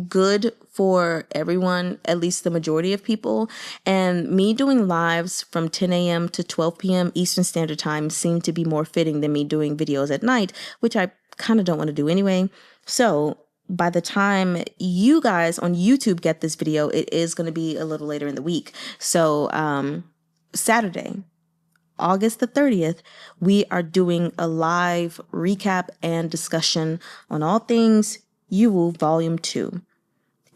good for everyone, at least the majority of people. And me doing lives from 10 a.m. to 12 p.m. Eastern Standard Time seemed to be more fitting than me doing videos at night, which I kind of don't want to do anyway. So by the time you guys on YouTube get this video, it is going to be a little later in the week. So Saturday, August the 30th, we are doing a live recap and discussion on all things Yule Volume 2.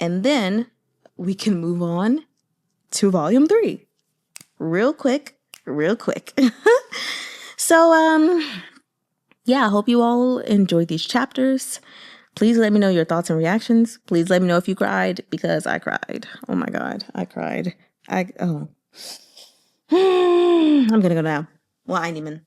And then we can move on to Volume 3. Real quick. So, yeah, I hope you all enjoyed these chapters. Please let me know your thoughts and reactions. Please let me know if you cried, because I cried. Oh my God, I cried. I'm gonna go now. Well, I ain't even.